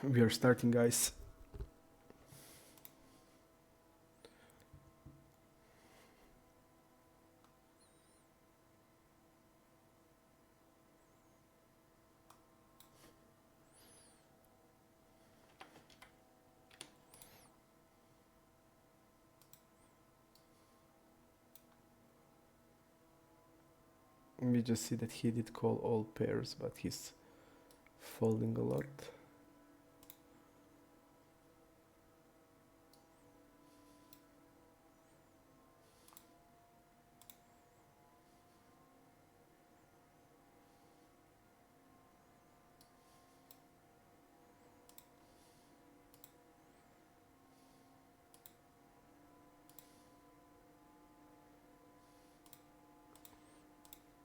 We are starting, guys. We just see that he did call all pairs, but he's folding a lot.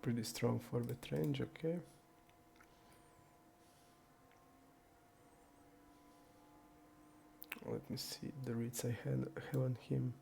Pretty strong for bet range, okay. Let me see the reads I have on him.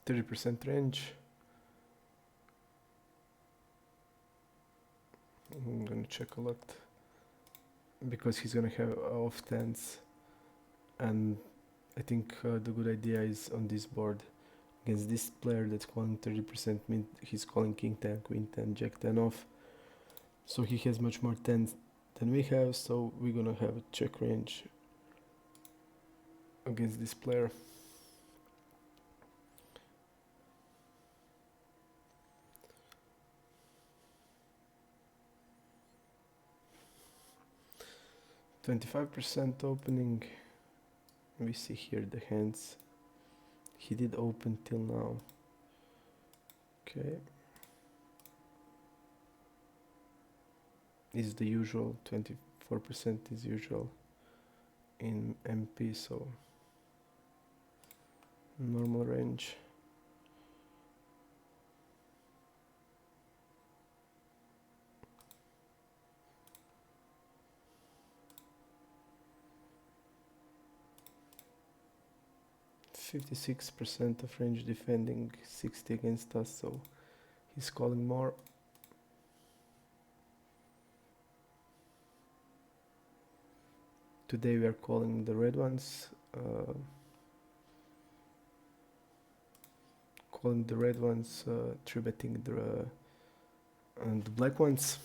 %30 range. I'm gonna check a lot because he's gonna have off tens, and I think the good idea is on this board against this player that's calling 30% means he's calling king 10, queen 10, jack 10 off, so he has much more tens than we have, so we're gonna have a check range against this player. %25 opening. We see here the hands. He did open till now. Okay. Is the usual, 24% is usual in MP, so normal range. %56 of range defending, 60 against us, so he's calling more. Today we are calling the red ones, three betting the black ones.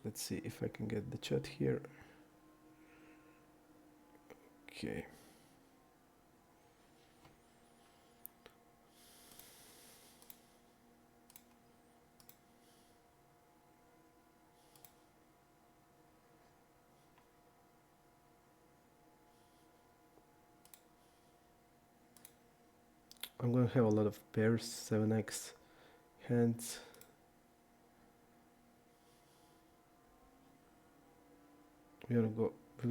Let's see if I can get the chat here. Okay. I'm gonna have a lot of pairs, 7x hands. We're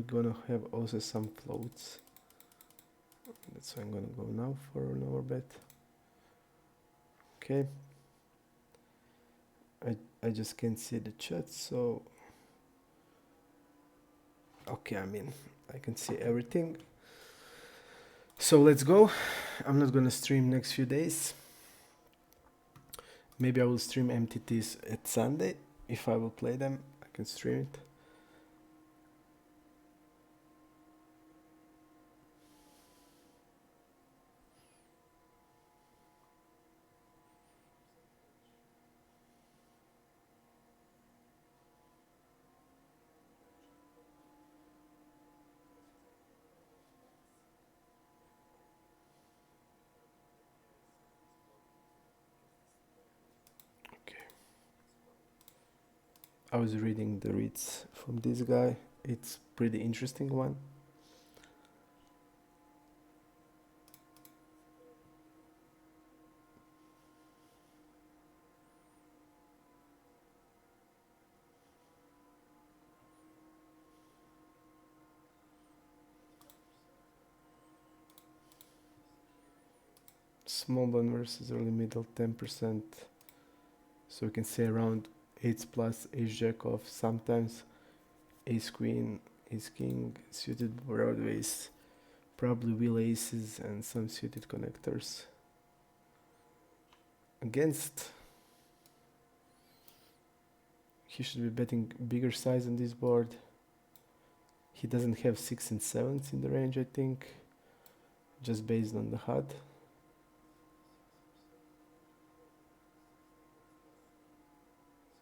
gonna have also some floats. That's why I'm gonna go now for an overbet. Okay. I just can't see the chat, so okay, I mean I can see everything. So let's go. I'm not gonna stream next few days. Maybe I will stream MTTs at Sunday. If I will play them, I can stream it. I was reading the reads from this guy. It's pretty interesting one. small blind versus early middle 10%. So we can say around 8 plus, ace jack off, sometimes ace queen, ace king, suited broadways, probably wheel aces and some suited connectors. Against, he should be betting bigger size on this board. He doesn't have 6 and 7s in the range, I think, just based on the HUD.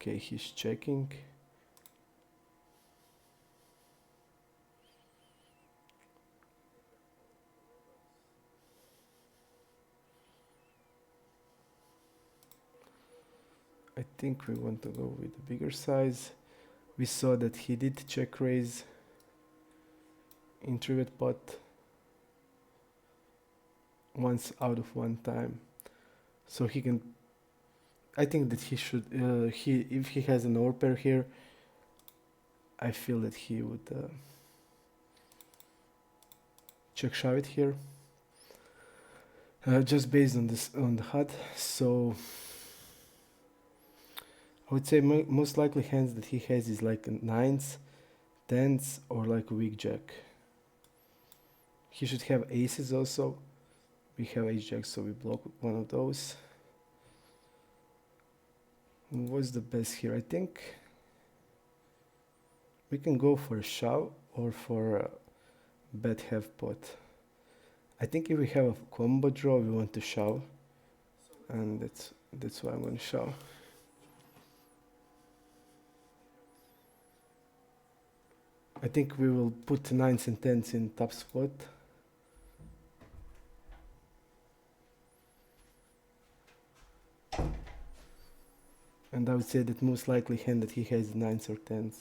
Okay, he's checking. I think we want to go with a bigger size. We saw that he did check raise in trivet pot once out of one time. So he can, I think that he should, if he has an overpair here, I feel that he would check shove it here. Just based on this, on the HUD. So I would say most likely hands that he has is like 9s, 10s, or like a weak jack. He should have aces also. We have ace jack, so we block one of those. What's the best here? I think we can go for a shove or for a bet half pot. I think if we have a combo draw, we want to shove, and that's why I'm going to shove. I think we will put 9s and 10s in top spot. And I would say that most likely hand that he has 9s or 10s.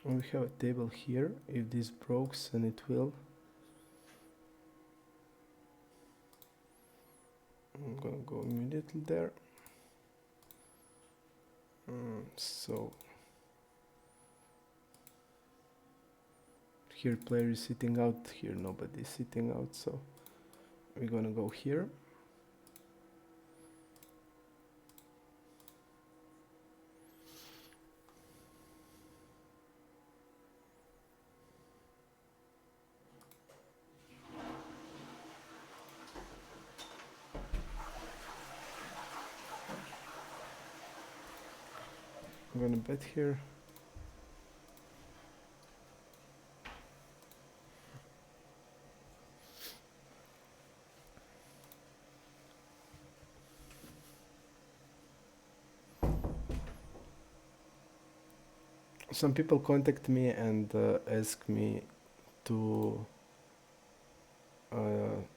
We have a table here. If this breaks, and it will, I'm gonna go immediately there. So here player is sitting out, here nobody is sitting out, so we're gonna go here. I'm gonna bet here. Some people contact me and ask me to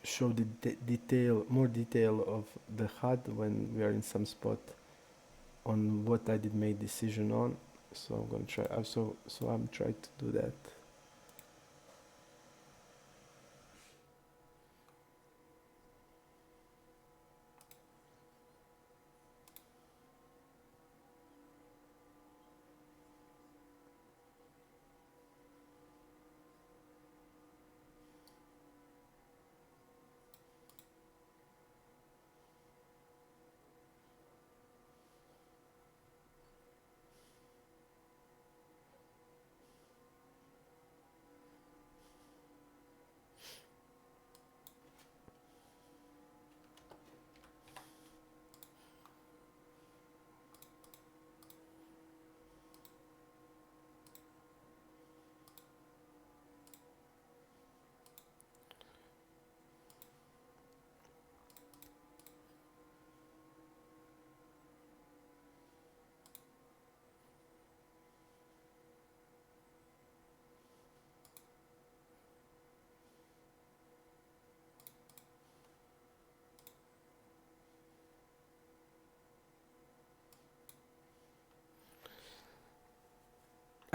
show the more detail of the HUD when we are in some spot on what I did make decision on. So I'm gonna try. So I'm trying to do that.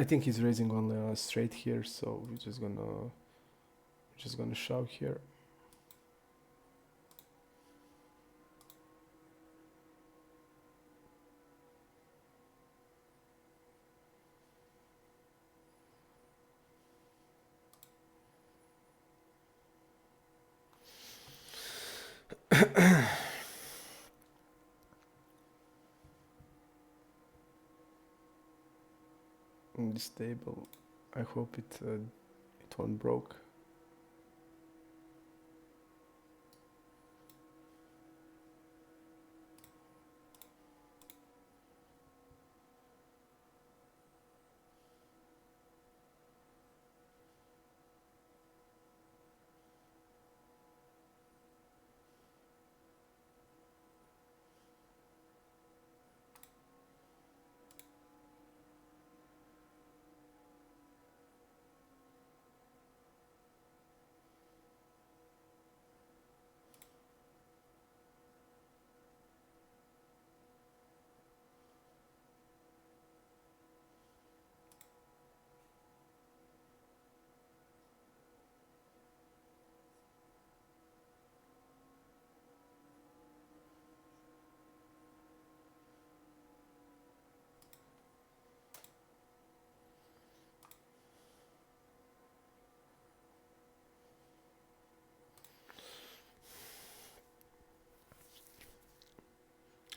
I think he's raising only a straight here, so we're just gonna shove here. In this table, I hope it won't broke.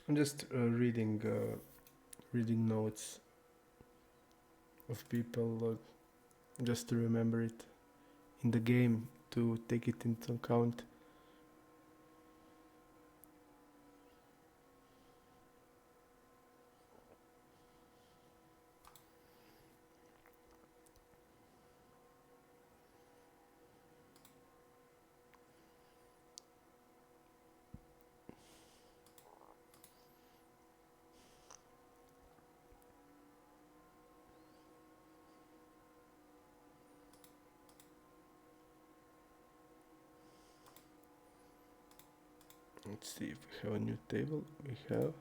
I'm just reading notes of people just to remember it in the game, to take it into account. Let's see if we have a new table. We have.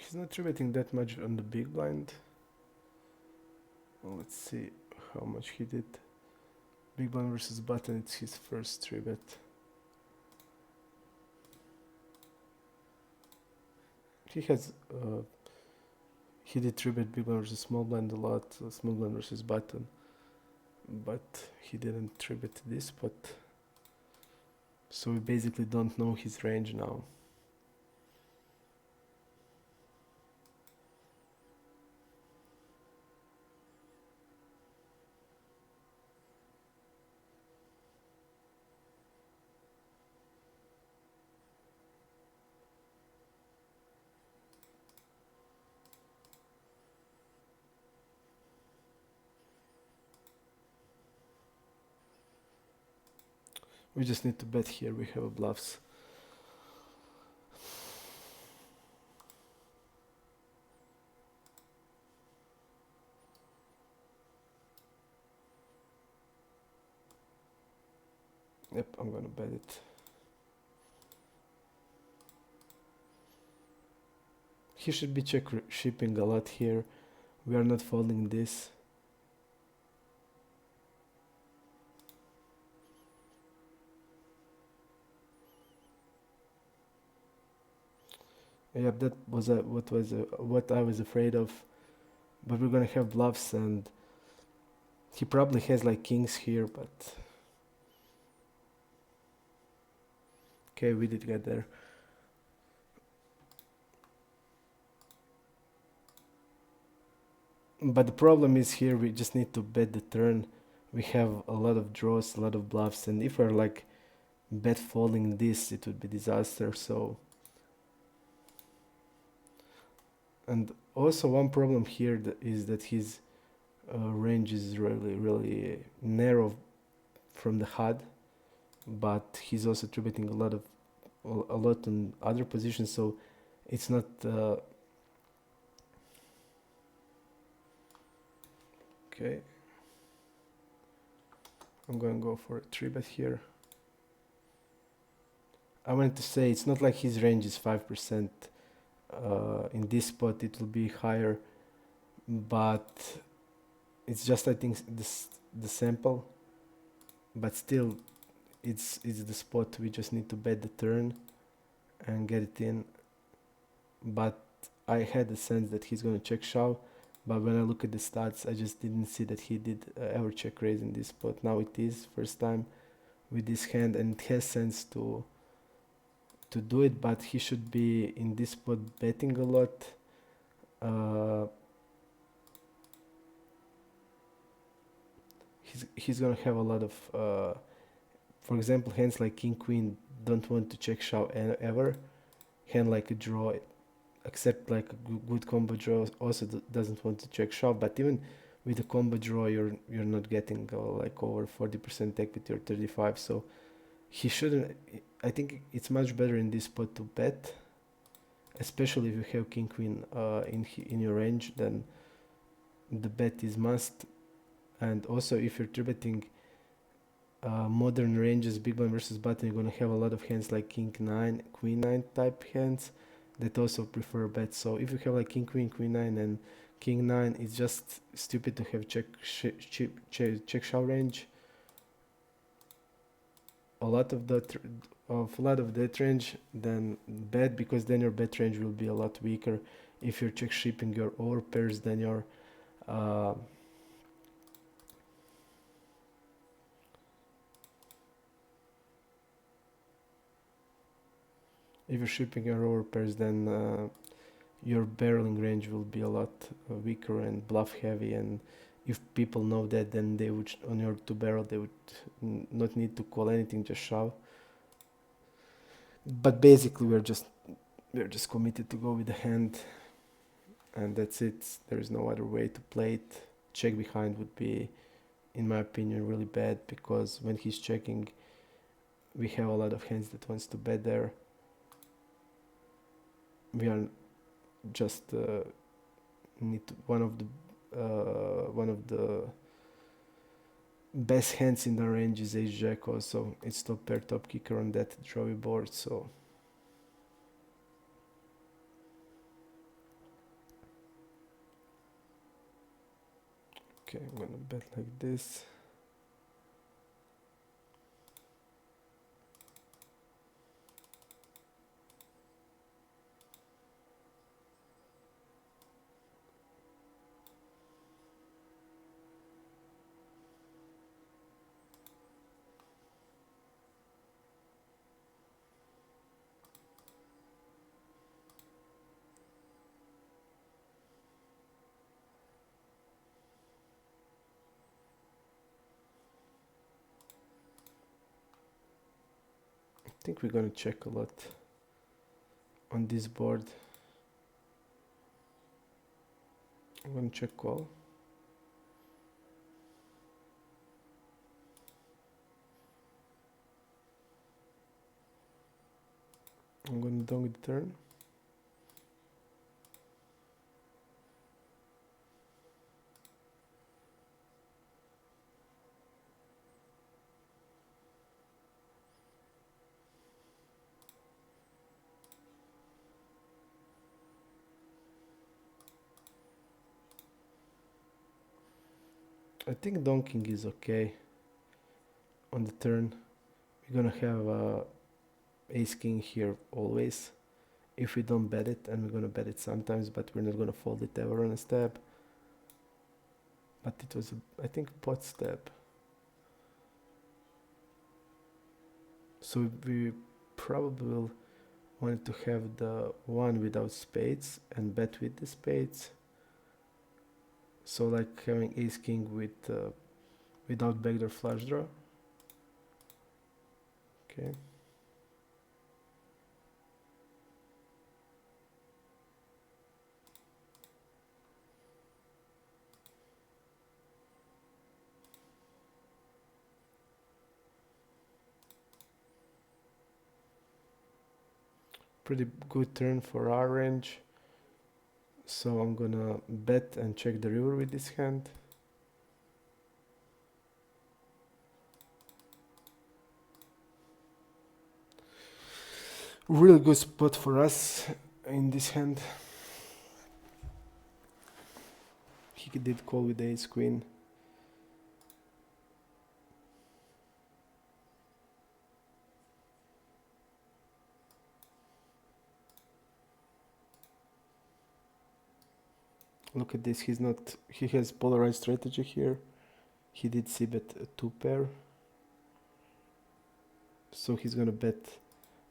He's not tribeting that much on the big blind. Well, let's see how much he did. Big blind versus button, it's his first tribet. He has he did tribet big blind versus small blind a lot, small blind versus button, but he didn't tribet this spot, so we basically don't know his range now. We just need to bet here, we have a bluffs. Yep, I'm gonna bet it. He should be check shipping a lot here. We are not folding this. Yep, that was what I was afraid of. But we're gonna have bluffs, and he probably has like kings here, but okay, we did get there. But the problem is here we just need to bet the turn. We have a lot of draws, a lot of bluffs, and if we're like bet folding this, it would be disaster. So And also one problem here is that his range is really narrow from the HUD, but he's also attributing a lot on other positions, so it's not okay. I'm gonna go for a 3-bet here. I wanted to say it's not like his range is 5%. In this spot it will be higher, but it's just, I think, the sample, but still it's the spot we just need to bet the turn and get it in. But I had a sense that he's gonna check shove, but when I look at the stats I just didn't see that he did ever check raise in this spot. Now it is first time with this hand, and it has sense to do it, but he should be in this spot betting a lot. He's gonna have a lot of for example, hands like king queen don't want to check shove ever. Hand like a draw, except like a good combo draw, also doesn't want to check shove. But even with a combo draw, you're not getting like over 40% equity or 35. So he shouldn't. I think it's much better in this spot to bet, especially if you have king queen in your range. Then the bet is must. And also if you're 3-betting modern ranges, big blind versus button, you're gonna have a lot of hands like king 9, queen 9 type hands that also prefer bets. So if you have like king queen, queen 9 and king 9, it's just stupid to have check shove range. A lot of that range, then bet, because then your bet range will be a lot weaker. If you're check shipping your over pairs, then your if you're shipping your over pairs, then your barreling range will be a lot weaker and bluff heavy. And if people know that, then they would, on your 2-barrel, they would not need to call anything, just shove. But basically we're just committed to go with the hand, and that's it. There is no other way to play it. Check behind would be, in my opinion, really bad, because when he's checking, we have a lot of hands that wants to bet there. We are just need to, one of the best hands in the range is ace jack. Also, it's top pair, top kicker on that drawy board. So okay, I'm gonna bet like this. I think we're gonna check a lot on this board. I'm gonna check call. I'm gonna donk the turn. I think donking is okay on the turn. We're gonna have ace king here always if we don't bet it, and we're gonna bet it sometimes, but we're not gonna fold it ever on a stab. But it was I think pot stab. So we probably will want to have the one without spades and bet with the spades. So like having ace king with without backdoor flush draw. Okay. pretty good turn for our range. So I'm gonna bet and check the river with this hand. Really good spot for us in this hand. He did call with ace queen. Look at this, he has polarized strategy here. He did c-bet a 2-pair. So he's gonna bet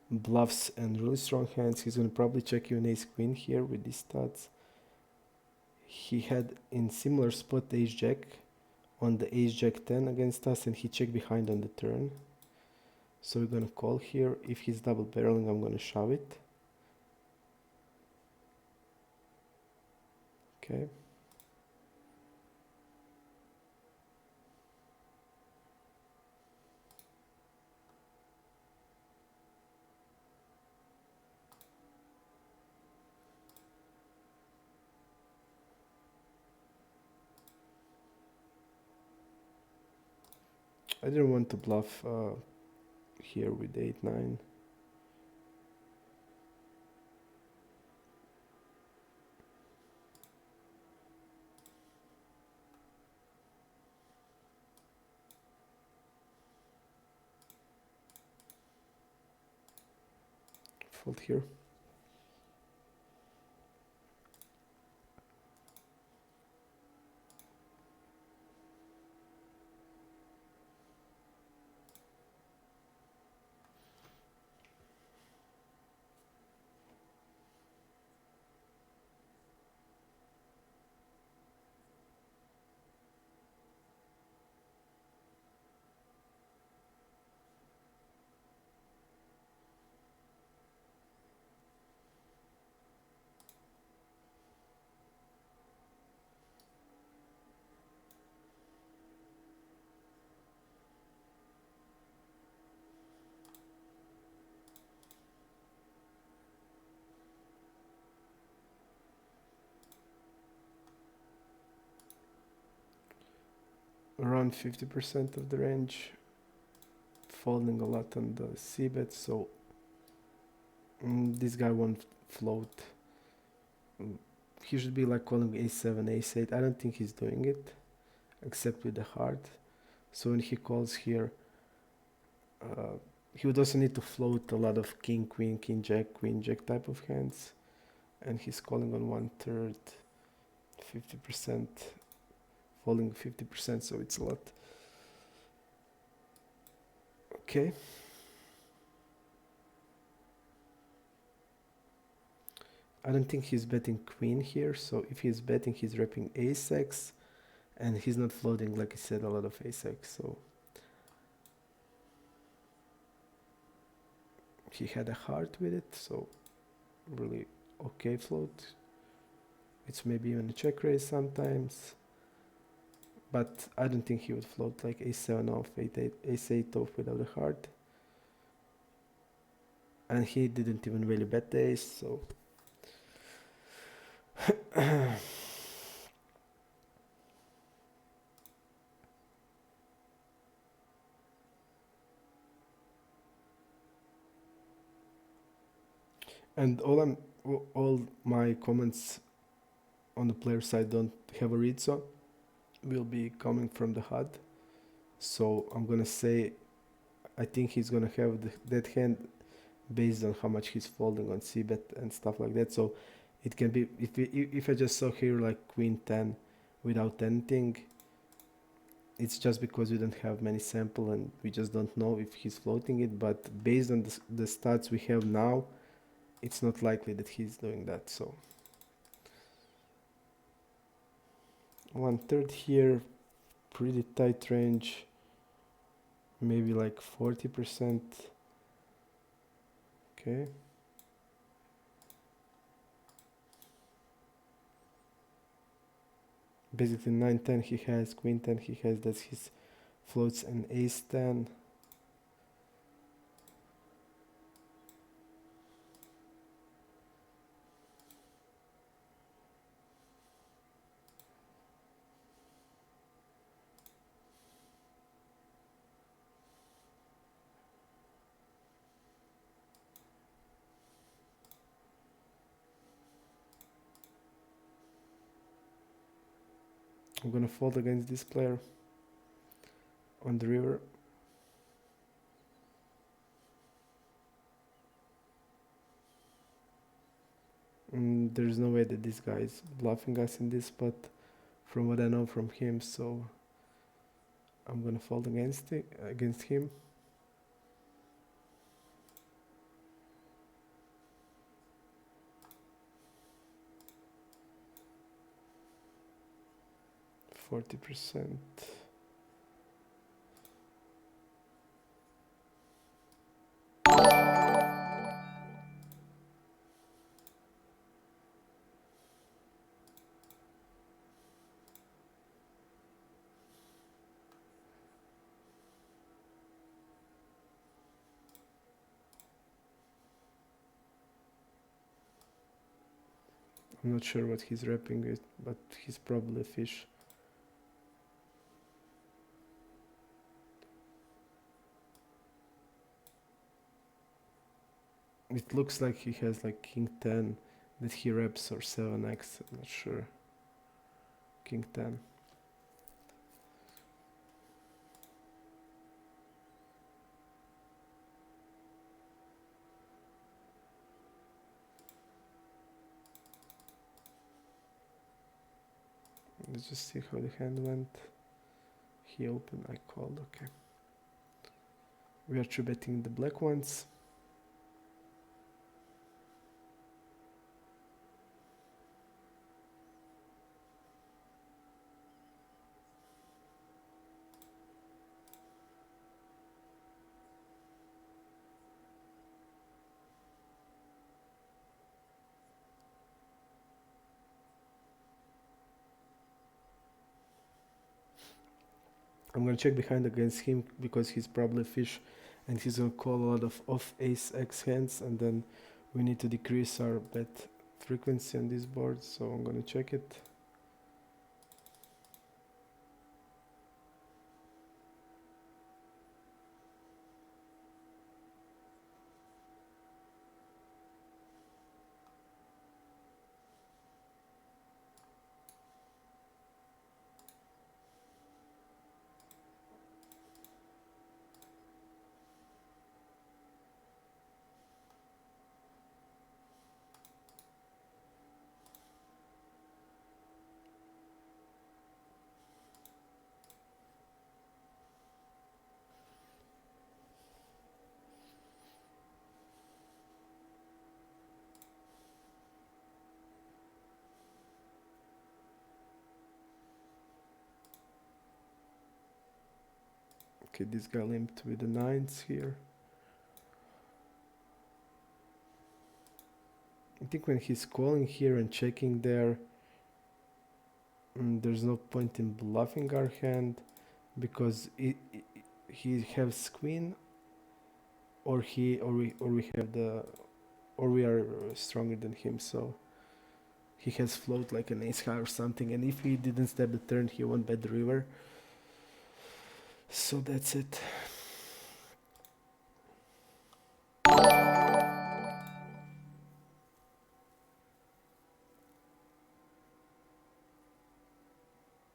bluffs and really strong hands. He's gonna probably check you an ace queen here with these stats. He had in similar spot ace jack on the ace jack 10 against us, and he checked behind on the turn. So we're gonna call here. If he's double barreling, I'm gonna shove it. Okay. I didn't want to bluff here with 8-9. Fold here. Around 50% of the range, folding a lot on the c-bet, so this guy won't float. He should be like calling ace-7, ace-8. I don't think he's doing it, except with the heart. So when he calls here, he would also need to float a lot of king, jack, queen, jack type of hands. And he's calling on 1/3, 50%, folding 50%, so it's a lot. Okay. I don't think he's betting queen here, so if he's betting, he's repping ace-x, and he's not floating, like I said, a lot of ace-x, so he had a heart with it, so really okay float. It's maybe even a check raise sometimes, but I don't think he would float like ace-7 off, ace-8 off without a heart. And he didn't even really bet the ace, so and all my comments on the player side don't have a read, so will be coming from the HUD. So I'm gonna say I think he's gonna have that hand based on how much he's folding on c-bet and stuff like that. So it can be, if I just saw here like queen 10 without anything, it's just because we don't have many sample and we just don't know if he's floating it. But based on the stats we have now, it's not likely that he's doing that. So 1/3 here, pretty tight range, maybe like 40%. Okay. Basically 9-10 he has, queen 10 he has, that's his floats, and ace 10. I'm gonna fold against this player on the river. There's no way that this guy is bluffing us in this spot from what I know from him, so I'm gonna fold against him. %40. I'm not sure what he's wrapping with, but he's probably a fish. It looks like he has like king 10 that he wraps, or 7x, I'm not sure. King 10. Let's just see how the hand went. He opened, I called, okay. We are 3-betting the black ones. I'm gonna check behind against him because he's probably a fish and he's gonna call a lot of off ace x hands, and then we need to decrease our bet frequency on this board, so I'm gonna check it. Okay, this guy limped with the 9s here. I think when he's calling here and checking there, there's no point in bluffing our hand because he has queen, or we are stronger than him, so he has float like an ace high or something, and if he didn't stab the turn, he won't bet the river. So that's it.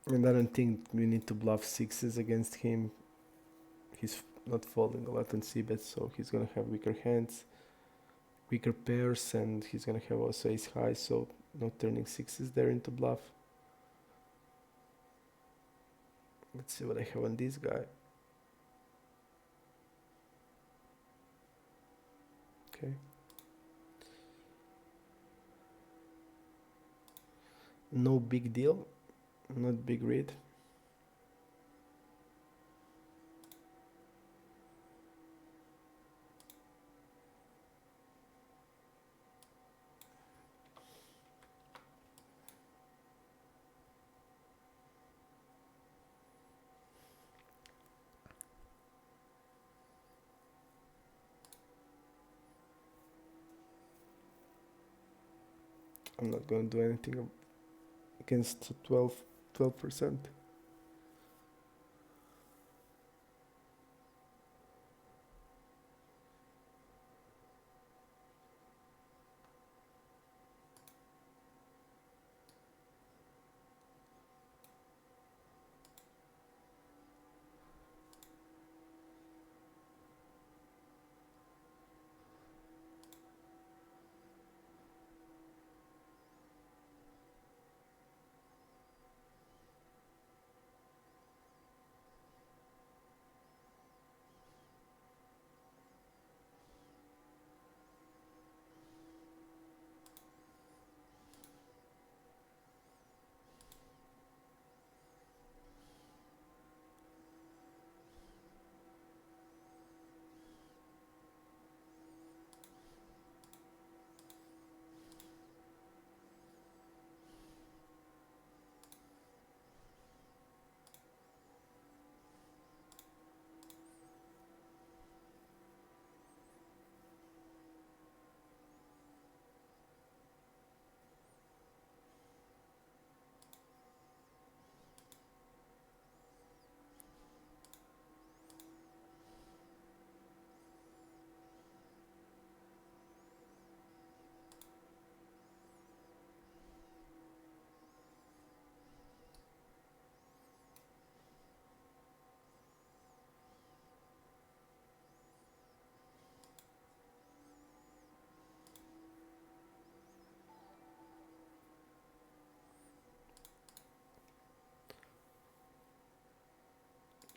And I don't think we need to bluff 6s against him. He's not folding a lot on c-bet, so he's gonna have weaker hands, weaker pairs, and he's gonna have also ace high, so not turning 6s there into bluff. Let's see what I have on this guy. Okay. No big deal, not big read. I'm not going to do anything against 12%.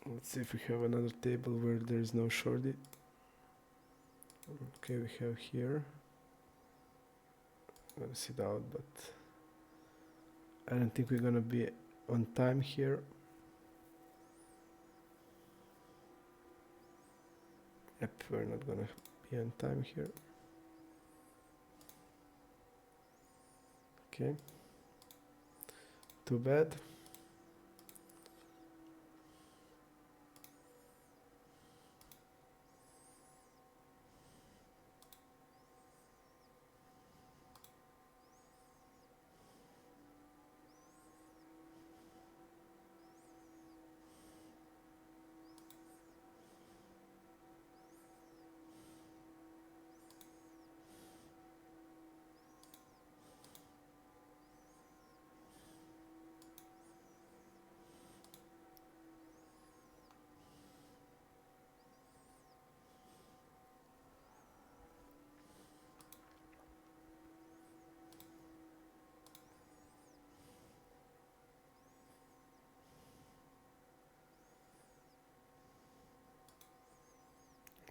Let's see if we have another table where there is no shorty. Okay, we have here. I'm gonna sit out, but I don't think we're gonna be on time here. Yep, we're not gonna be on time here. Okay. Too bad.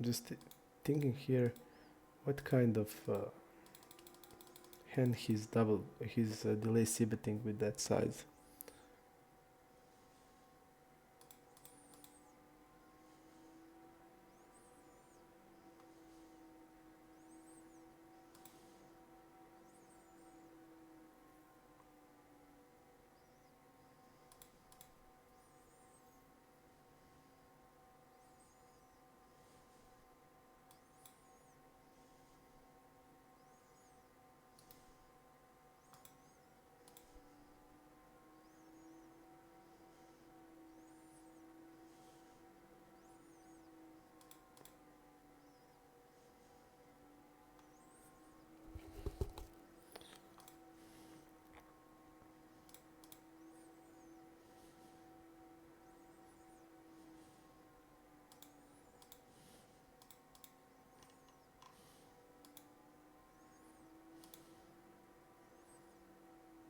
Just thinking here, what kind of hand he's delay c-betting with that size.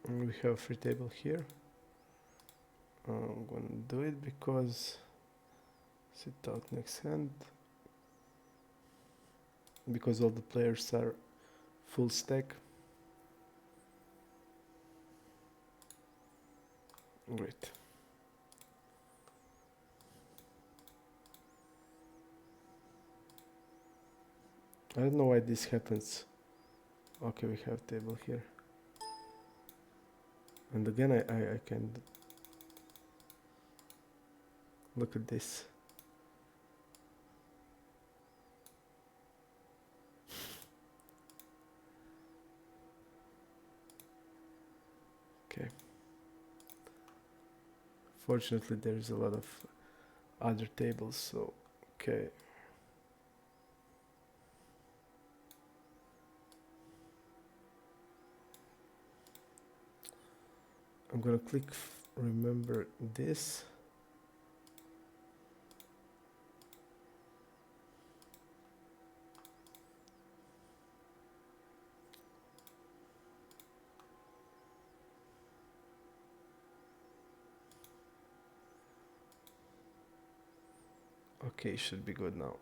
And we have a free table here. I'm gonna do it because sit out next hand. Because all the players are full stack. Great. I don't know why this happens. Okay, we have table here. And again, I can look at this. Okay. Fortunately, there's a lot of other tables, so okay. I'm gonna click remember this. Okay, should be good now.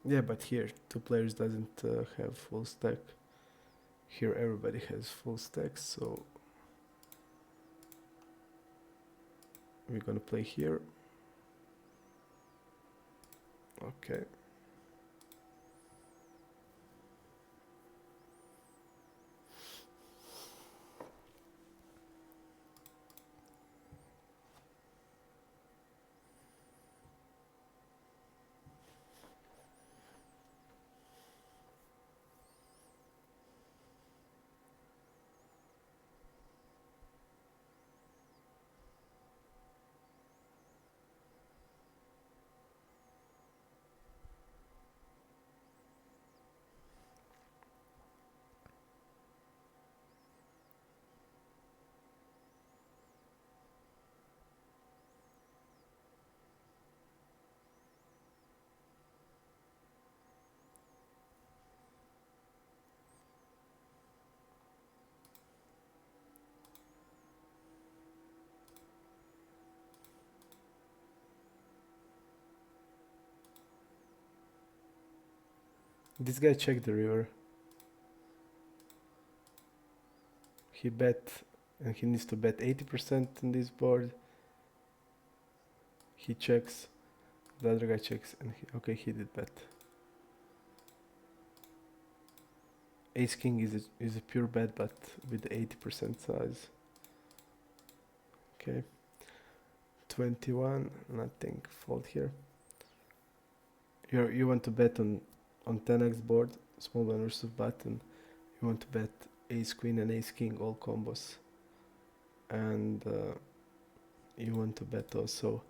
Yeah, but here two players doesn't have full stack. Here everybody has full stack, so we're gonna play here. Okay. This guy checked the river. He bet, and he needs to bet 80% on this board. He checks, the other guy checks, and okay, he did bet. Ace king is a pure bet, but with the 80% size. Okay, 21, nothing, fold here. You want to bet on 10x board, small blind versus button. You want to bet ace queen and ace king, all combos, and you want to bet also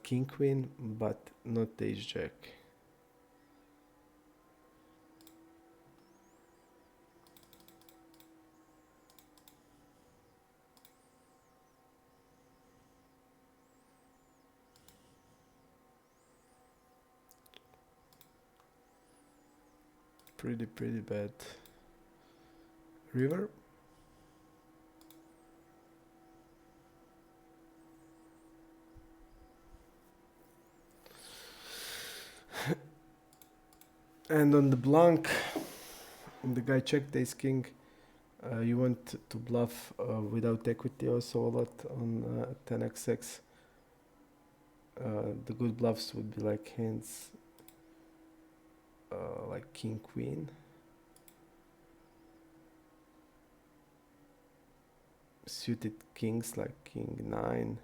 king queen, but not ace jack. Pretty bad. River. And on the blank, the guy checked ace king. You want to bluff without equity also a lot on 10xx. The good bluffs would be like hands like king queen, suited kings like king 9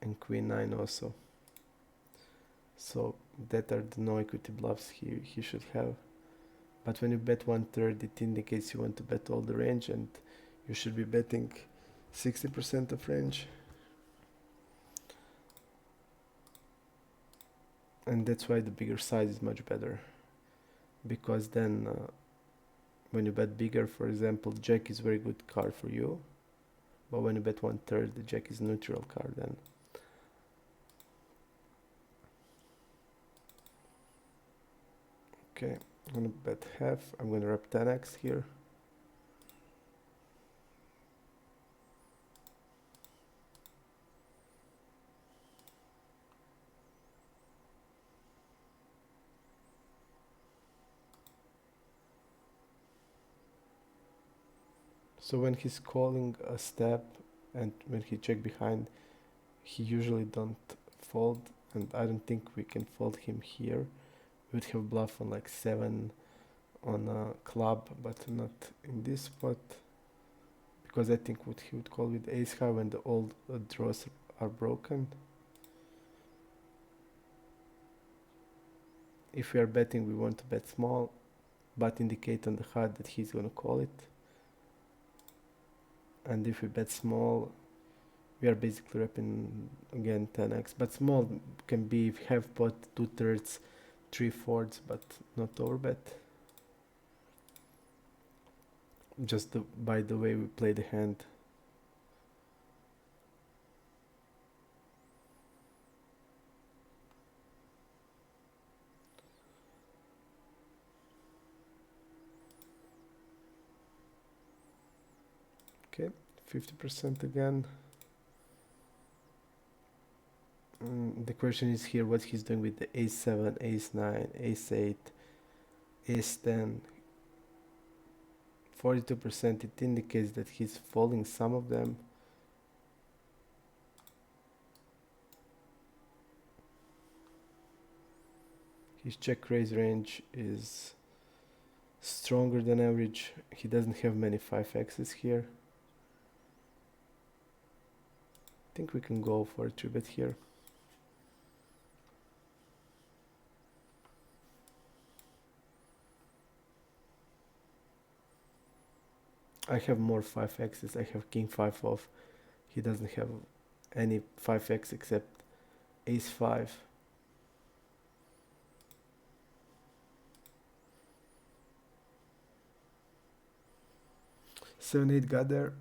and queen 9 also. So that are the no equity bluffs he should have. But when you bet 1/3, it indicates you want to bet all the range, and you should be betting 60% of range. And that's why the bigger size is much better, because then when you bet bigger, for example, jack is very good card for you, but when you bet 1/3, the jack is neutral card then. Okay, I'm gonna bet half. I'm gonna rep 10x here. So when he's calling a step and when he check behind, he usually don't fold, and I don't think we can fold him here. We would have bluff on like 7 on a club, but not in this spot, because I think what he would call with ace high when the old draws are broken. If we are betting, we want to bet small, but indicate on the HUD that he's gonna call it. And if we bet small, we are basically repping again 10x, but small can be if have pot 2/3, 3/4, but not overbet. Just by the way we play the hand. Okay, 50% again. The question is here what he's doing with the ace 7, ace 9, ace 8, ace 10. 42%, it indicates that he's folding some of them. His check raise range is stronger than average. He doesn't have many 5x's here. I think we can go for a 3-bet here. I have more 5x's. I have king 5 off. He doesn't have any 5x except ace 5. Seven, 8 got there,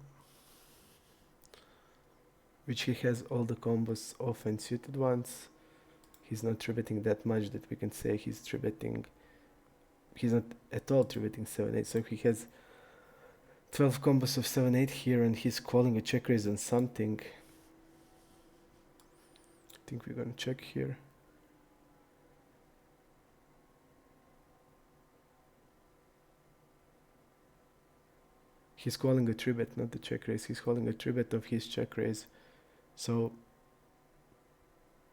which he has all the combos off and suited ones. He's not 3-betting that much that we can say he's 3-betting. He's not at all 3-betting 7, 8. So if he has 12 combos of 7, 8 here and he's calling a check raise on something, I think we're gonna check here. He's calling a 3-bet, not the check raise. He's calling a 3-bet of his check raise. So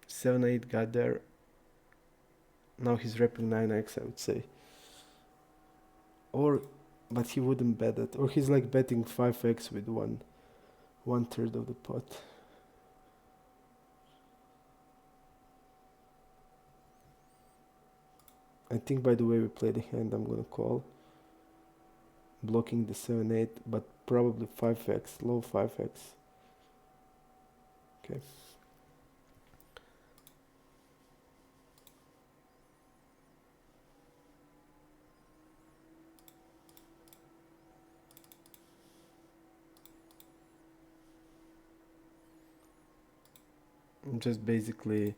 7-8 got there. Now he's repping 9x, I would say. But he wouldn't bet that. Or he's like betting 5x with one third of the pot. I think by the way we play the hand, I'm gonna call. Blocking the 7-8, but probably 5x, low 5x. Okay. Just basically,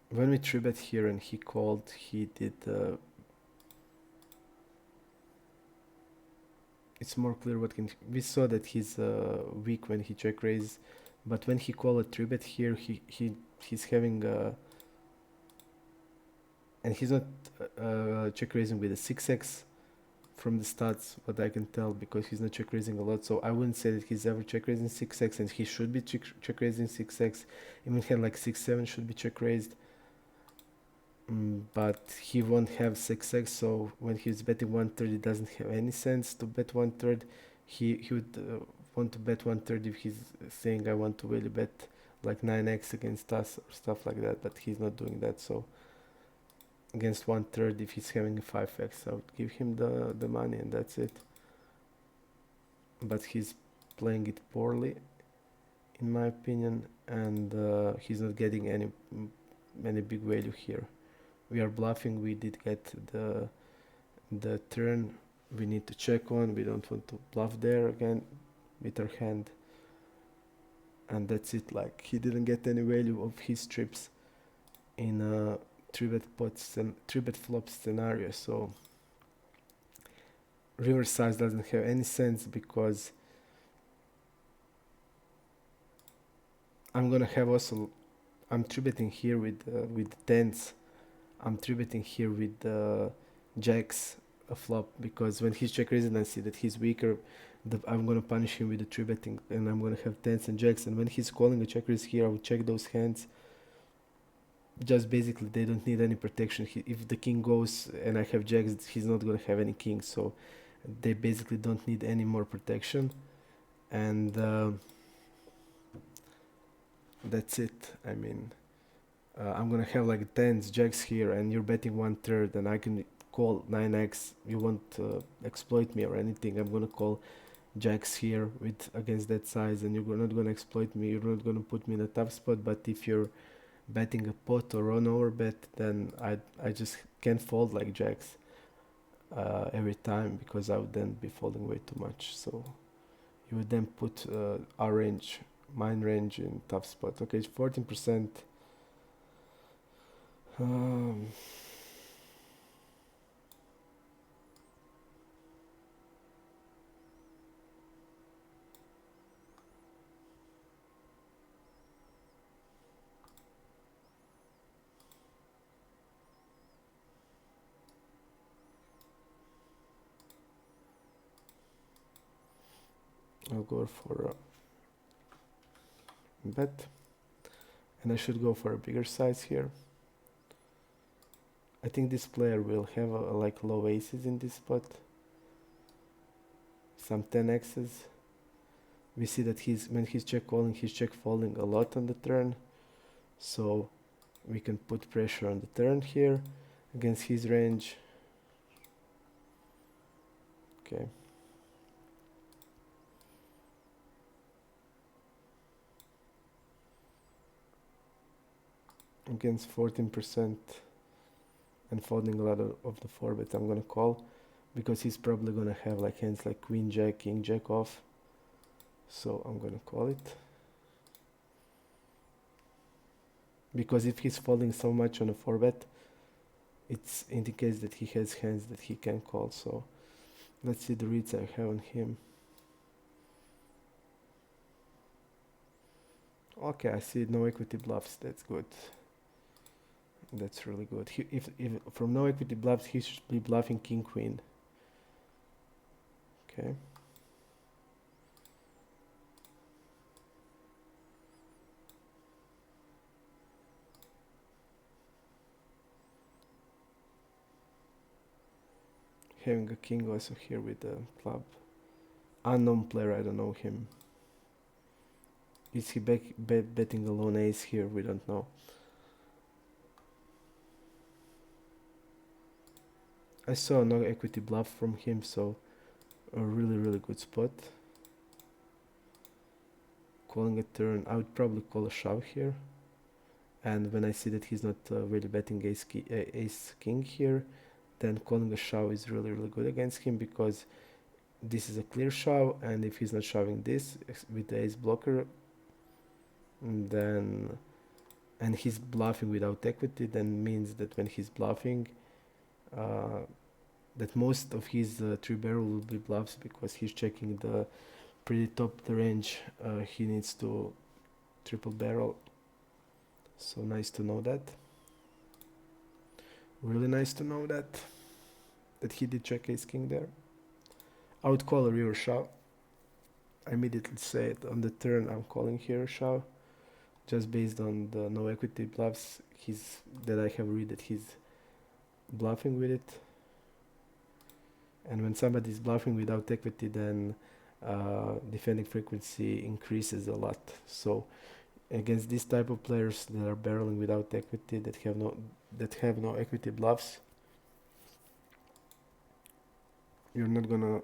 when we 3-bet here and he called, he did it's more clear what we saw that he's weak when he check raise, but when he called a 3-bet here, he's having and he's not check raising with a 6x from the stats, what I can tell, because he's not check raising a lot. So I wouldn't say that he's ever check raising 6x, and he should be check raising 6x. Even hand like 6-7 should be check raised, but he won't have 6x. So when he's betting 1/3, it doesn't have any sense to bet 1/3. He would want to bet 1/3 if he's saying I want to really bet like 9x against us or stuff like that, but he's not doing that. So against 1/3, if he's having a 5x, I would give him the money and that's it. But he's playing it poorly, in my opinion, and he's not getting any big value here. We are bluffing. We did get the turn we need to check on. We don't want to bluff there again with our hand, and that's it. Like, he didn't get any value of his trips in a 3-bet pots and 3-bet flop scenario. So river size doesn't have any sense, because I'm gonna have also, I'm 3-betting here with tens. I'm 3-betting here with jacks a flop, because when he's check raising, I see that he's weaker. I'm gonna punish him with the 3-betting, and I'm gonna have tens and jacks. And when he's calling a check raise here, I will check those hands. Just basically, they don't need any protection. If the king goes and I have jacks, he's not gonna have any kings. So they basically don't need any more protection. And that's it. I mean, I'm gonna have like tens, jacks here, and you're betting 1/3, and I can call 9x. You won't exploit me or anything. I'm gonna call jacks here with against that size, and you're not gonna exploit me. You're not gonna put me in a tough spot. But if you're betting a pot or run over bet, then I just can't fold like jacks every time, because I would then be folding way too much. So you would then put our range, mine range, in tough spot. Okay, it's 14%. I'll go for a bet, and I should go for a bigger size here. I think this player will have like low aces in this spot, some 10x's. We see that when he's check calling, he's check folding a lot on the turn, so we can put pressure on the turn here against his range. Okay. Against 14% and folding a lot of the 4-bet, I'm gonna call, because he's probably gonna have like hands like queen jack, king jack off. So I'm gonna call it, because if he's folding so much on a 4-bet, it indicates that he has hands that he can call. So let's see the reads I have on him. Okay, I see no equity bluffs. That's good. That's really good. If from no equity bluffs, he should be bluffing king queen. Okay. Having a king also here with the club. Unknown player, I don't know him. Is he betting alone ace here? We don't know. I saw no equity bluff from him, so a really good spot. Calling a turn, I would probably call a shove here. And when I see that he's not really betting ace king here, then calling a shove is really good against him, because this is a clear shove, and if he's not shoving this with the ace blocker, then and he's bluffing without equity, then means that when he's bluffing, that most of his three barrel will be bluffs, because he's checking the pretty top of the range. He needs to triple barrel. So nice to know that. Really nice to know that he did check ace king there. I would call a river shove. I immediately say it on the turn. I'm calling here a shove, just based on the no equity bluffs that I have read that he's bluffing with it. And when somebody is bluffing without equity, then defending frequency increases a lot. So against this type of players that are barreling without equity, that have no equity bluffs, you're gonna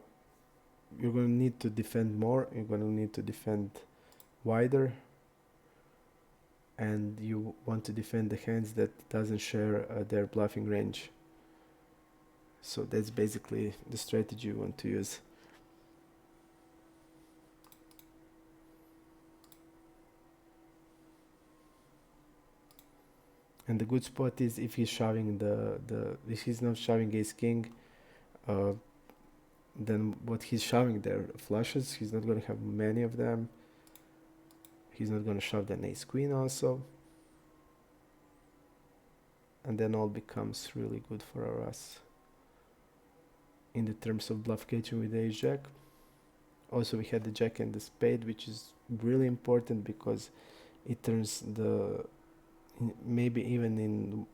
need to defend more. You're gonna need to defend wider, and you want to defend the hands that doesn't share their bluffing range. So that's basically the strategy you want to use. And the good spot is if he's shoving if he's not shoving ace king, then what he's shoving there, flushes, he's not going to have many of them. He's not going to shove the ace queen also. And then all becomes really good for us in the terms of bluff catching with the ace jack. Also we had the jack and the spade, which is really important because it turns maybe even in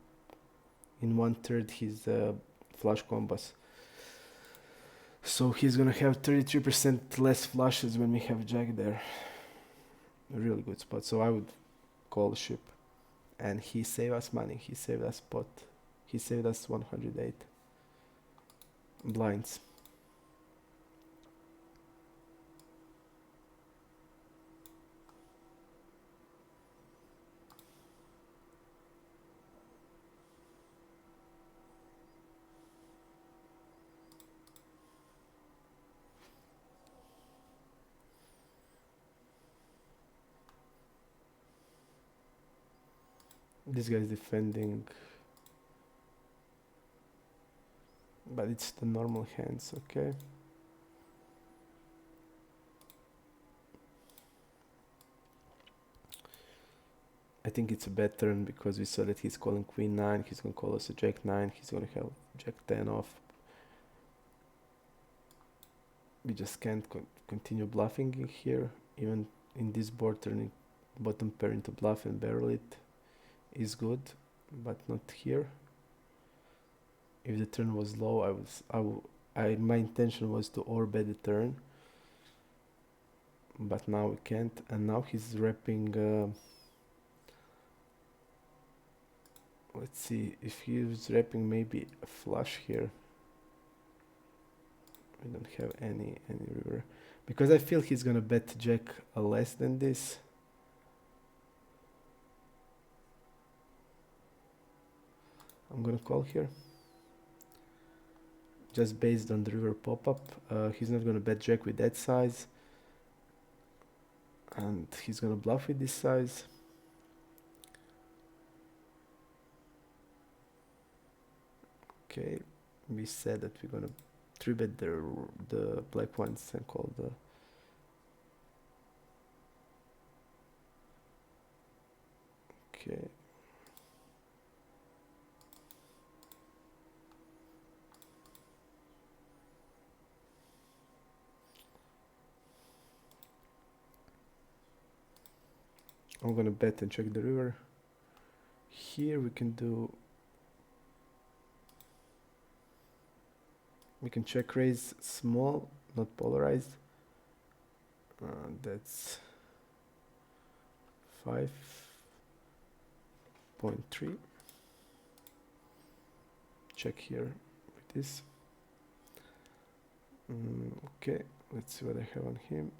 1/3 his flush combos. So he's gonna have 33% less flushes when we have jack there. A really good spot. So I would call the ship. And he saved us money. He saved us pot. He saved us 108 blinds. This guy's defending, but it's the normal hands, okay? I think it's a bad turn because we saw that he's calling queen 9, he's gonna call us a jack 9, he's gonna have jack 10 off. We just can't continue bluffing here, even in this board. Turning bottom pair into bluff and barrel it is good, but not here. If the turn was low, my intention was to overbet the turn, but now we can't. And now he's repping. Let's see if he's repping maybe a flush here. We don't have any river, because I feel he's gonna bet jack less than this. I'm gonna call here, just based on the river pop-up. He's not gonna bet jack with that size, and he's gonna bluff with this size. Okay, we said that we're gonna 3-bet the black ones and call the okay. I'm gonna bet and check the river. Here we can check raise small, not polarized. That's 5.3. Check here with this. Okay, let's see what I have on him.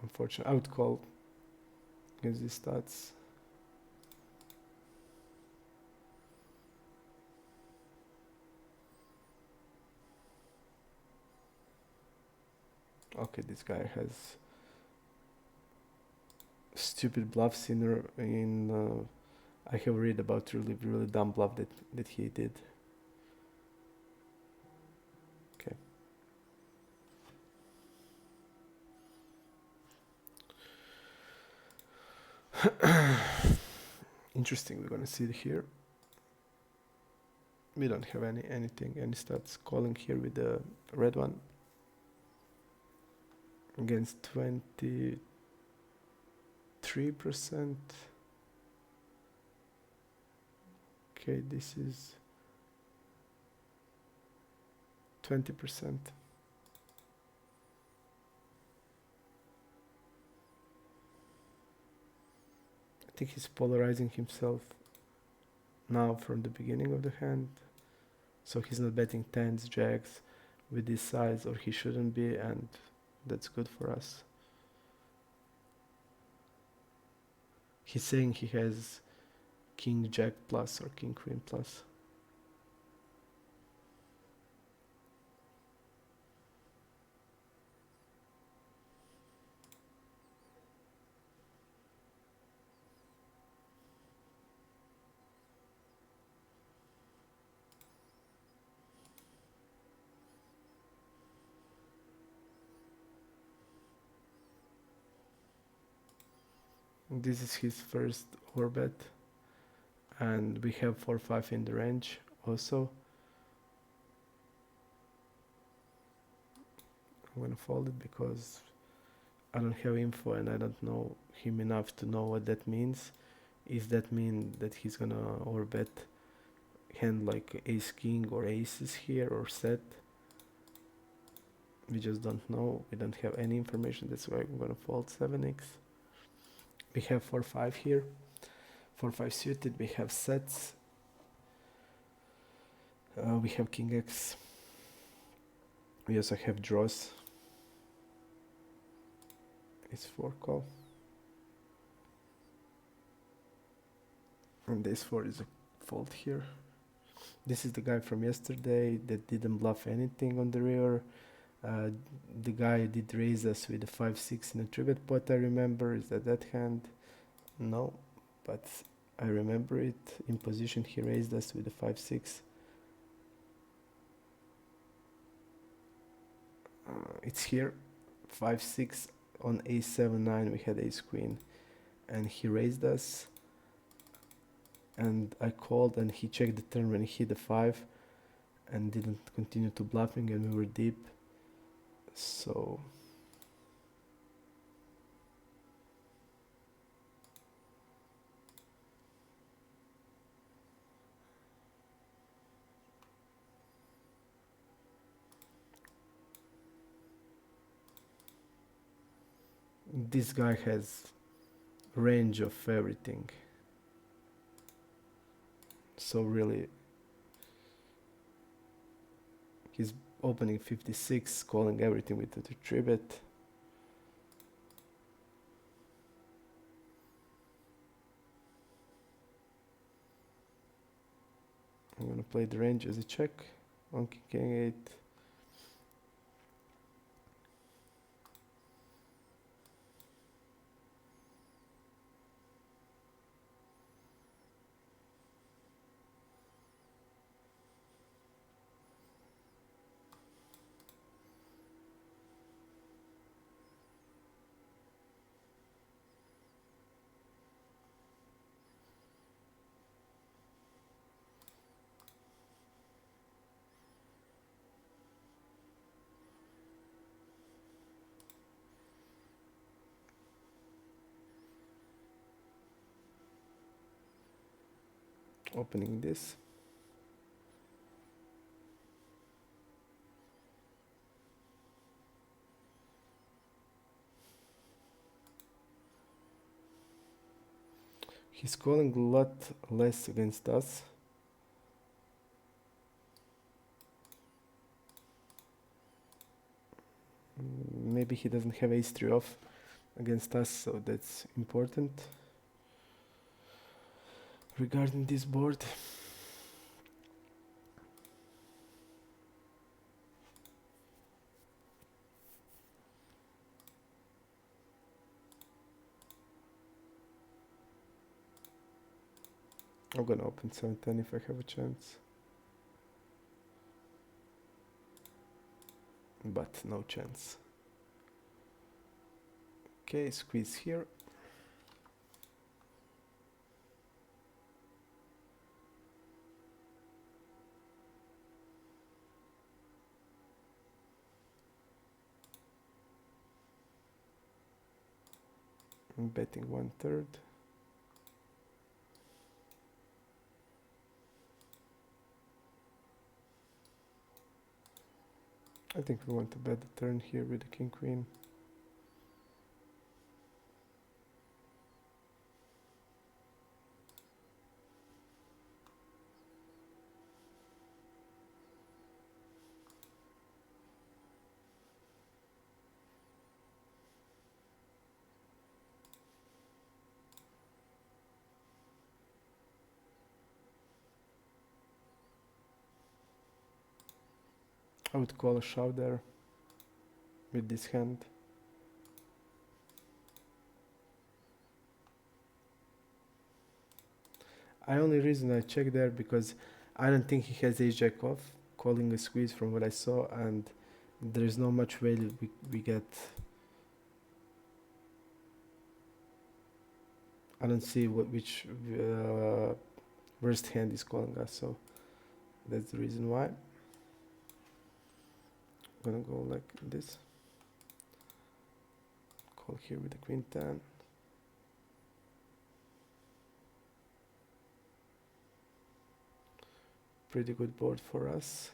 Unfortunately, I would call against these stats. Okay, this guy has stupid bluffs in I have read about really dumb bluff that he did. Okay. Interesting, we're gonna see it here. We don't have anything, and he starts calling here with the red one against 23%. Okay, this is 20%. I think he's polarizing himself now from the beginning of the hand, so he's not betting tens, jacks with this size, or he shouldn't be, and that's good for us. He's saying he has king jack plus or king queen plus. This is his first overbet, and we have 4-5 in the range also. I'm gonna fold it because I don't have info and I don't know him enough to know what that means. If that mean that he's gonna overbet hand like ace king or aces here or set, we just don't know. We don't have any information. That's why I'm gonna fold 7x. We have 4-5 here, 4-5 suited. We have sets. We have king x. We also have draws. It's 4 call. And this 4 is a fold here. This is the guy from yesterday that didn't bluff anything on the river. The guy did raise us with a 5-6 in a 3-bet pot, I remember. Is that hand? No, but I remember it. In position, he raised us with a 5-6. It's here. 5-6 on ace 7-9. We had ace queen. And he raised us. And I called and he checked the turn when he hit the 5. And didn't continue to bluffing, and we were deep. So this guy has range of everything. So really, he's opening 56, calling everything with the 3-bet. I'm gonna play the range as a check on king 8. Opening this. He's calling a lot less against us. Maybe he doesn't have ace-3 off against us, so that's important. Regarding this board, I'm gonna open 7-10 if I have a chance. But no chance. Okay, squeeze here. I'm betting 1/3. I think we want to bet the turn here with the king queen. I would call a shove there with this hand. Only reason I check there because I don't think he has ace jack off, calling a squeeze from what I saw, and there is not much value we get. I don't see which worst hand is calling us, so that's the reason why. I'm gonna go like this. Call here with the queen 10. Pretty good board for us.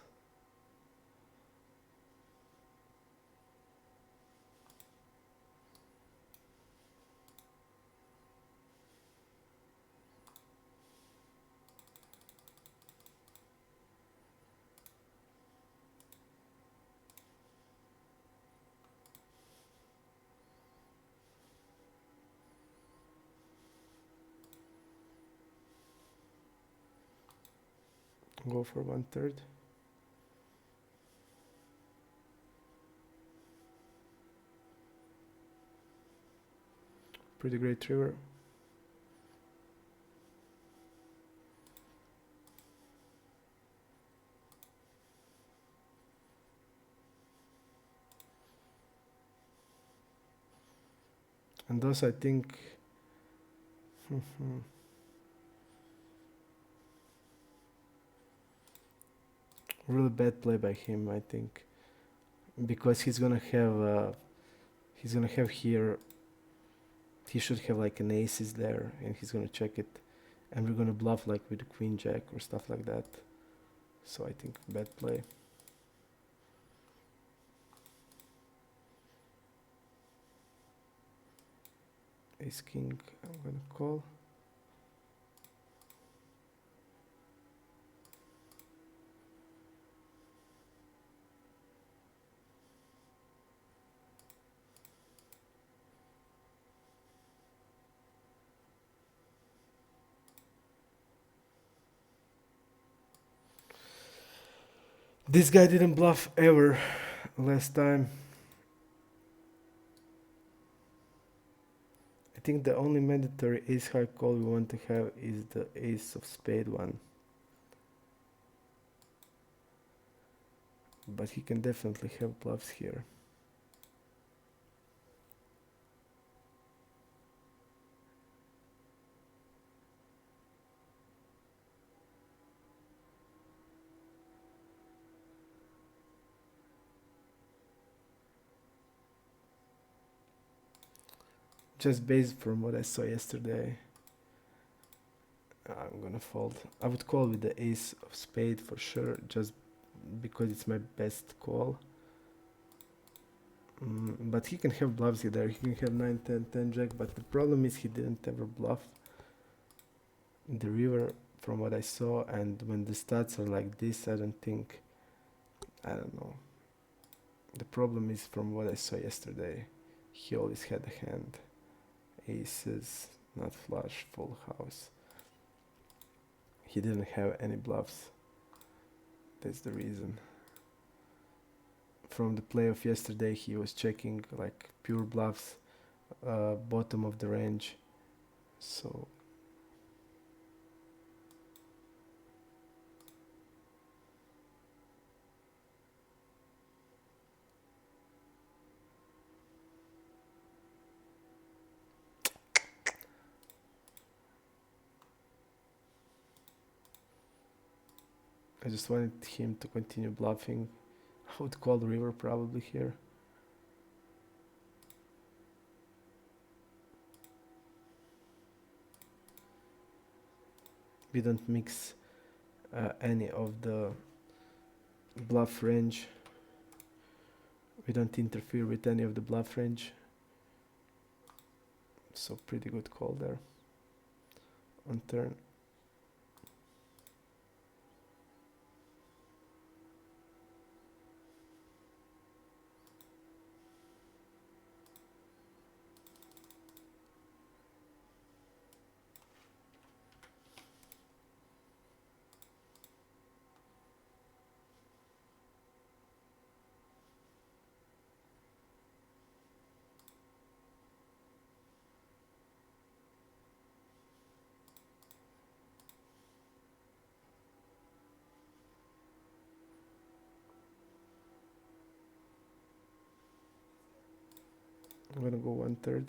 Go for 1/3. Pretty great river. And thus I think really bad play by him, I think, because he's gonna have here, he should have like an aces there, and he's gonna check it, and we're gonna bluff like with the queen jack or stuff like that. So I think bad play. Ace king, I'm gonna call. This guy didn't bluff ever last time. I think the only mandatory ace high call we want to have is the ace of spade one. But he can definitely have bluffs here. Just based from what I saw yesterday, I'm gonna fold. I would call with the ace of spade for sure, just because it's my best call. But he can have bluffs there. He can have 9, 10, 10 jack, but the problem is he didn't ever bluff in the river from what I saw, and when the stats are like this, I don't think, I don't know. The problem is from what I saw yesterday, he always had a hand. Aces, not flush, full house. He didn't have any bluffs. That's the reason. From the play of yesterday, he was checking like pure bluffs, bottom of the range. So I just wanted him to continue bluffing. I would call the river probably here. We don't mix any of the bluff range. We don't interfere with any of the bluff range. So pretty good call there on turn. I'm gonna go 1/3.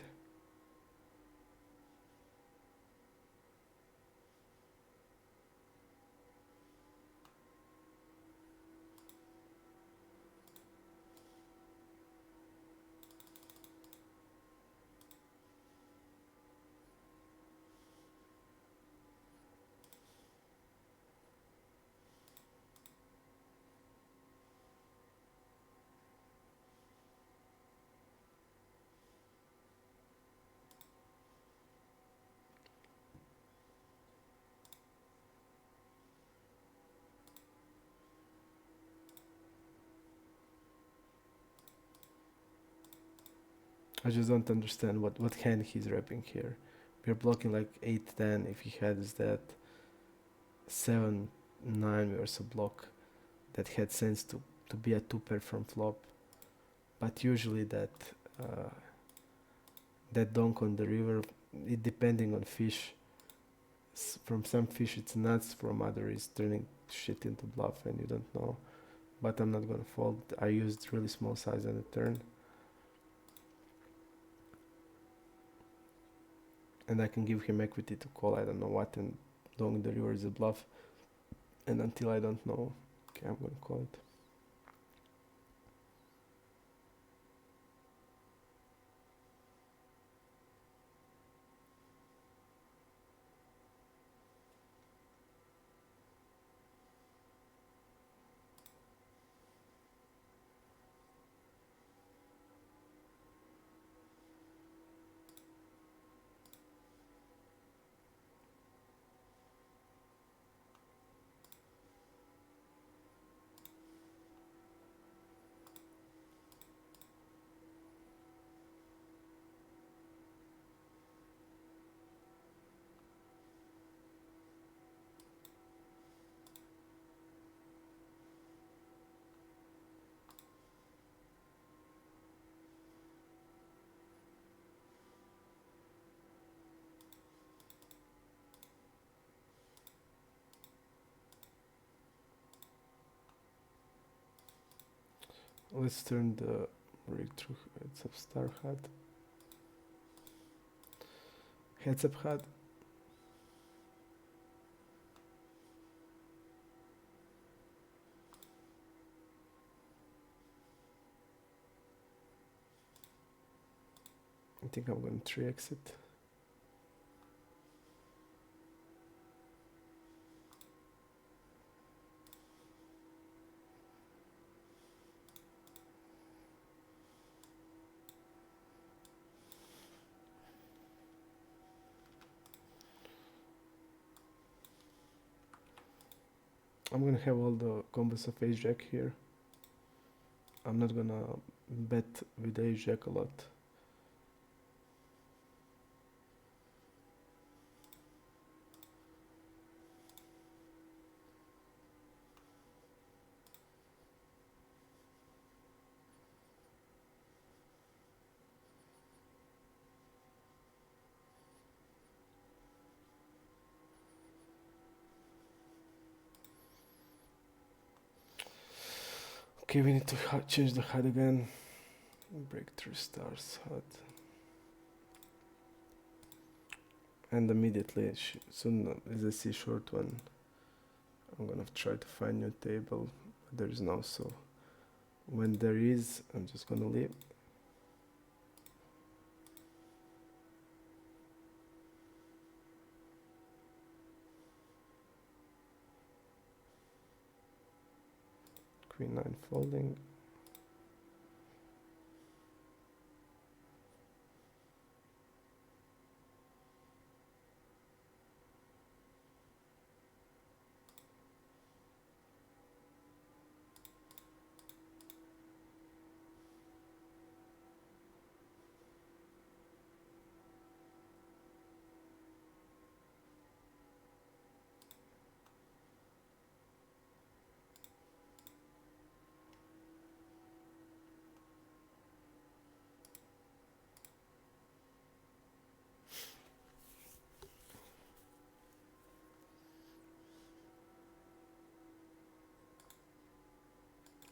I just don't understand what hand he's repping here. We're blocking like 8, 10. If he has that 7, 9, we also block. That had sense to be a 2-pair from flop. But usually that that donk on the river, it depending on fish. From some fish it's nuts, from other is turning shit into bluff and you don't know. But I'm not gonna fold. I used really small size on the turn. And I can give him equity to call I don't know what, and donk the river is a bluff. And until I don't know, okay, I'm gonna call it. Let's turn the rig through heads up star hat. Heads up hat. I think I'm going to 3-exit. I'm gonna have all the combos of ace jack here. I'm not gonna bet with ace jack a lot. Okay, we need to change the HUD again. Breakthrough stars HUD. And immediately, soon as I see short one, I'm gonna try to find new table. There is no, so when there is, I'm just gonna leave. Queen 9 folding.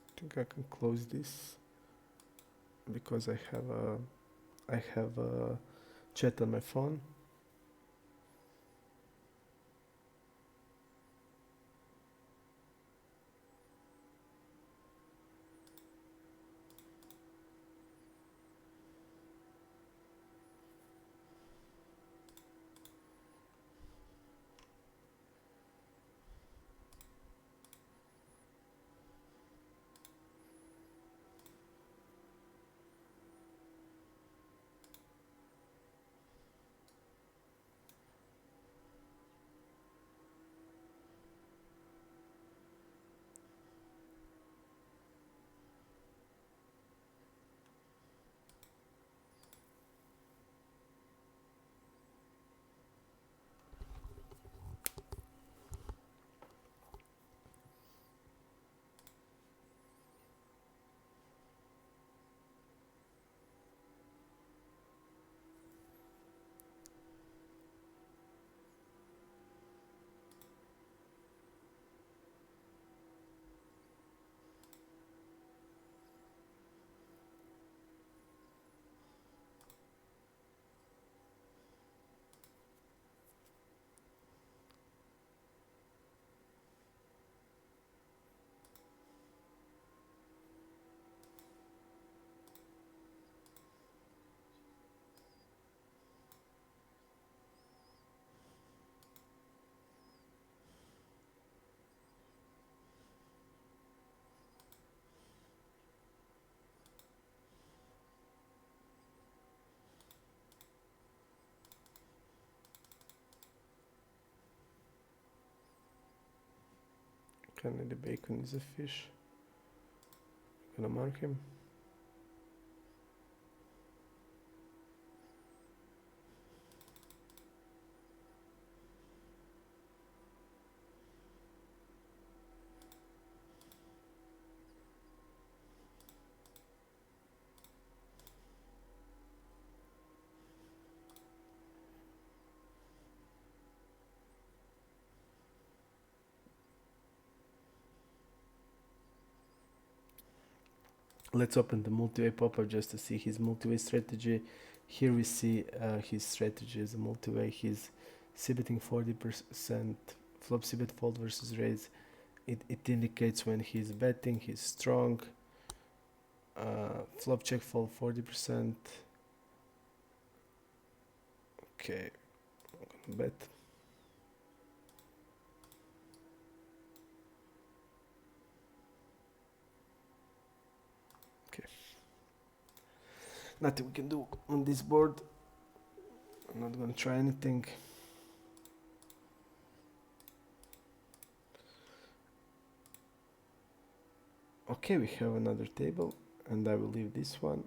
I think I can close this because I have a chat on my phone. Kennedy Bacon is a fish. Gonna mark him. Let's open the multi-way pop-up just to see his multi-way strategy. Here we see his strategy as a multi-way. He's c-betting 40%, flop c-bet fold versus raise. It indicates when he's betting, he's strong. Flop check fold 40%. Okay, I'm gonna bet. Nothing we can do on this board. I'm not gonna try anything. Okay, we have another table, and I will leave this one.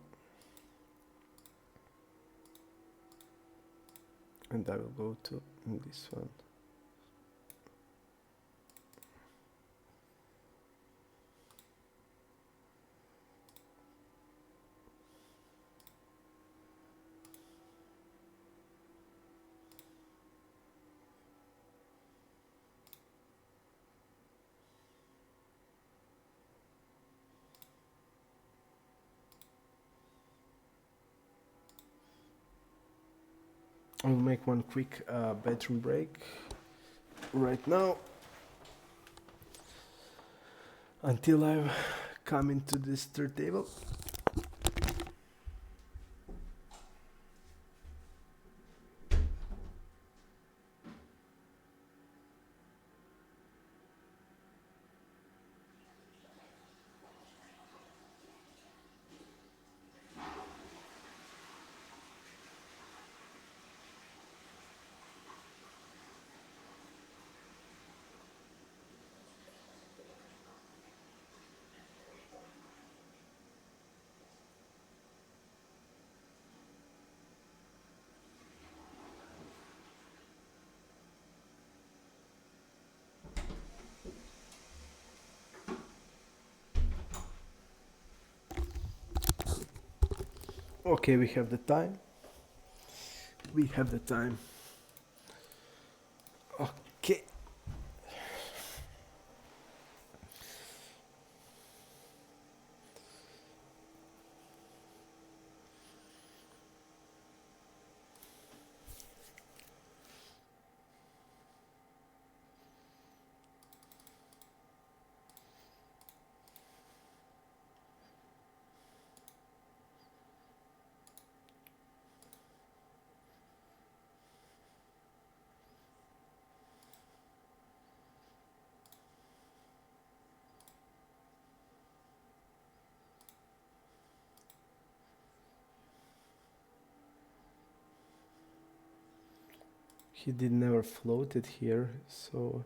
And I will go to this one. I'll make one quick bedroom break right now until I come into this third table. Okay, we have the time. We have the time. Okay. He did never float it here, so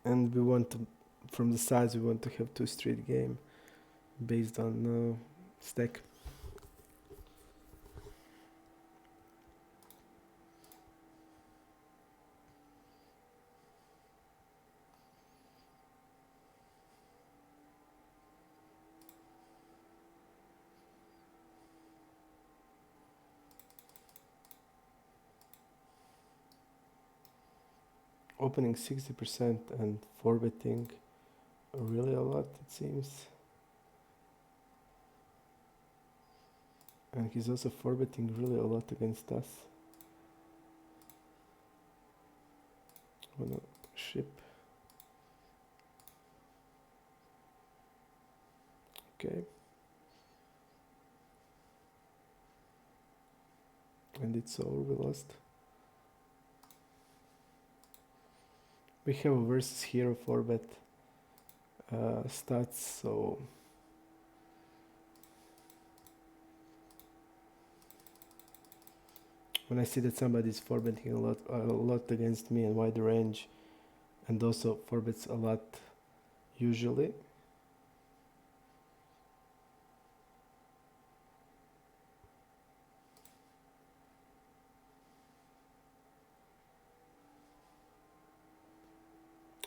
and we want to, from the sides, we want to have 2 street game based on stack. Opening 60% and 4-betting really a lot, it seems. And he's also 4-betting really a lot against us. Wanna ship. Okay. And it's over, we lost. We have a versus hero 4-bet stats, so when I see that somebody's 4-betting a lot against me and wide range, and also 4-bets a lot usually,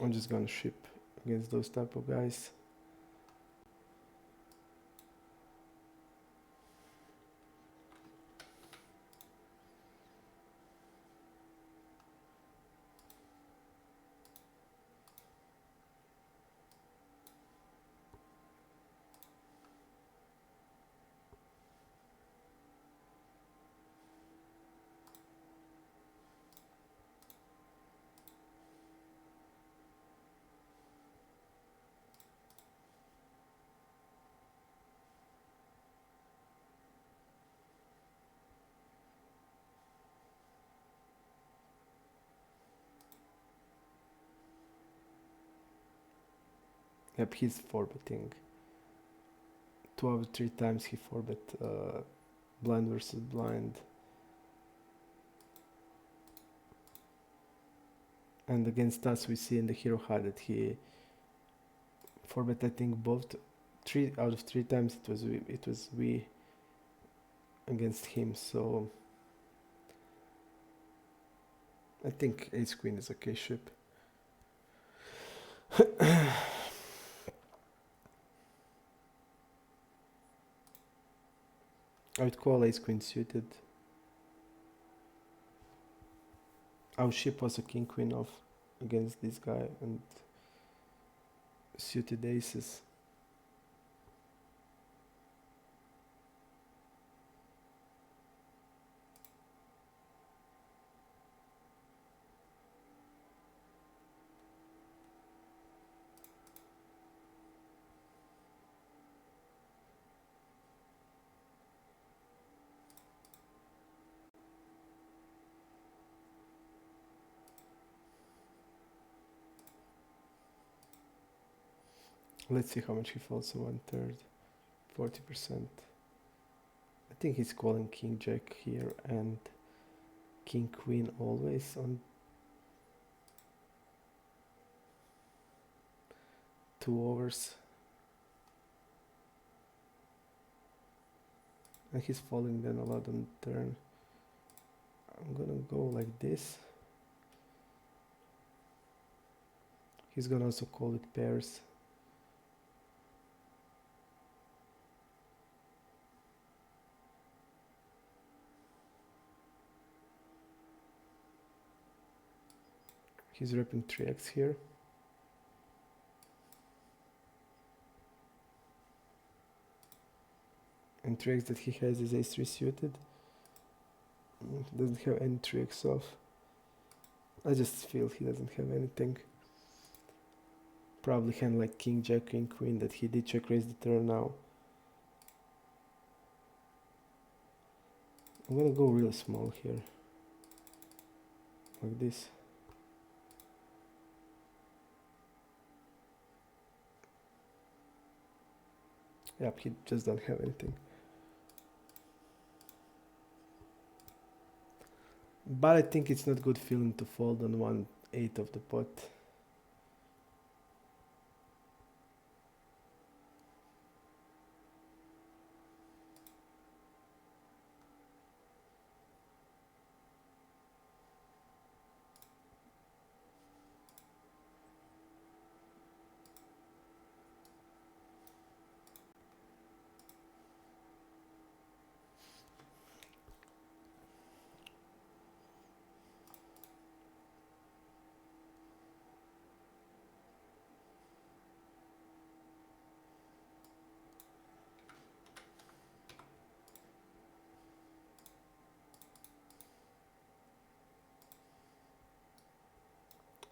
I'm just gonna ship against those type of guys. Yep, he's 4-betting. 2 out of 3 times he 4-bet blind versus blind. And against us we see in the hero high that he 4-bet, I think both 3 out of 3 times it was we against him, so I think ace queen is okay ship. I would call ace queen suited. Our ship was a king queen off against this guy and suited aces. Let's see how much he falls in 1/3. 40%. I think he's calling king jack here and king queen always on 2 overs. And he's falling then a lot on the turn. I'm gonna go like this. He's gonna also call it pairs. He's repping 3x here. And 3x that he has is ace 3 suited. Doesn't have any 3x off. I just feel he doesn't have anything. Probably hand like king, jack, king, queen that he did check raise the turn now. I'm gonna go real small here. Like this. Yep, he just don't have anything. But I think it's not good feeling to fold on 1/8 of the pot.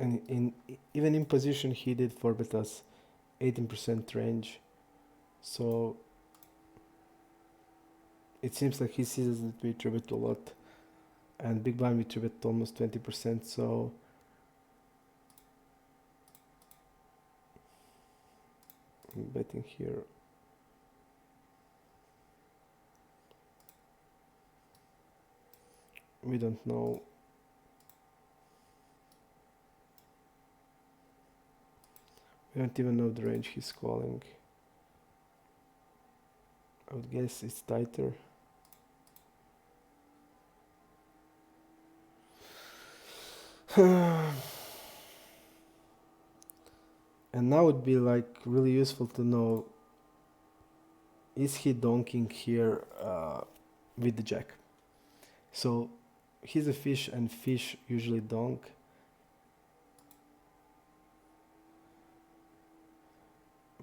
And even in position he did 4-bet us 18% range, so it seems like he sees that we 3-bet a lot, and big blind we 3-bet almost 20%, so I'm betting here. We don't know. We don't even know the range he's calling. I would guess it's tighter. And now it'd be like really useful to know, is he donking here with the jack? So he's a fish and fish usually donk.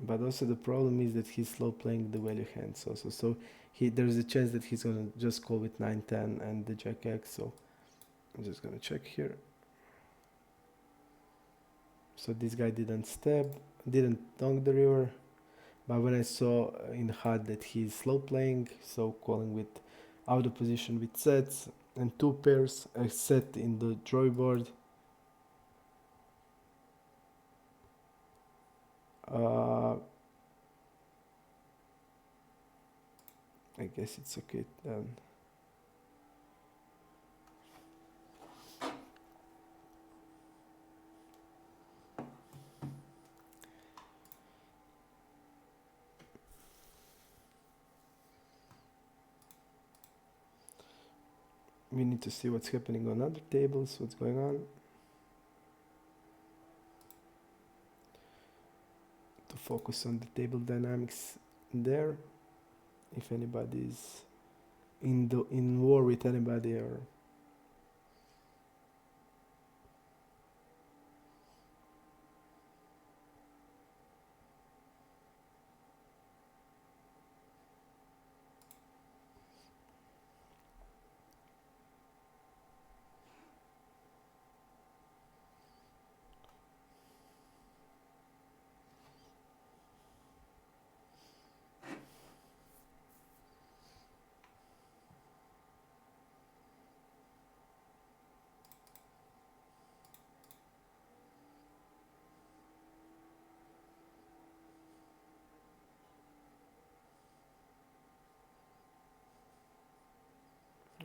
But also the problem is that he's slow playing the value hands also. So there's a chance that he's gonna just call with 9-10 and the jack X. So I'm just gonna check here. So this guy didn't didn't donk the river. But when I saw in HUD that he's slow playing, so calling with out of position with sets and 2 pairs, a set in the draw board, I guess it's okay then. We need to see what's happening on other tables, what's going on. To focus on the table dynamics there. If anybody is in war with anybody, or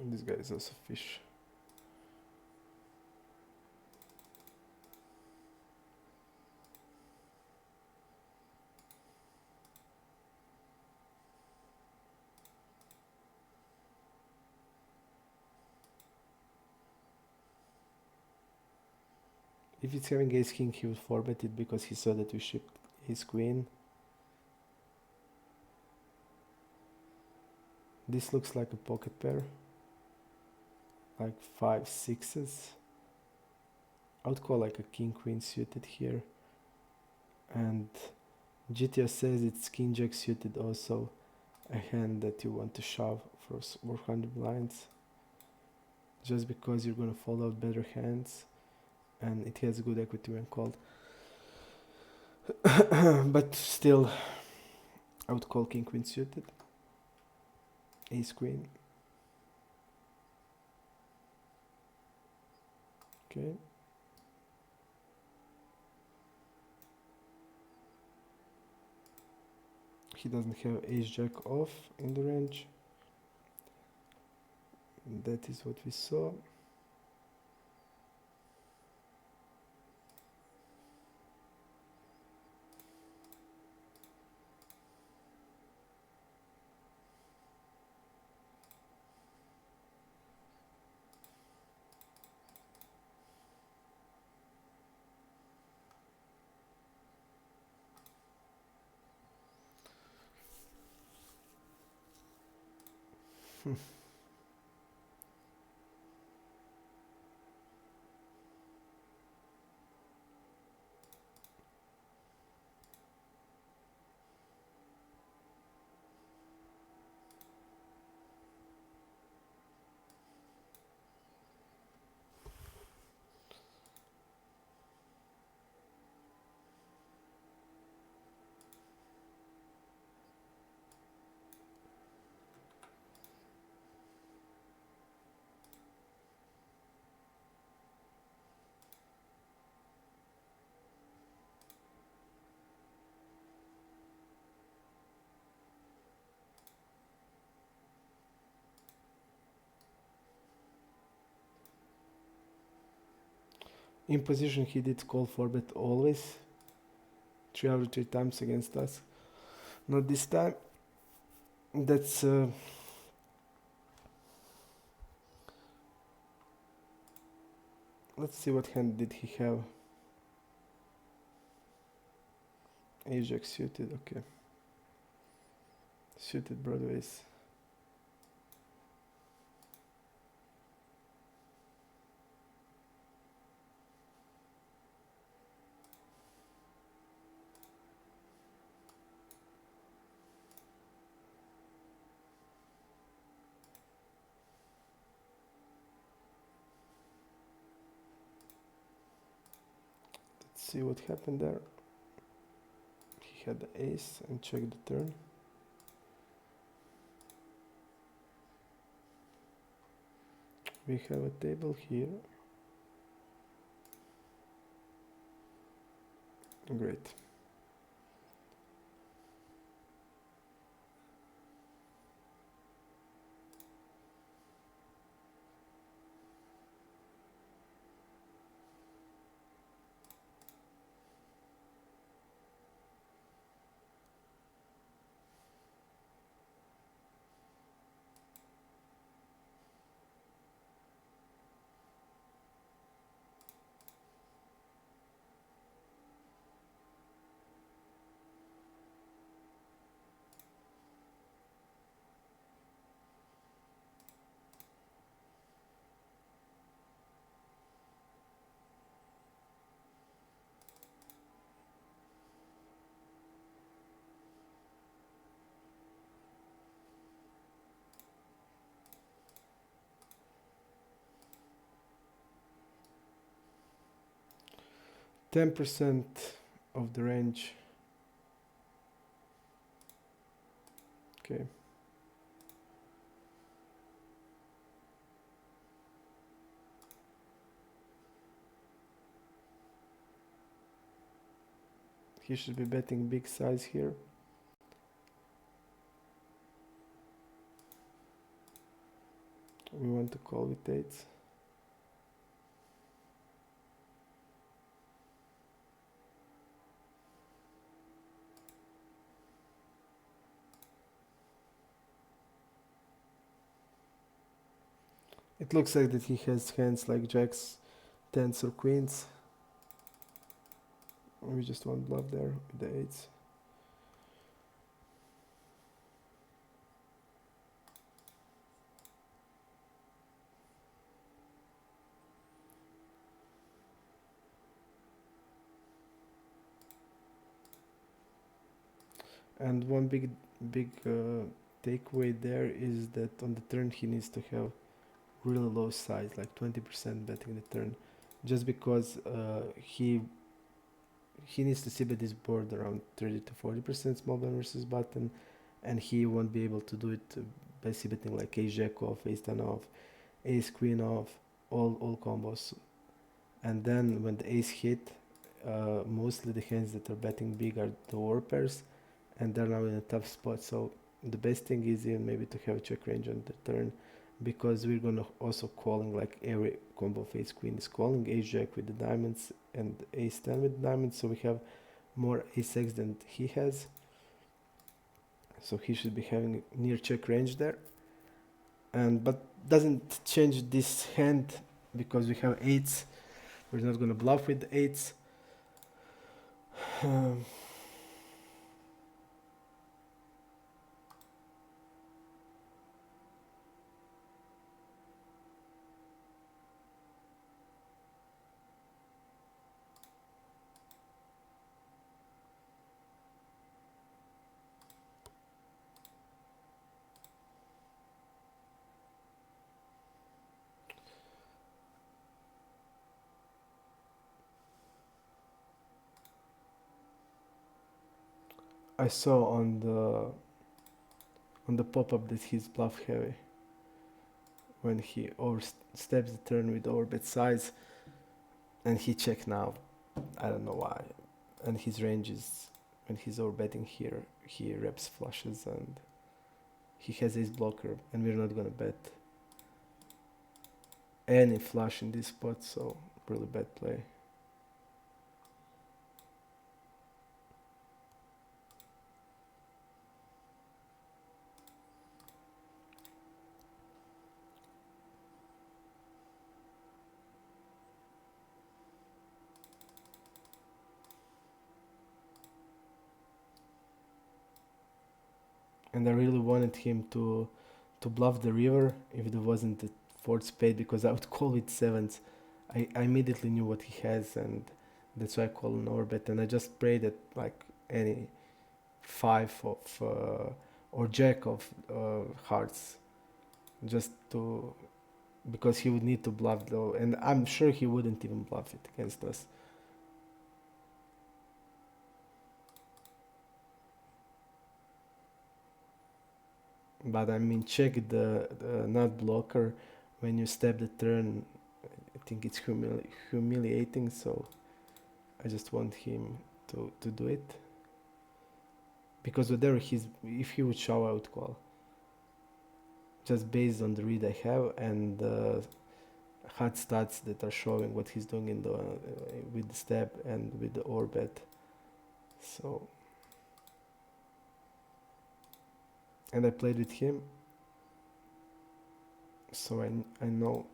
this guy is also fish. If it's having ace king, he would 4-bet it because he saw that we shipped his queen. This looks like a pocket pair, like 5-6s. I would call like a king queen suited here, and GTO says it's king jack suited, also a hand that you want to shove for 400 blinds, just because you're gonna fold out better hands, and it has good equity when called. But still, I would call king queen suited, ace queen. Okay. He doesn't have ace jack off in the range. That is what we saw. In position, he did call 4-bet always, 3 out of 3 times against us. Not this time. That's let's see what hand did he have. Ace jack suited, okay. Suited broadways. See what happened there. He had the ace and checked the turn. We have a table here. Great. 10% of the range. Okay. He should be betting big size here. We want to call with eights. It looks like that he has hands like jacks, tens or queens. We just want bluff there with the eights. And one big takeaway there is that on the turn he needs to have really low size, like 20% betting the turn, just because he needs to see bet this board around 30 to 40% small blind versus button, and he won't be able to do it by c betting like ace jack off, ace 10 off, ace queen off, all combos. And then when the ace hit, mostly the hands that are betting big are the war pairs, and they're now in a tough spot. So the best thing is even maybe to have a check range on the turn, because we're gonna also calling like every combo of ace queen is calling, ace jack with the diamonds and ace 10 with the diamonds, so we have more ace x than he has. So he should be having near check range there, and but doesn't change this hand because we have eights. We're not gonna bluff with the eights. I saw on the pop-up that he's bluff heavy when he oversteps the turn with overbet size, and he check now. I don't know why. And his range is, when he's overbetting here, he reps flushes and he has ace blocker, and we're not gonna bet any flush in this spot, so really bad play. And I really wanted him to bluff the river if there wasn't the fourth spade, because I would call with sevens. I immediately knew what he has, and that's why I call an overbet. And I just prayed that like any five of or jack of hearts, just to, because he would need to bluff though, and I'm sure he wouldn't even bluff it against us. But I mean, check the nut blocker when you step the turn. I think it's humiliating, so I just want him to do it. Because whatever if he would shove, I would call. Just based on the read I have and the hard stats that are showing what he's doing in the with the step and with the overbet. So, and I played with him, so I know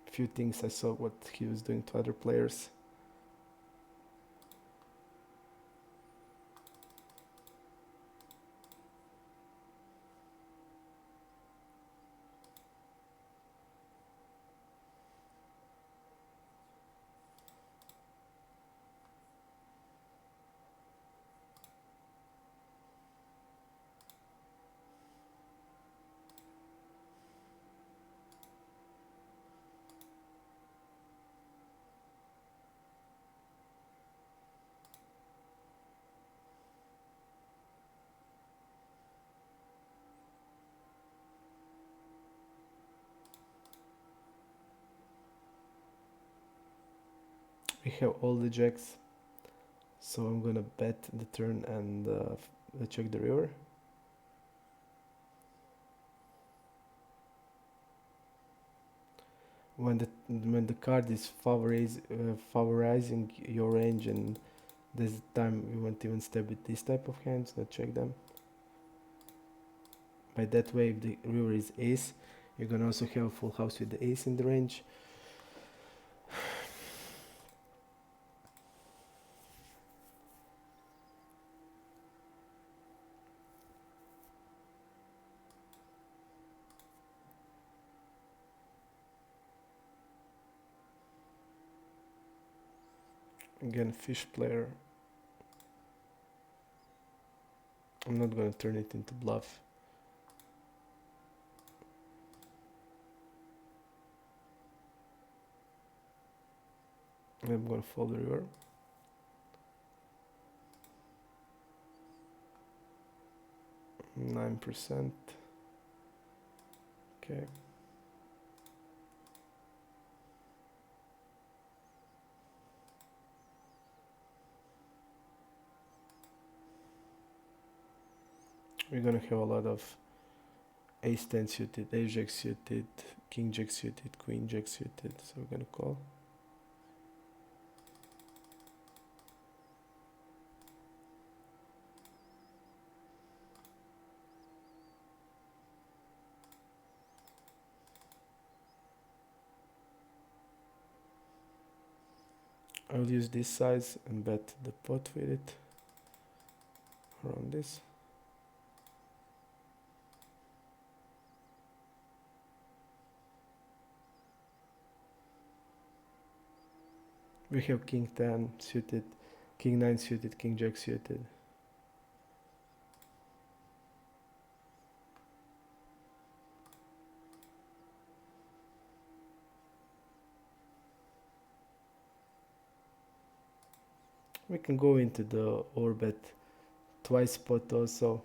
a few things. I saw what he was doing to other players. We have all the jacks, so I'm gonna bet the turn and check the river. When the card is favorizing your range, and there's a time we won't even step with this type of hands, not check them. By that way, if the river is ace, you're gonna also have a full house with the ace in the range. Again, fish player. I'm not gonna turn it into bluff. I'm gonna fold the river. %9. Okay. We're gonna have a lot of ace 10 suited, ace jack suited, king jack suited, queen jack suited, so we're gonna call. I'll use this size and bet the pot with it around this. We have king 10 suited, king 9 suited, king jack suited. We can go into the overbet twice pot also.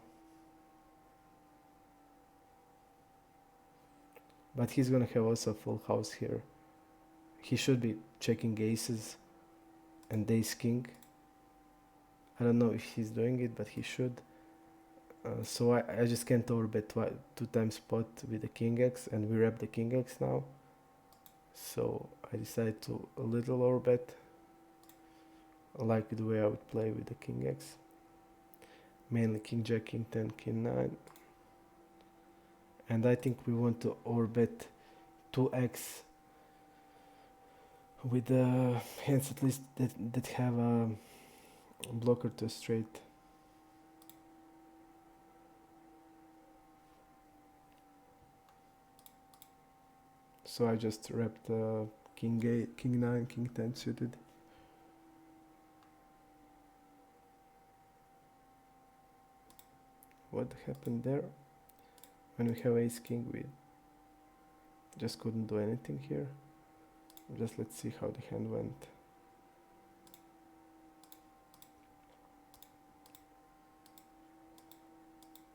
But he's gonna have also a full house here. He should be checking aces and ace king. I don't know if he's doing it, but he should. So I just can't overbet 2 times pot with the king x, and we wrap the king x now. So I decided to a little overbet. I like the way I would play with the king x. Mainly king jack, king 10, king 9. And I think we want to overbet 2x with the hands at least that have a blocker to a straight. So I just wrapped king 8, king 9, king 10 suited. What happened there? When we have ace king, we just couldn't do anything here. Just let's see how the hand went.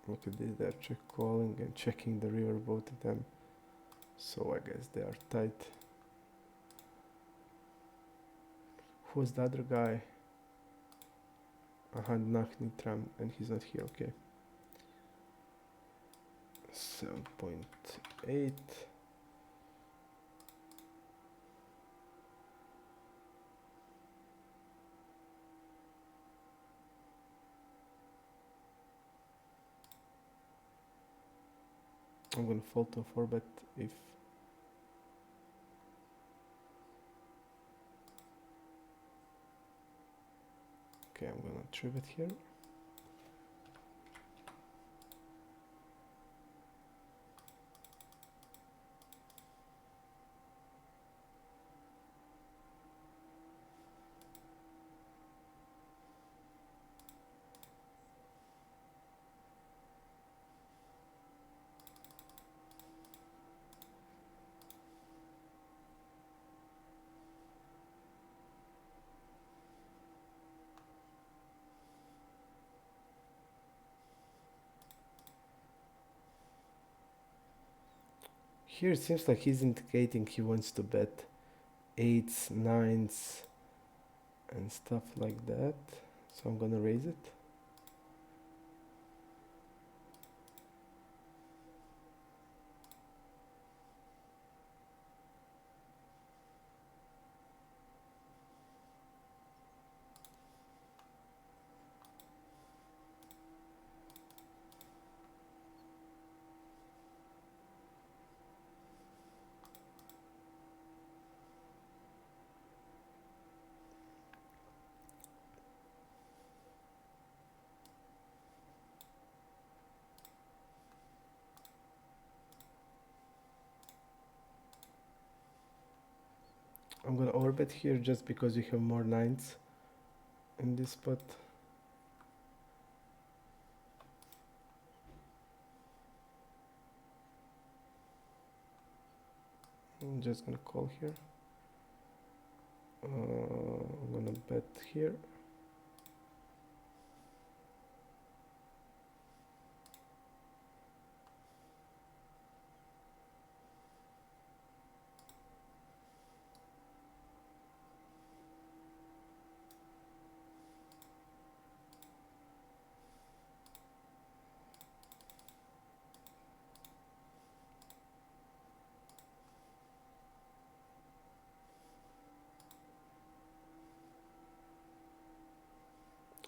Look at this, they're check calling and checking the river, both of them. So I guess they are tight. Who's the other guy? Nitram, and he's not here, okay. 7.8. I'm gonna fold to 4-bet if okay, I'm gonna 3-bet here. Here it seems like he's indicating he wants to bet 8s, 9s, and stuff like that. So I'm gonna raise it. I'm gonna overbet here just because we have more nines in this spot. I'm just gonna call here. I'm gonna bet here.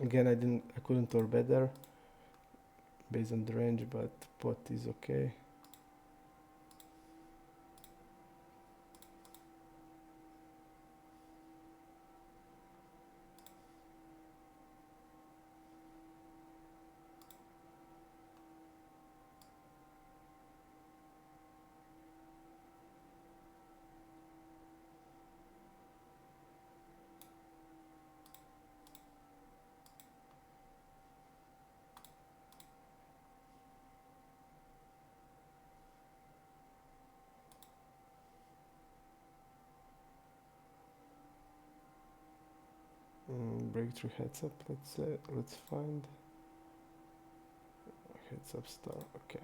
Again, I couldn't or better based on the range, but pot is okay. Breakthrough heads up, let's find heads up star, okay.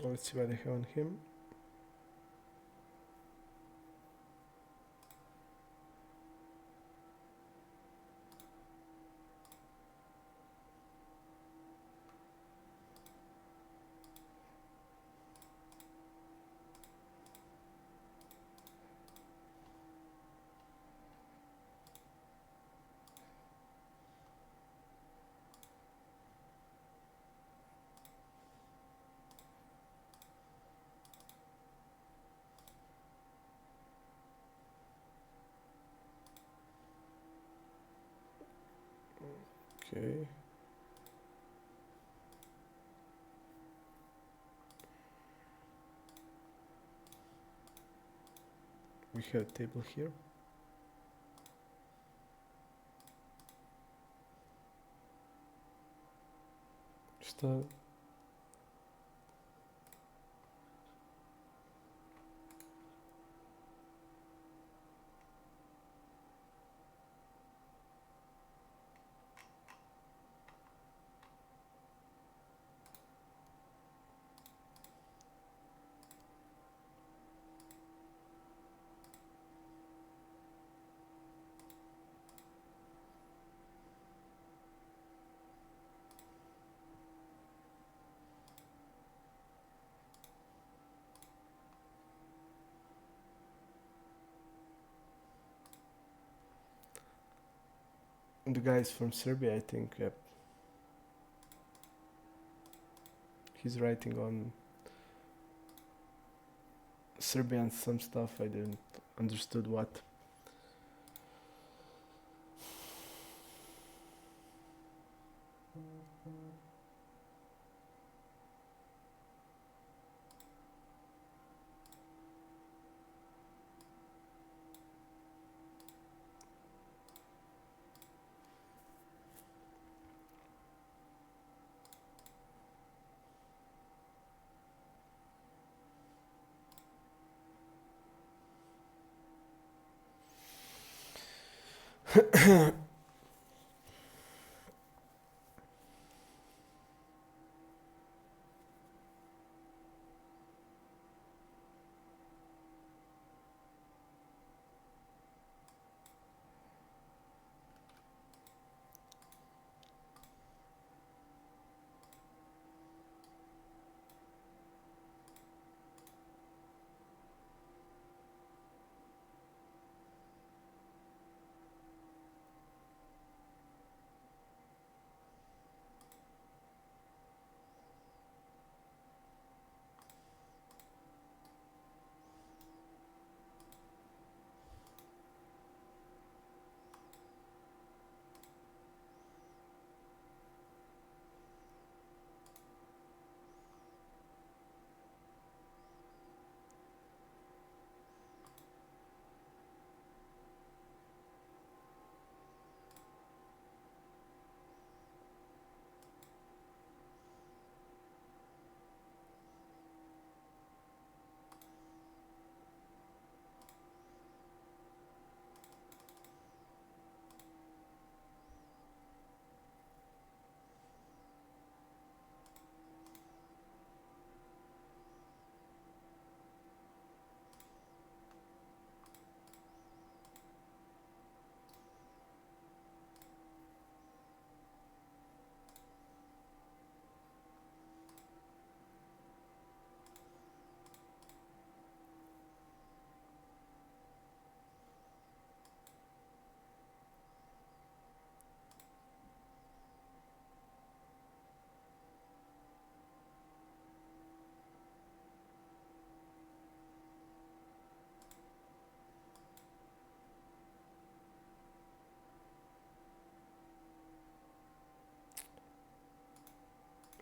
Let's see what I have on him. Okay. We have a table here. Start. The guy is from Serbia, I think. Yep. He's writing on Serbian some stuff. I didn't understood what.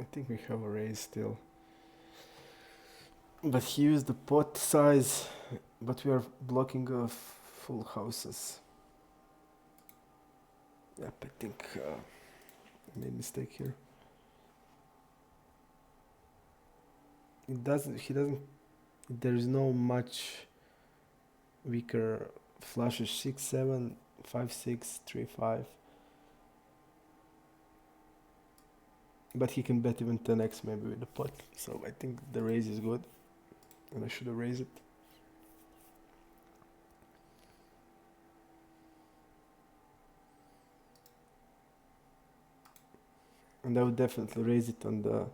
I think we have a raise still. But he used the pot size, but we are blocking full houses. Yep, I think I made a mistake here. He doesn't, there is no much weaker flushes, 6, 7, 5, 6, 3, 5. But he can bet even 10x maybe with the pot. So I think the raise is good. And I should have raised it. And I would definitely raise it on the,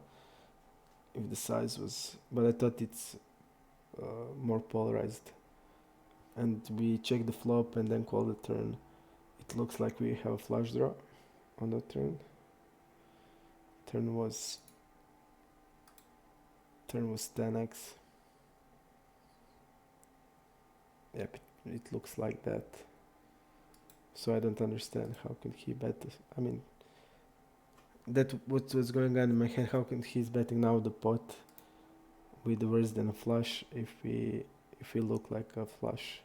if the size was, but I thought it's more polarized. And we check the flop and then call the turn. It looks like we have a flush draw on the turn. Turn was 10x. Yep, it looks like that. So I don't understand how can he bet this. I mean, that what was going on in my head. How can he's betting now the pot with worse than a flush if we look like a flush?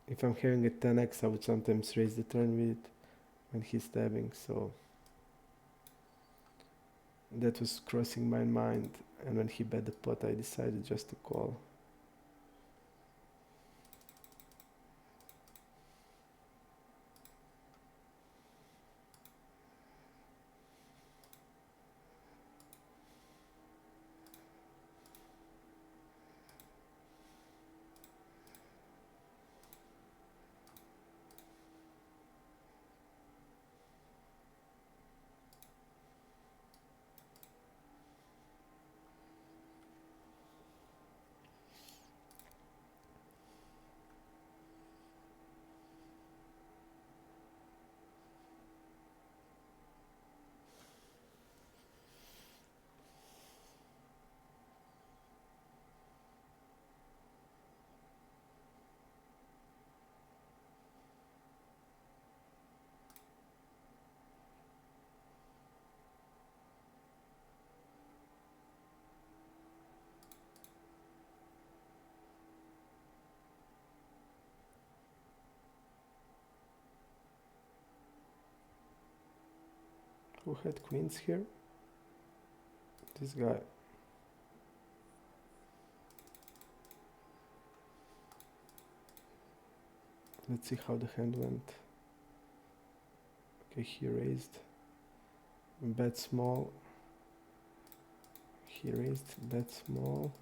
If I'm having a 10x, I would sometimes raise the turn with it when he's stabbing. So that was crossing my mind. And when he bet the pot, I decided just to call. Who had queens here? This guy. Let's see how the hand went. Okay, he raised. Bet small. He raised, bet small.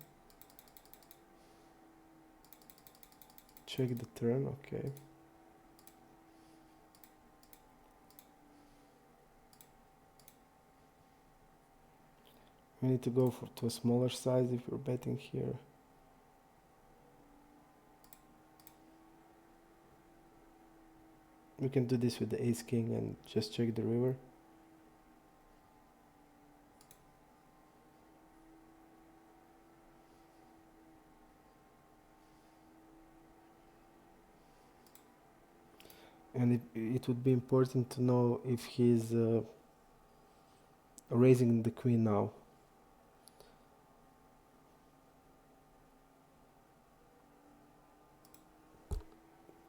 Check the turn, okay. We need to go to a smaller size if you're betting here. We can do this with the ace king and just check the river. And it would be important to know if he's raising the queen now.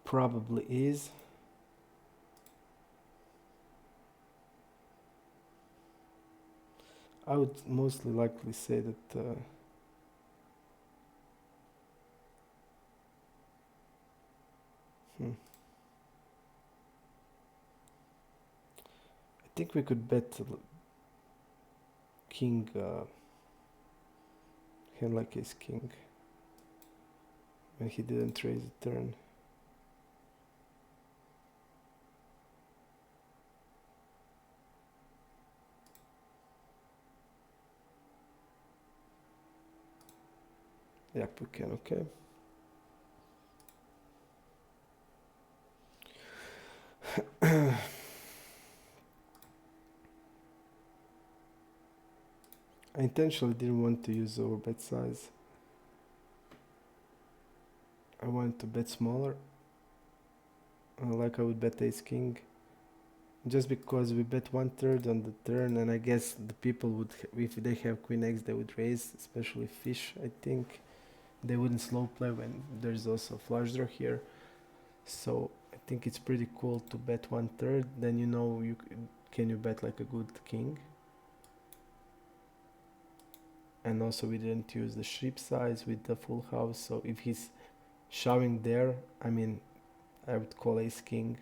Probably is. I would mostly likely say that I think we could bet king, hand like ace king, when he didn't raise the turn. Yep, we can, okay. I intentionally didn't want to use over bet size. I wanted to bet smaller, like I would bet ace king, just because we bet 1/3 on the turn, and I guess the people would, if they have queen x, they would raise, especially fish. I think they wouldn't slow play when there's also flush draw here. So I think it's pretty cool to bet 1/3. Then you know can you bet like a good king. And also we didn't use the sheep size with the full house, so if he's shoving there, I mean, I would call ace king,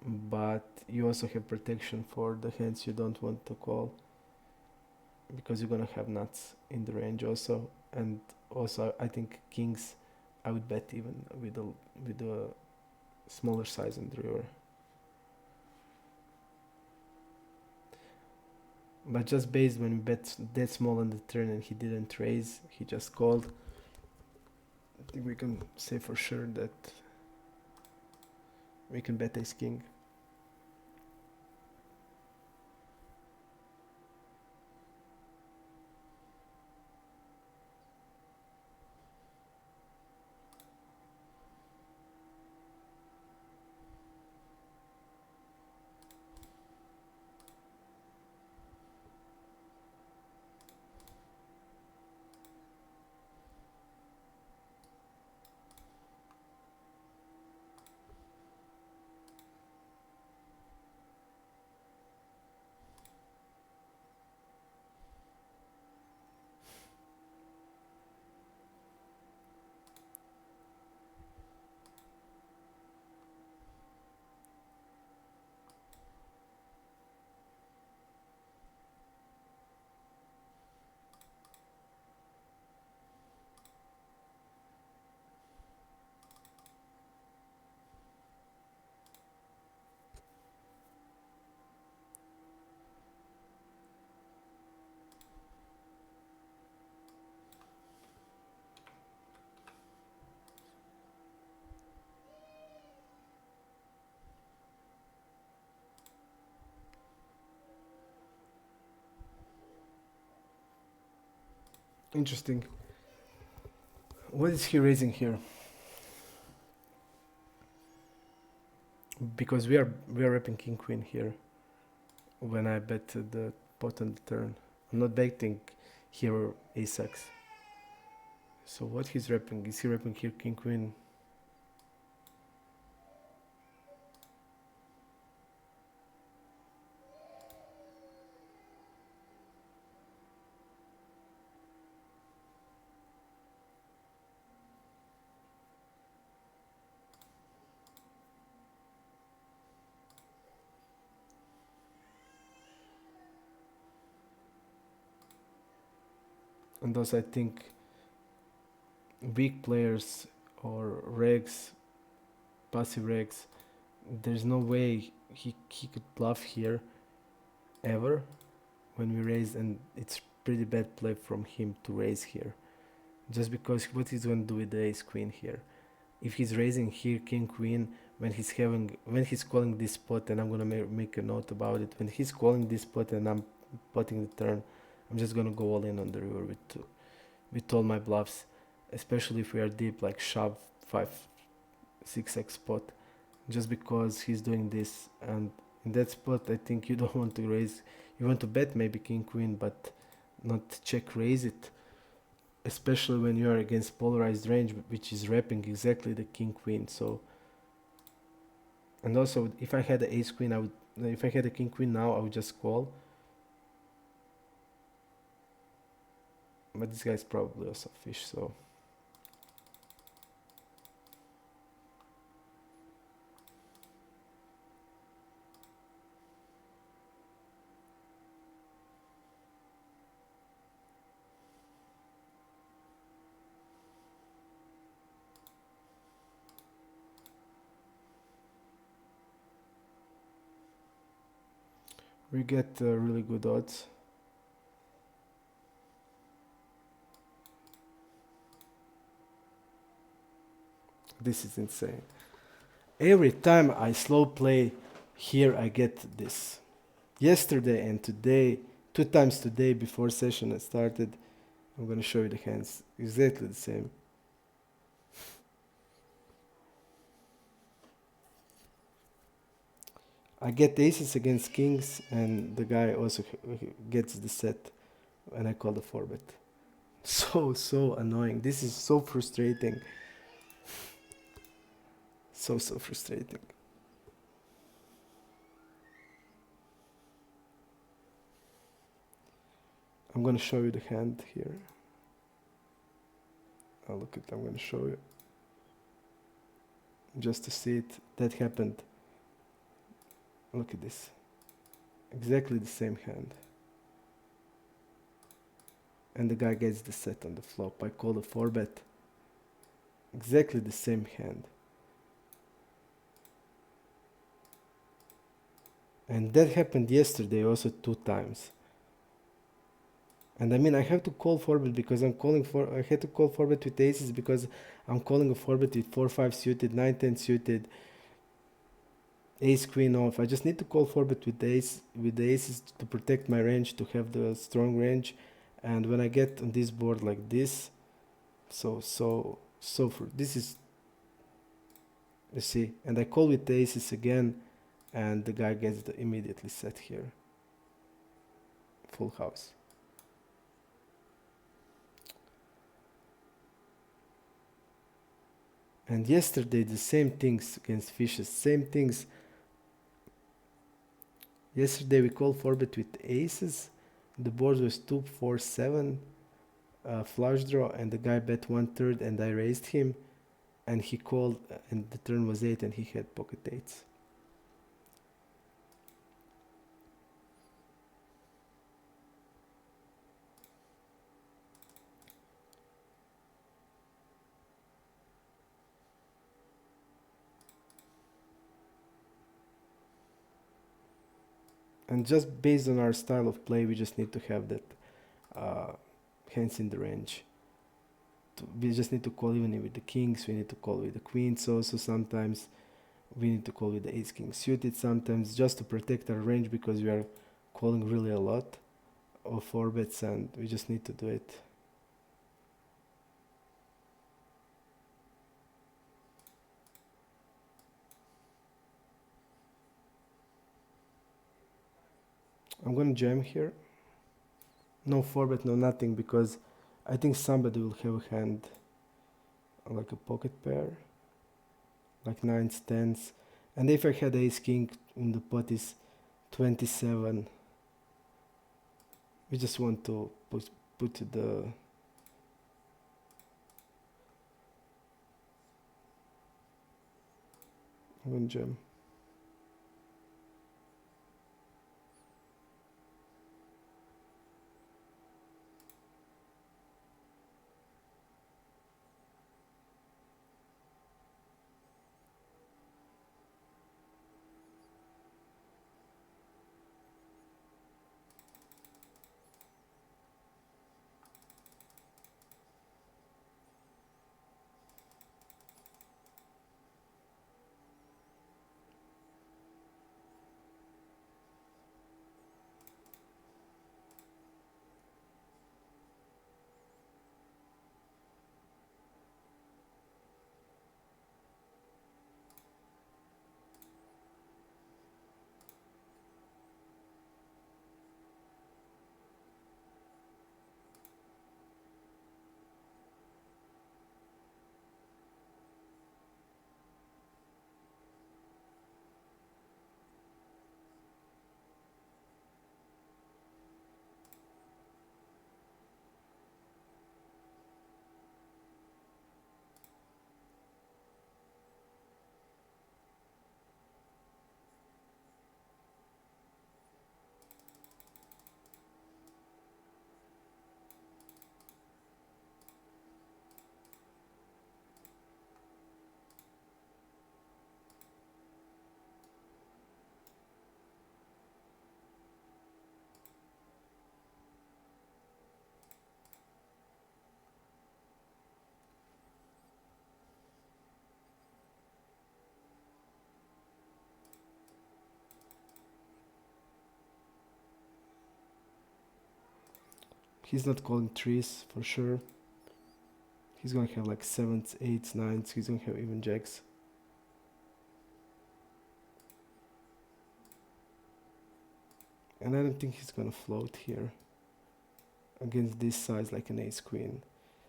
but you also have protection for the hands you don't want to call, because you're gonna have nuts in the range also. And also I think kings I would bet even with a smaller size in the river. But just based when we bet that small on the turn and he didn't raise, he just called, I think we can say for sure that we can bet ace king. Interesting. What is he raising here? Because we are repping king queen here when I bet the pot on the turn. I'm not betting here ace x. So what he's repping? Is he repping here king queen? And also I think weak players or regs, passive regs, there's no way he could bluff here ever when we raise, and it's pretty bad play from him to raise here. Just because what he's going to do with the ace queen here. If he's raising here king queen when he's calling this spot, and I'm gonna make a note about it, when he's calling this spot and I'm potting the turn, I'm just gonna go all in on the river with all my bluffs, especially if we are deep, like shove 5-6x spot, just because he's doing this. And in that spot I think you don't want to raise, you want to bet maybe king queen but not check raise it, especially when you are against polarized range which is wrapping exactly the king queen. So, and also if I had the ace queen, if I had a king queen now I would just call, but this guy's probably also fish, so we get really good odds. This is insane. Every time I slow play here I get this. Yesterday and today, 2 times today before session I started, I'm gonna show you the hands, exactly the same. I get aces against kings, and the guy also gets the set, and I call the 4-bet. So annoying. This is so frustrating. So frustrating. I'm gonna show you the hand here. Oh, look at, I'm gonna show you. Just to see it. That happened. Look at this. Exactly the same hand. And the guy gets the set on the flop. I call the 4-bet. Exactly the same hand. And that happened yesterday also 2 times. And I mean, I have to call 4-bet because I had to call 4-bet with aces because I'm calling a 4-bet with 4-5 suited, 9-10 suited, ace queen off. I just need to call 4-bet with the aces to protect my range, to have the strong range. And when I get on this board like this, this is, you see, and I call with the aces again, and the guy gets the immediately set here. Full house. And yesterday the same things against fishes, same things. Yesterday we called 4-bet with aces. The board was 2-4-7 flush draw, and the guy bet 1/3, and I raised him, and he called, and the turn was 8, and he had pocket 8s. And just based on our style of play, we just need to have that hands in the range. We just need to call even with the kings, we need to call with the queens also sometimes. We need to call with the ace-king suited sometimes, just to protect our range, because we are calling really a lot of 4-bets, and we just need to do it. I'm gonna jam here. No 4-bet, no nothing, because I think somebody will have a hand like a pocket pair, like 9s, 10s. And if I had ace king in the pot is 27, we just want to put the one jam. He's not calling threes for sure. He's gonna have like sevens, eights, nines. He's gonna have even jacks. And I don't think he's gonna float here against this size like an ace queen.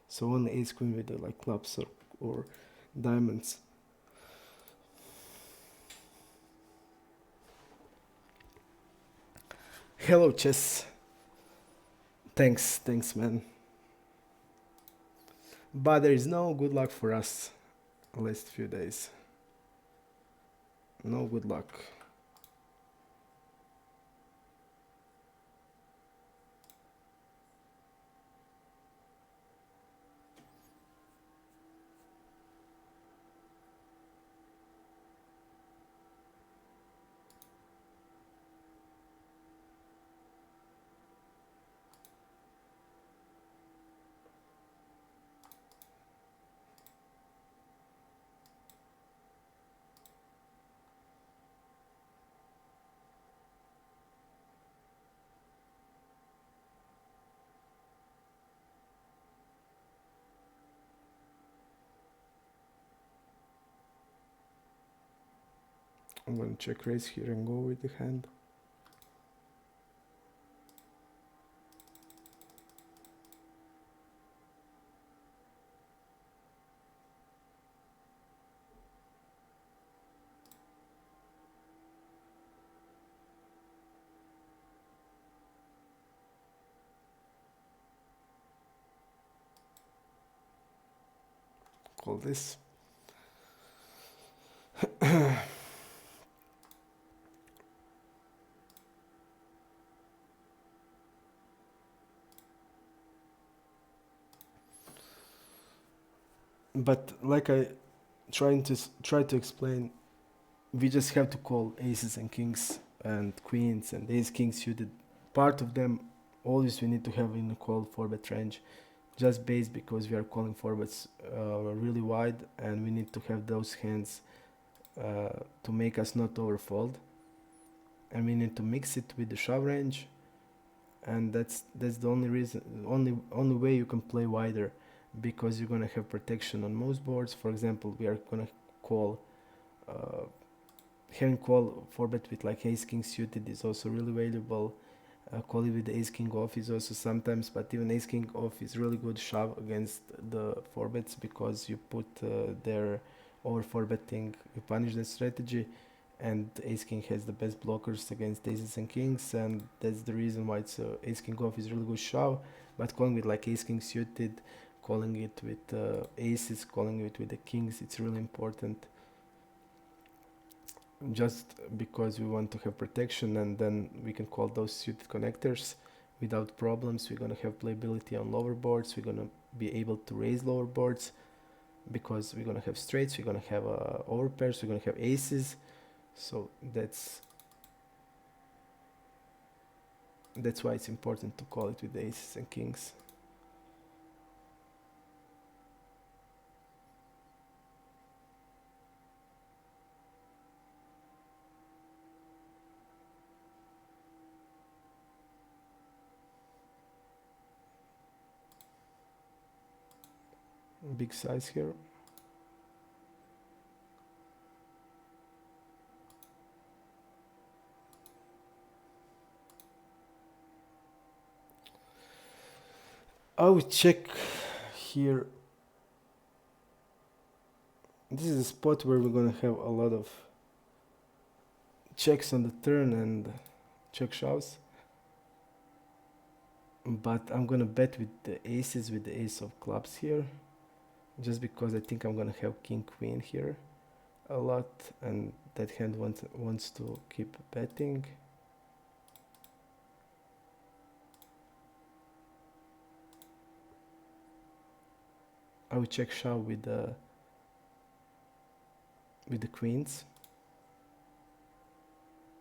So only ace queen with like clubs or diamonds. Hello chess. Thanks man. But there is no good luck for us last few days. No good luck. I'm gonna check raise here and go with the hand. Call this. But like I try to explain, we just have to call aces and kings and queens and ace king suited. Part of them always we need to have in the call 4-bet range, just based because we are calling 4-bets really wide, and we need to have those hands to make us not overfold, and we need to mix it with the shove range, and that's the only reason, only way you can play wider, because you're gonna have protection on most boards. For example, we are gonna call having call 4-bet with like ace king suited is also really valuable. Calling with the ace king off is also sometimes, but even ace king off is really good shove against the 4-bets, because you put their over 4-betting, you punish that strategy, and ace king has the best blockers against aces and kings, and that's the reason why it's ace king off is really good shove. But calling with like ace king suited, calling it with aces, calling it with the kings, it's really important, just because we want to have protection, and then we can call those suited connectors without problems. We're gonna have playability on lower boards, we're gonna be able to raise lower boards, because we're gonna have straights, we're gonna have overpairs, we're gonna have aces. So that's why it's important to call it with the aces and kings. Big size here. I would check here. This is a spot where we're gonna have a lot of checks on the turn and check shoves. But I'm gonna bet with the aces, with the ace of clubs here, just because I think I'm gonna have king queen here a lot, and that hand wants to keep betting. I would check shove with the queens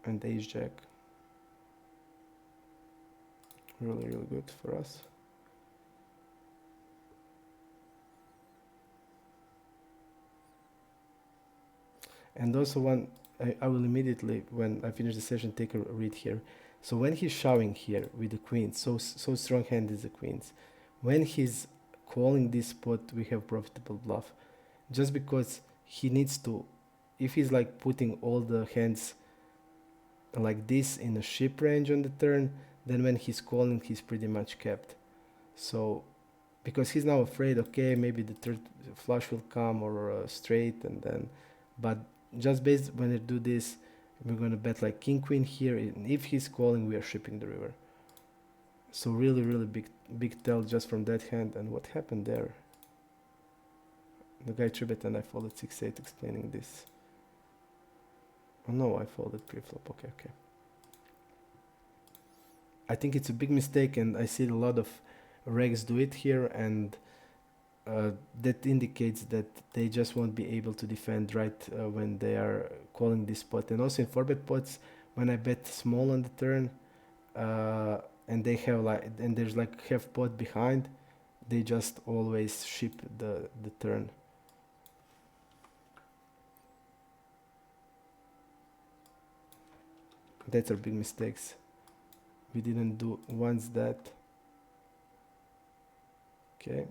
and ace jack. Really good for us. And also I will immediately, when I finish the session, take a read here. So when he's shoving here with the queens, so strong hand is the queens. When he's calling this spot, we have profitable bluff, just because he needs to. If he's like putting all the hands like this in a ship range on the turn, then when he's calling, he's pretty much capped. So because he's now afraid, okay, maybe the third flush will come or straight, and then, but just based when I do this, we're gonna bet like king queen here, and if he's calling, we are shipping the river. So really big tell just from that hand. And what happened there? The guy 3-bet and I folded 6-8, explaining this. Oh no, I folded pre-flop. Okay. I think it's a big mistake, and I see a lot of regs do it here, and that indicates that they just won't be able to defend right when they are calling this pot. And also in 4-bet pots, when I bet small on the turn, and they have like, and there's like half pot behind, they just always ship the turn. That's our big mistakes. We didn't do once that. Okay.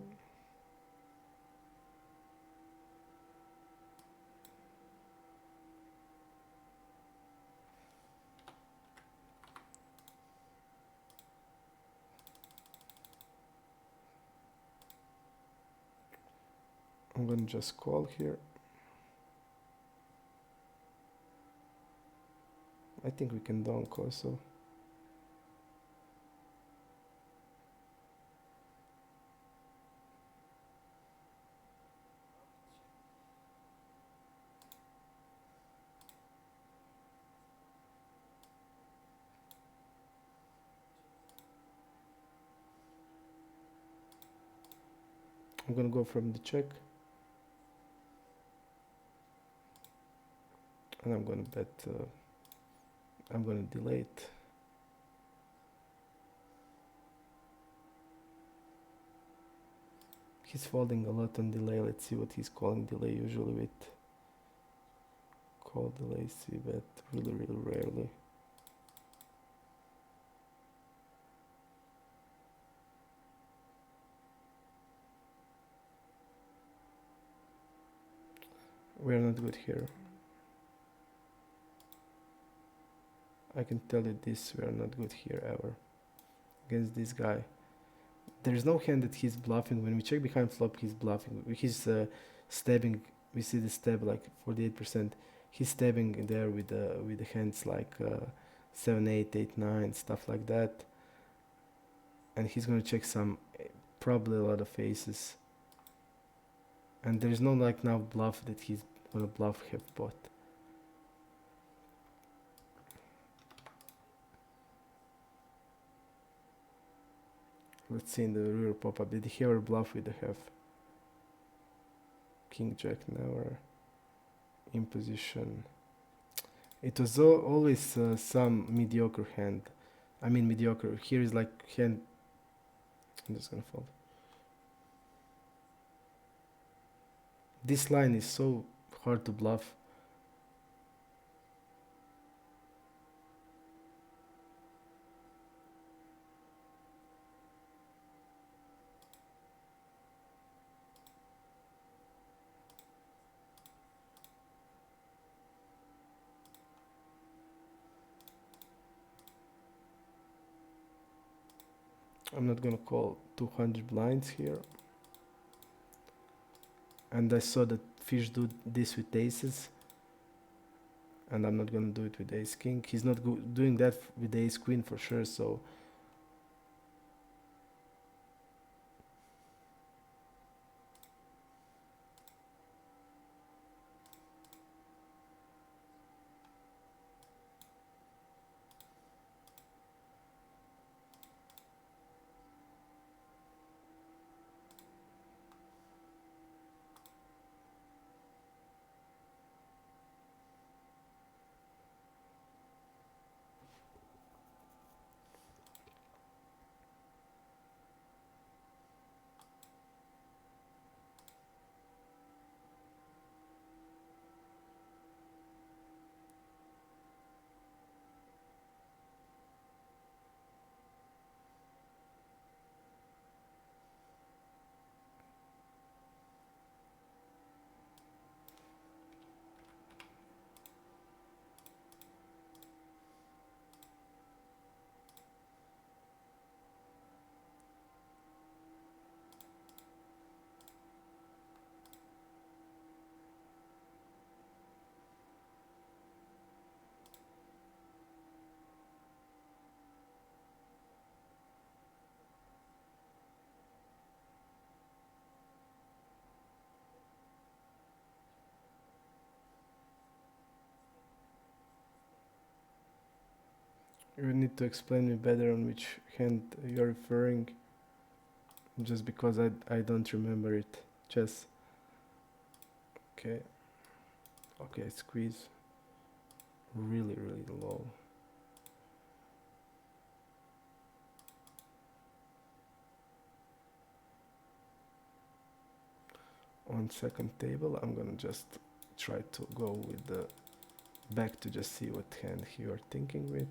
I'm gonna just call here. I think we can donk also. I'm gonna go from the check. And I'm gonna bet, I'm gonna delay it. He's folding a lot on delay. Let's see what he's calling delay usually with. Call delay, see bet, really rarely. We're not good here. I can tell you this, we are not good here ever. Against this guy. There's no hand that he's bluffing. When we check behind flop, he's bluffing. He's stabbing. We see the stab like 48%. He's stabbing there with the hands like 7, 8, 8, 9, stuff like that. And he's gonna check some, probably a lot of aces. And there's no like now bluff that he's gonna bluff half pot. Let's see in the river pop-up. Did he ever bluff with the half? King Jack never. In position. It was always some mediocre hand. I mean mediocre. Here is like hand. I'm just gonna fold. This line is so hard to bluff. I'm not gonna call 200 blinds here. And I saw that fish do this with aces. And I'm not gonna do it with ace king. He's not doing that with ace queen for sure, so. You need to explain me better on which hand you're referring, just because I don't remember it. Chess. Okay. Okay, squeeze. Really, really low. On second table, I'm gonna just try to go with the back to just see what hand you are thinking with.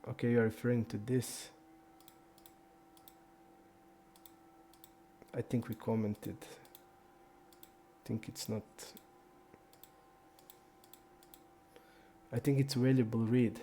Okay, you are referring to this. I think we commented. I think it's not. I think it's valuable read.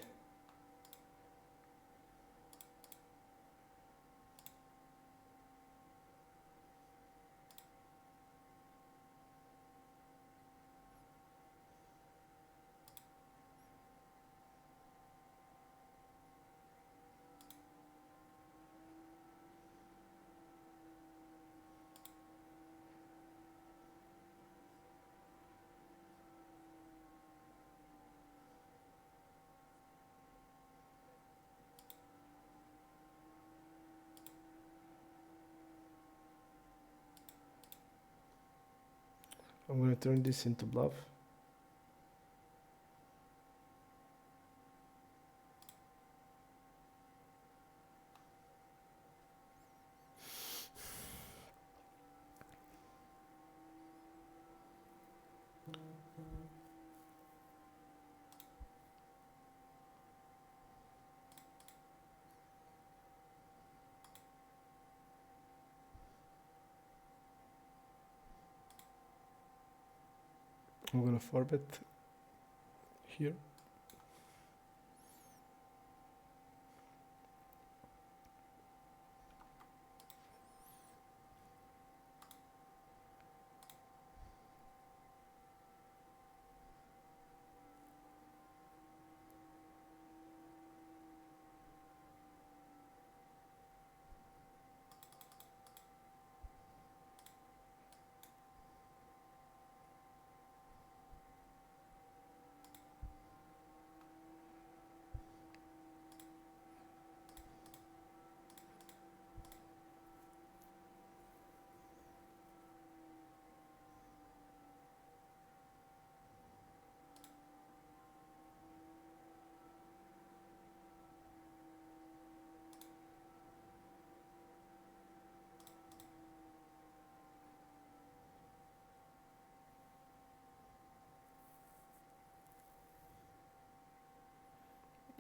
I'm gonna turn this into bluff. I'm gonna 4-bet here.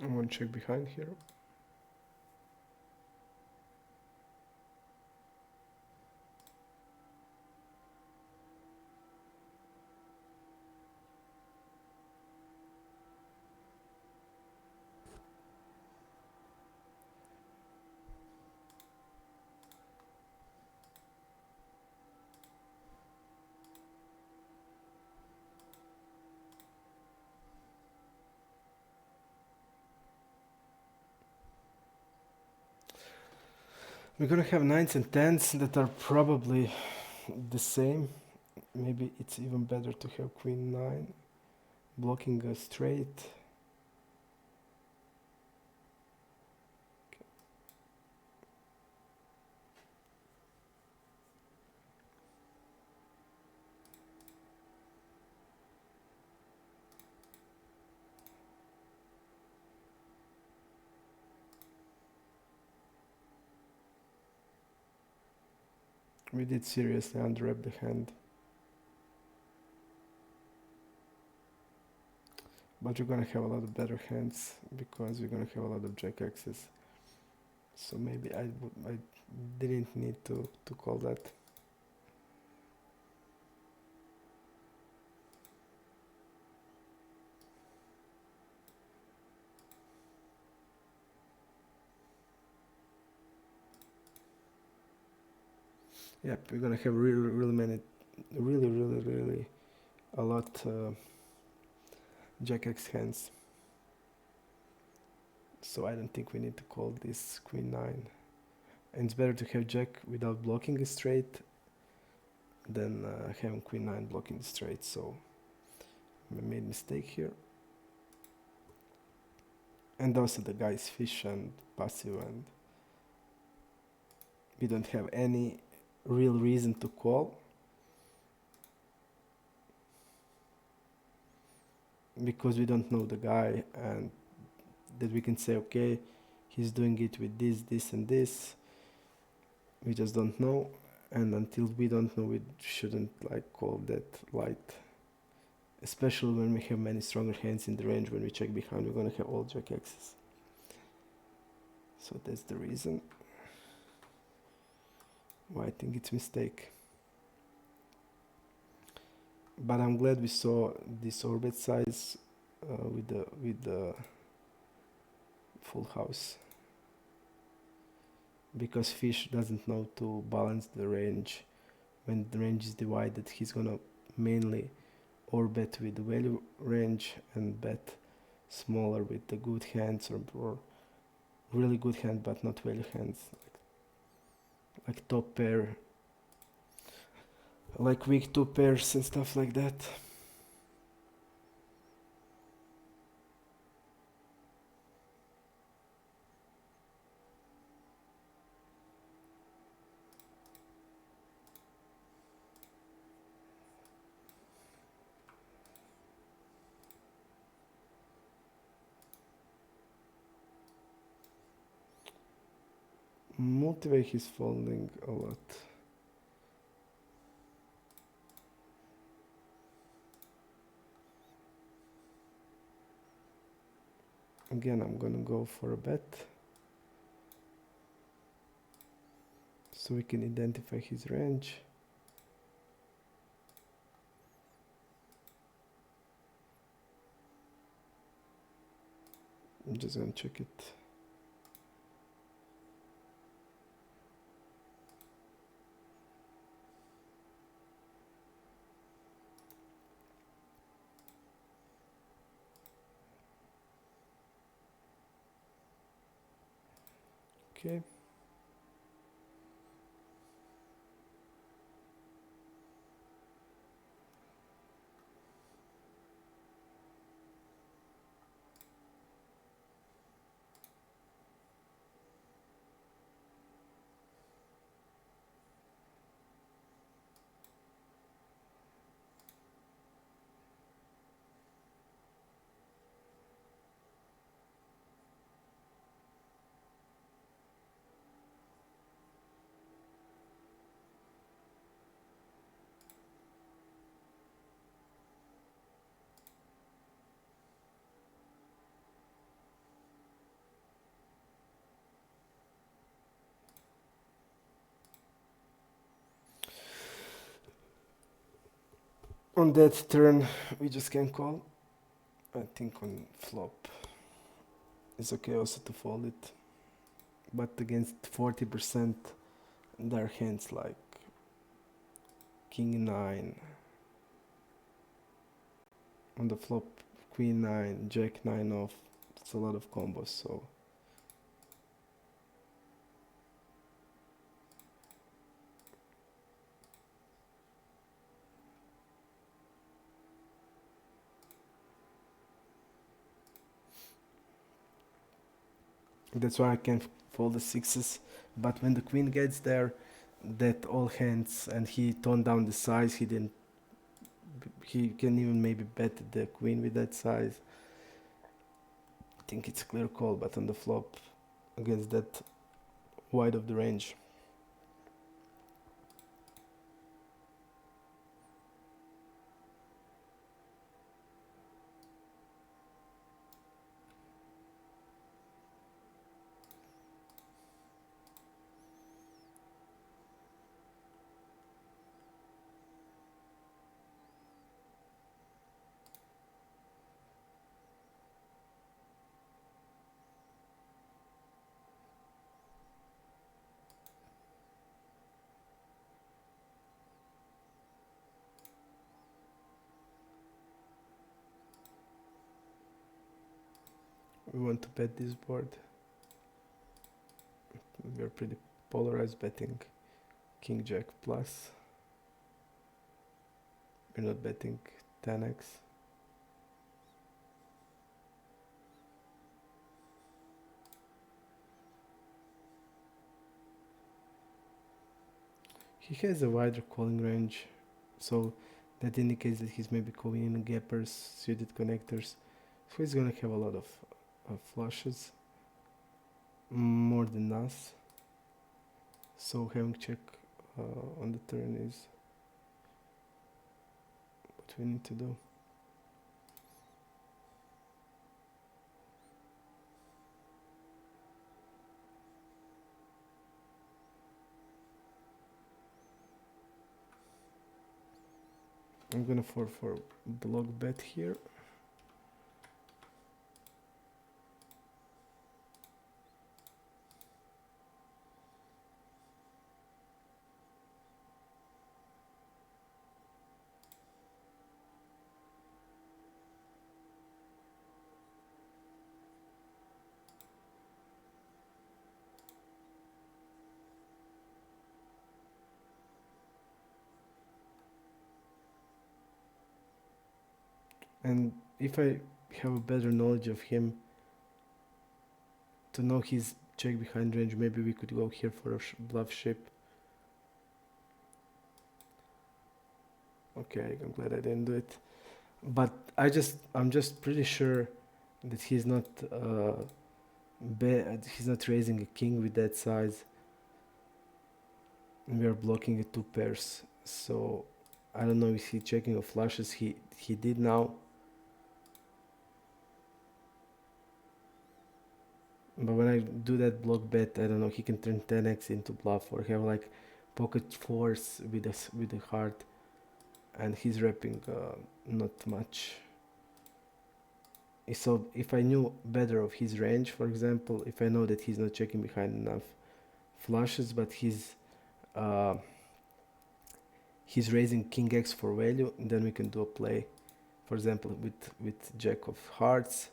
I'm gonna check behind here. We're gonna have 9s and 10s that are probably the same. Maybe it's even better to have queen 9 blocking a straight. We did seriously unwrap the hand. But we're gonna have a lot of better hands because we're gonna have a lot of jack X's. So maybe I didn't need to call that. Yep, we're gonna have really a lot jack X hands. So I don't think we need to call this queen 9. And it's better to have jack without blocking a straight than having queen 9 blocking the straight. So I made a mistake here. And also the guy is fish and passive, and we don't have any real reason to call, because we don't know the guy, and that we can say, okay, he's doing it with this, this, and this. We just don't know, and until we don't know, we shouldn't like call that light. Especially when we have many stronger hands in the range. When we check behind, we're gonna have all jack X's. So that's the reason why I think it's mistake. But I'm glad we saw this orbit size with the full house, because fish doesn't know to balance the range. When the range is divided, he's gonna mainly or bet with the value range and bet smaller with the good hands, or really good hand but not value hands, like top pair, like weak two pairs and stuff like that. Multi-way he's folding a lot. Again, I'm gonna go for a bet, so we can identify his range. I'm just gonna check it. Okay. On that turn, we just can call. I think on flop, it's okay also to fold it. But against 40%, there are hands like King 9. On the flop, Queen 9, Jack 9 off. It's a lot of combos, so. That's why I can fold the sixes. But when the queen gets there, that all hands, and he toned down the size, he didn't. He can even maybe bet the queen with that size. I think it's a clear call, but on the flop, against that wide of the range. We want to bet this board. We're pretty polarized, betting King Jack plus. We're not betting 10x. He has a wider calling range, so that indicates that he's maybe calling in gappers, suited connectors. So he's gonna have a lot of flushes, more than us. So having check on the turn is what we need to do. I'm gonna fall for block bet here. And if I have a better knowledge of him, to know his check behind range, maybe we could go here for a bluff ship. Okay, I'm glad I didn't do it. But I'm just pretty sure that he's not he's not raising a king with that size. We are blocking it 2 pairs, so I don't know if he's checking or flushes. He did now. But when I do that block bet, I don't know, he can turn 10x into bluff or have like pocket fours with a heart, and he's repping not much. So if I knew better of his range, for example, if I know that he's not checking behind enough flushes, but he's raising king x for value, then we can do a play, for example, with jack of hearts,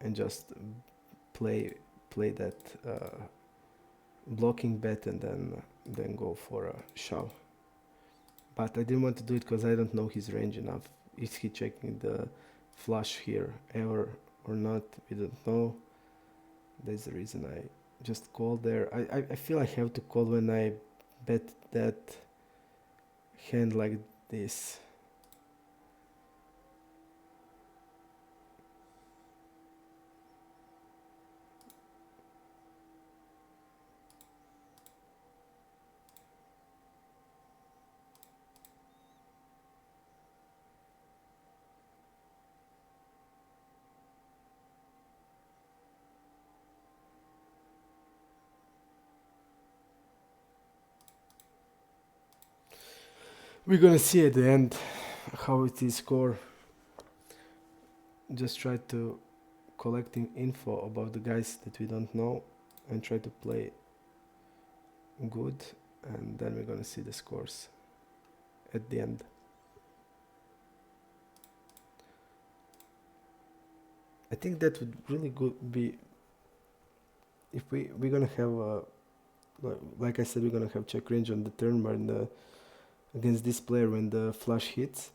and just play that blocking bet, and then go for a shove. But I didn't want to do it because I don't know his range enough. Is he checking the flush here ever or not? We don't know. That's the reason I just called there. I feel I have to call when I bet that hand like this. We're gonna see at the end how it is score. Just try to collecting info about the guys that we don't know and try to play good, and then we're gonna see the scores at the end. I think that would really good be if we're gonna have a, like I said, we're gonna have check range on the turn when against this player when the flush hits.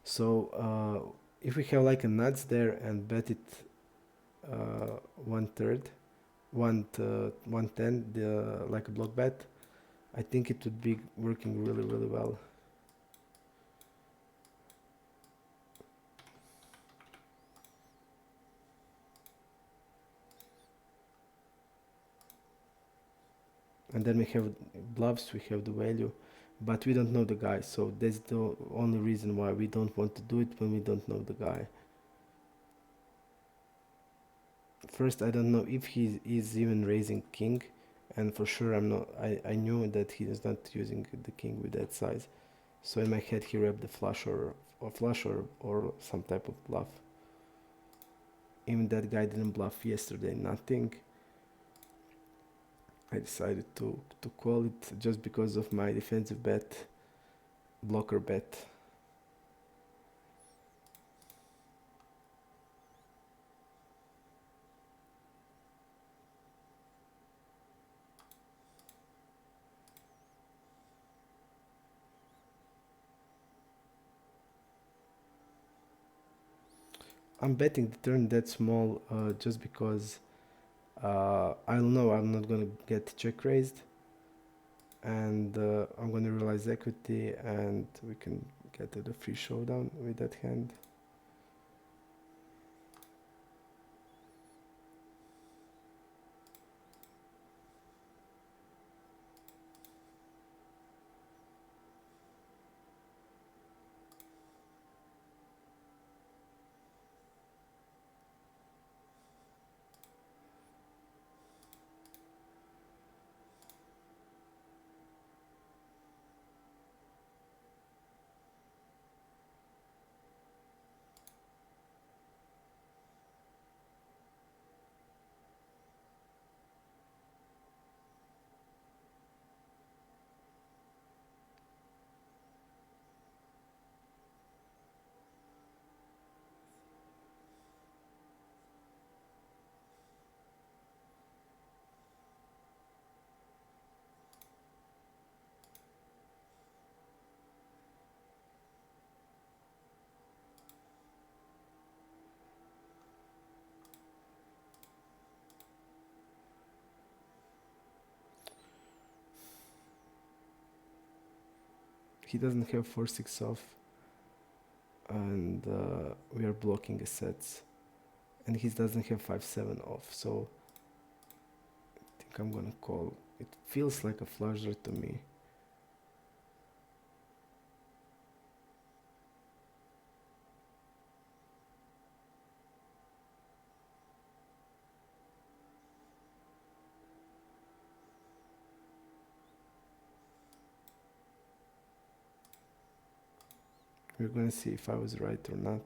So if we have like a nuts there and bet it 1/3, 1/10, like a block bet, I think it would be working really well. And then we have bluffs, we have the value, but we don't know the guy, so that's the only reason why we don't want to do it when we don't know the guy. First, I don't know if he is even raising king, and for sure I knew that he is not using the king with that size, so in my head he repped the flush or some type of bluff. Even that guy didn't bluff yesterday, nothing. I decided to call it just because of my defensive bet, blocker bet. I'm betting the turn that small just because I don't know, I'm not gonna get check raised, and I'm gonna realize equity, and we can get to the free showdown with that hand. He doesn't have 4-6 off, and we are blocking his sets, and he doesn't have 5-7 off, so I think I'm gonna call. It feels like a flush draw to me. We're gonna see if I was right or not.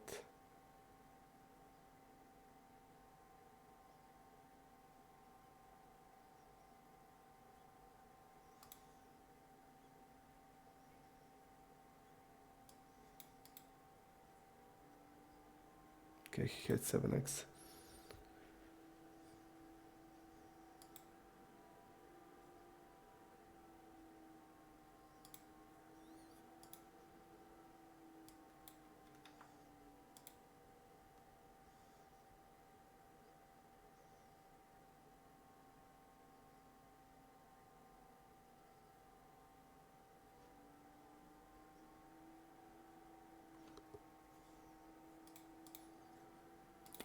Okay, he had 7x.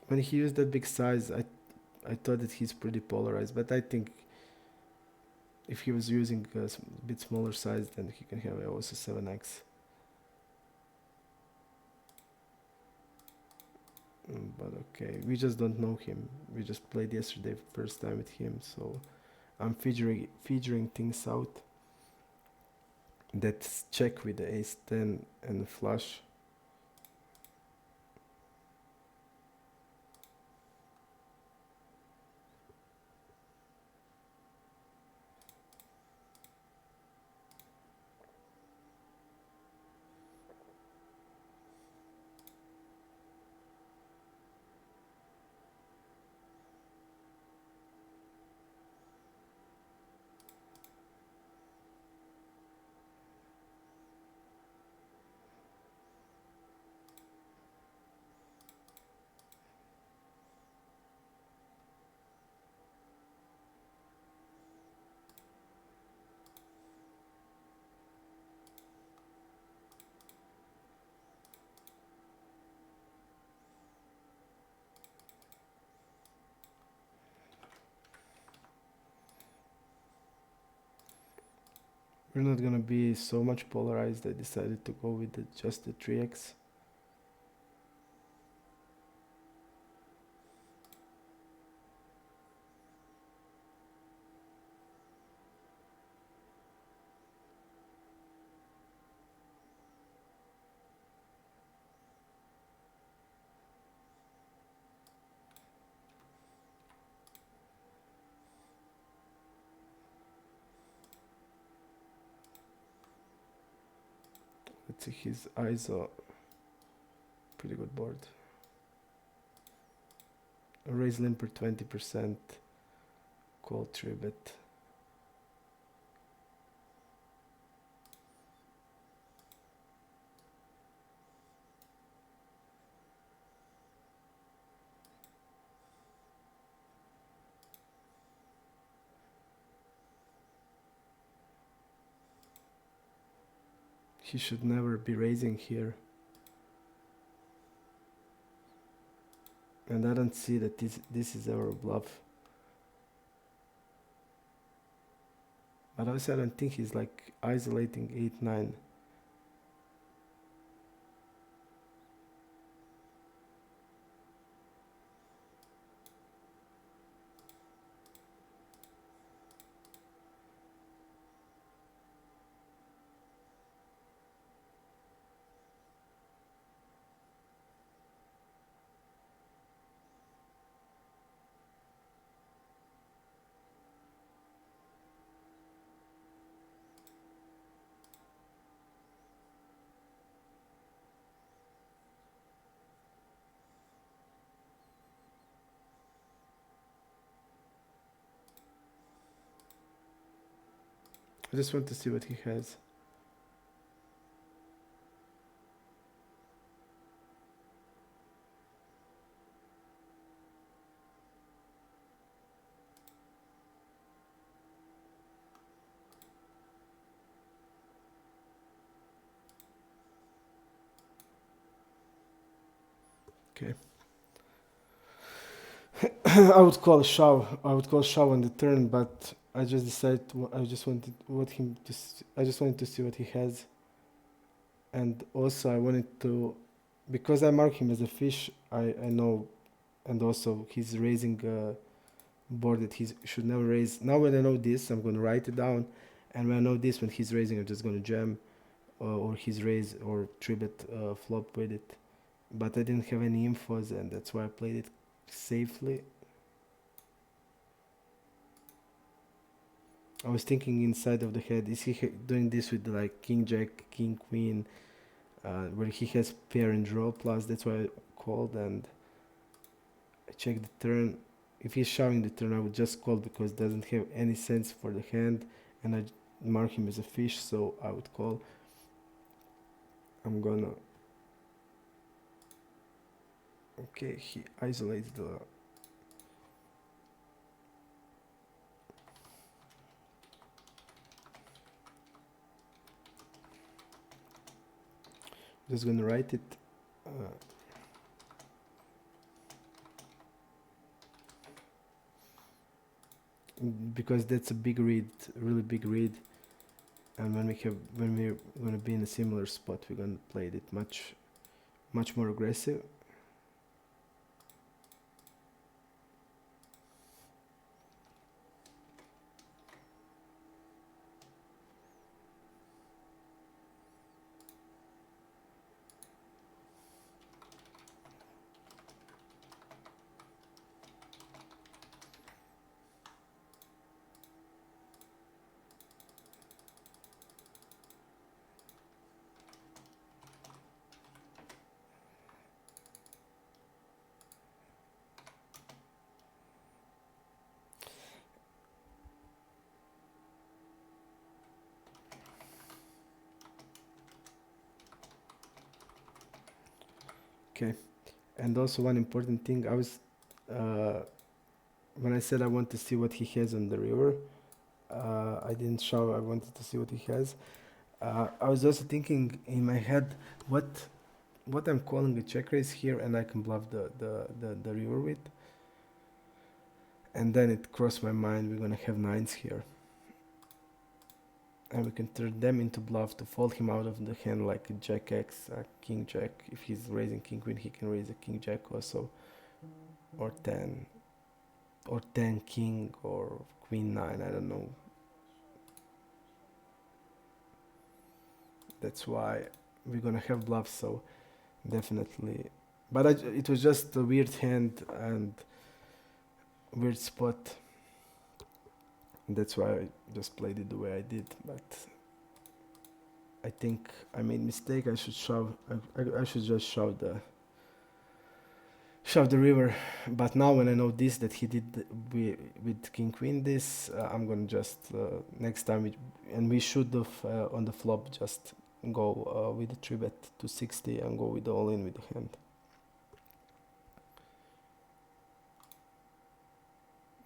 When he used that big size, I thought that he's pretty polarized, but I think if he was using a bit smaller size, then he can have also 7x. But okay, we just don't know him. We just played yesterday first time with him, so I'm figuring things out. That's check with the ace 10 and flush. We're not gonna be so much polarized. I decided to go with just the 3x. Let's see his ISO. Pretty good board. A raise limper 20%. Call 3-bet. He should never be raising here. And I don't see that this is ever a bluff. But also I don't think he's like isolating 8-9. I just want to see what he has. Okay. I would call shove. I would call shove on the turn, but I just decided. I just wanted him to. I just wanted to see what he has, and also I wanted to, because I mark him as a fish. I know, and also he's raising a board that he should never raise. Now when I know this, I'm gonna write it down, and when I know this, when he's raising, I'm just gonna jam, or he's raise or three bet flop with it. But I didn't have any infos, and that's why I played it safely. I was thinking inside of the head, is he doing this with like king jack, king queen, where he has pair and draw plus? That's why I called, and I checked the turn. If he's shoving the turn, I would just call because it doesn't have any sense for the hand, and I mark him as a fish, so I would call. I'm gonna. Okay, he isolates the. Just gonna write it. Because that's a big read, really big read, and when we're gonna be in a similar spot, we're gonna play it much more aggressive. Okay, and also one important thing, I was when I said I want to see what he has on the river, I didn't show. I wanted to see what he has. I was also thinking in my head what I'm calling a check raise here, and I can bluff the river with. And then it crossed my mind we're gonna have nines here, and we can turn them into bluff to fold him out of the hand like a jack X, a king jack. If he's raising king queen, he can raise a king jack also, or 10 king or queen 9, I don't know. That's why we're gonna have bluffs, so definitely. But it was just a weird hand and weird spot. That's why I just played it the way I did. But I think I made mistake. I should shove. I should just shove the river. But now when I know this, that he did with king queen this, I'm gonna just next time we should have on the flop just go with the 3 bet to 60 and go with the all in with the hand.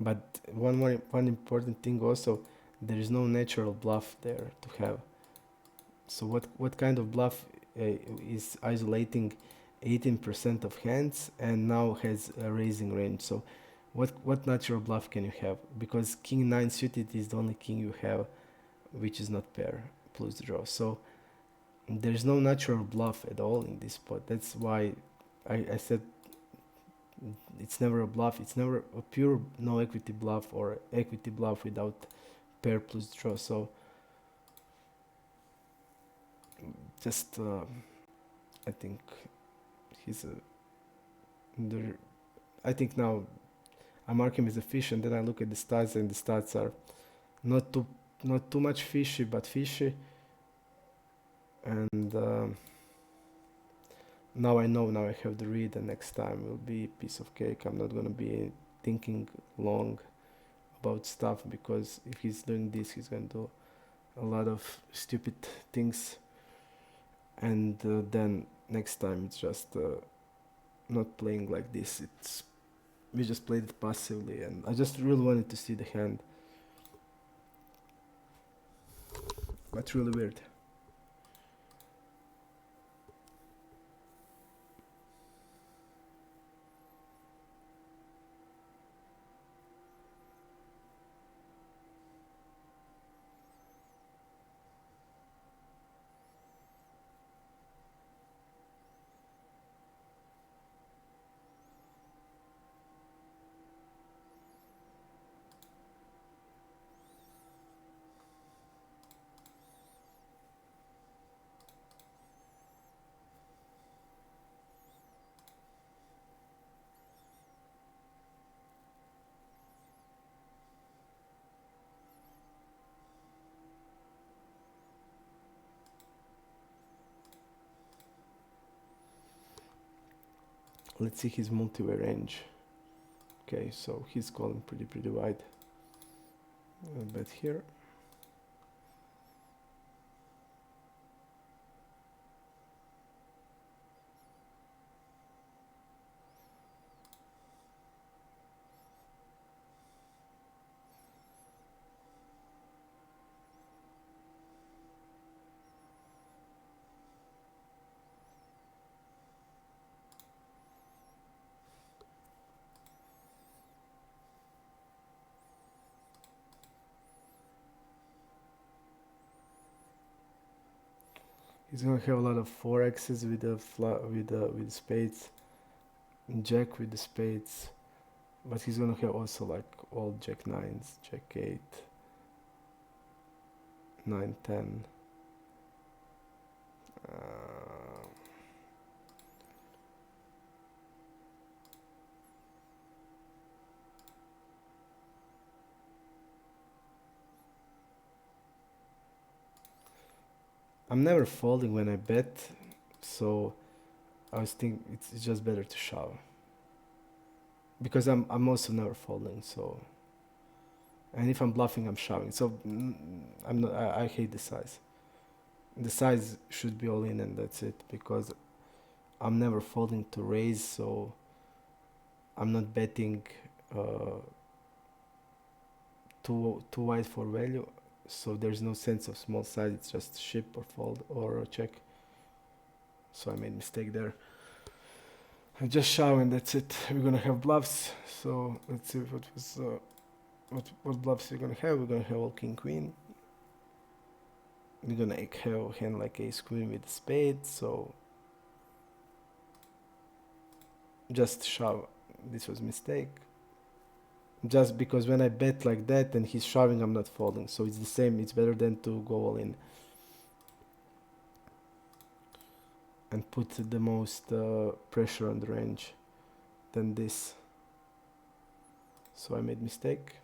But one important thing also, there is no natural bluff there to have. So what kind of bluff is isolating 18% of hands and now has a raising range? So what natural bluff can you have? Because king 9 suited is the only king you have which is not pair plus draw. So there's no natural bluff at all in this spot. That's why I said it's never a bluff. It's never a pure no equity bluff or equity bluff without pair plus draw. So just I think he's a there. I think now I mark him as a fish, and then I look at the stats, and the stats are not too much fishy, but fishy. And now I know. Now I have the read, and next time will be a piece of cake. I'm not gonna be thinking long about stuff, because if he's doing this, he's gonna do a lot of stupid things, and then next time it's just not playing like this. It's we just played it passively, and I just really wanted to see the hand. But really weird. Let's see his multi-way range. Okay, so he's calling pretty wide. Bet here. He's gonna have a lot of 4x's with the with spades, jack with the spades, but he's gonna have also like all jack 9s, jack 8, 9, 10. I'm never folding when I bet, so I was thinking it's just better to shove, because I'm also never folding. So, and if I'm bluffing, I'm shoving. So I'm not. I hate the size. The size should be all in, and that's it. Because I'm never folding to raise, so I'm not betting too wide for value. So there's no sense of small size. It's just ship or fold or check. So I made a mistake there. I just shove, and that's it. We're gonna have bluffs. So let's see what was what bluffs we're gonna have. We're gonna have all king queen. We're gonna have a hand like ace queen with a spade. So just shove. This was a mistake. Just because when I bet like that and he's shoving, I'm not folding. So it's the same. It's better than to go all in and put the most pressure on the range than this. So I made mistake.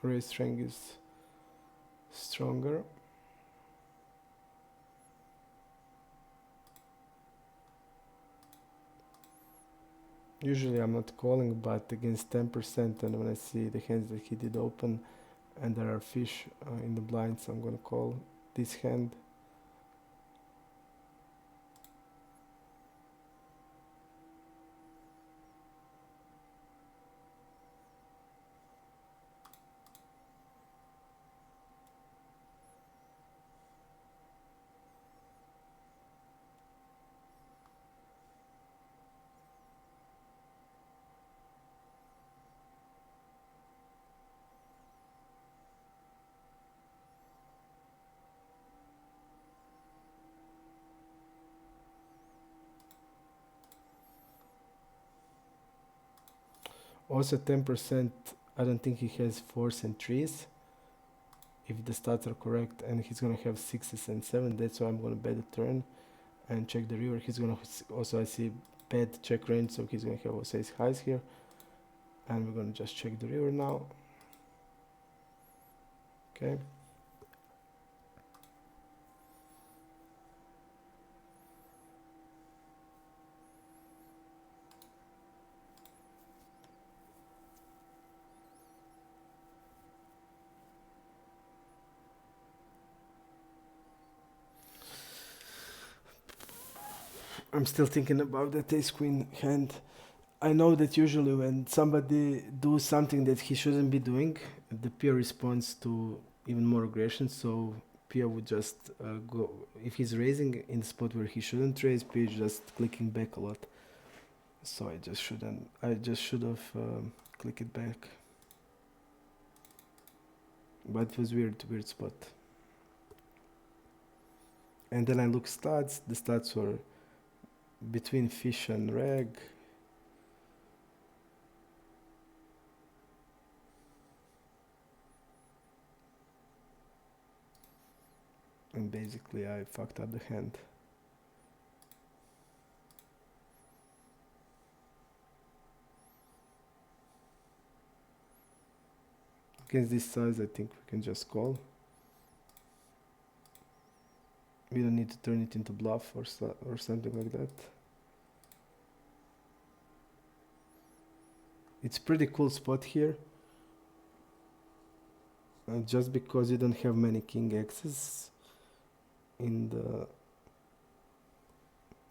Raise strength is stronger. Usually I'm not calling, but against 10%, and when I see the hands that he did open and there are fish in the blinds, I'm gonna call this hand. Also 10%, I don't think he has 4s and 3s, if the stats are correct, and he's gonna have 6s and 7, that's why I'm gonna bet the turn and check the river. He's gonna also, I see, bet check range, so he's gonna have also ace highs here, and we're gonna just check the river now. Okay. I'm still thinking about that ace queen hand. I know that usually when somebody do something that he shouldn't be doing, the peer responds to even more aggression. So peer would just go, if he's raising in the spot where he shouldn't raise, peer is just clicking back a lot. So I just should have clicked it back. But it was weird spot. And then I look stats. The stats were between fish and reg. And basically I fucked up the hand. Against this size, I think we can just call. We don't need to turn it into bluff or something like that. It's pretty cool spot here. Just because you don't have many king X's in the...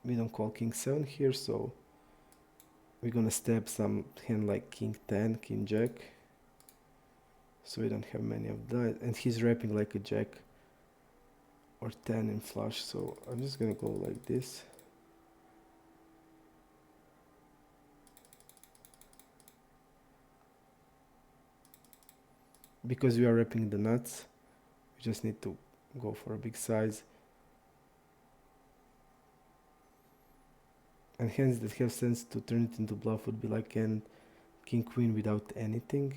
We don't call king 7 here, so we're gonna stab some hand like king 10, king jack. So we don't have many of that, and he's wrapping like a jack or 10 in flush, so I'm just gonna go like this. Because we are wrapping the nuts, we just need to go for a big size. And hands that have sense to turn it into bluff would be like king queen without anything.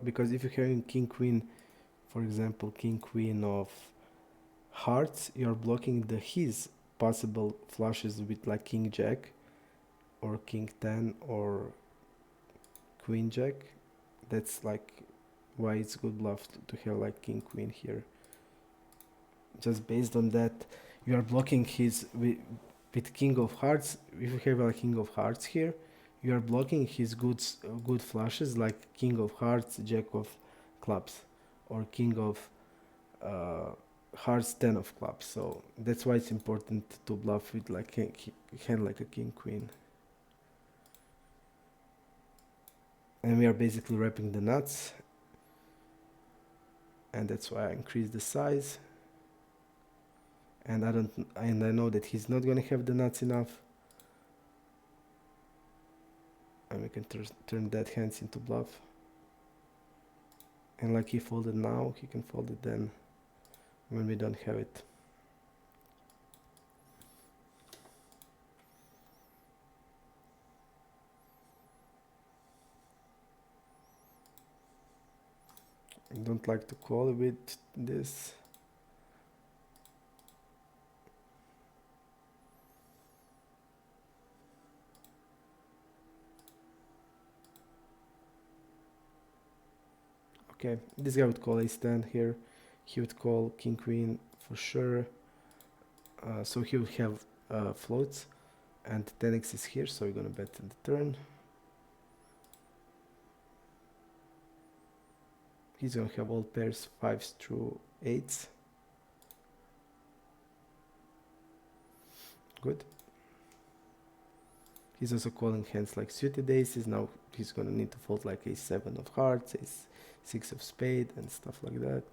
Because if you're having king queen, for example, king queen of hearts, you're blocking his possible flushes with like king jack or king 10 or queen jack. That's like why it's good bluff to have like king queen here. Just based on that, you are blocking his with king of hearts. If you have a king of hearts here, you are blocking his good flushes like king of hearts, jack of clubs, or king of hearts, 10 of clubs. So that's why it's important to bluff with like hand like a king queen. And we are basically wrapping the nuts, and that's why I increase the size. And I know that he's not gonna have the nuts enough. And we can turn that hands into bluff. And like he folded now, he can fold it then when we don't have it. I don't like to call with this. Okay, this guy would call ace-10 here. He would call king-queen for sure. So he would have floats. And 10x is here, so we're gonna bet in the turn. He's gonna have all pairs 5s through 8s. Good. He's also calling hands like suited aces. Now he's gonna need to fold like ace-7 of hearts, ace-6 of spade, and stuff like that.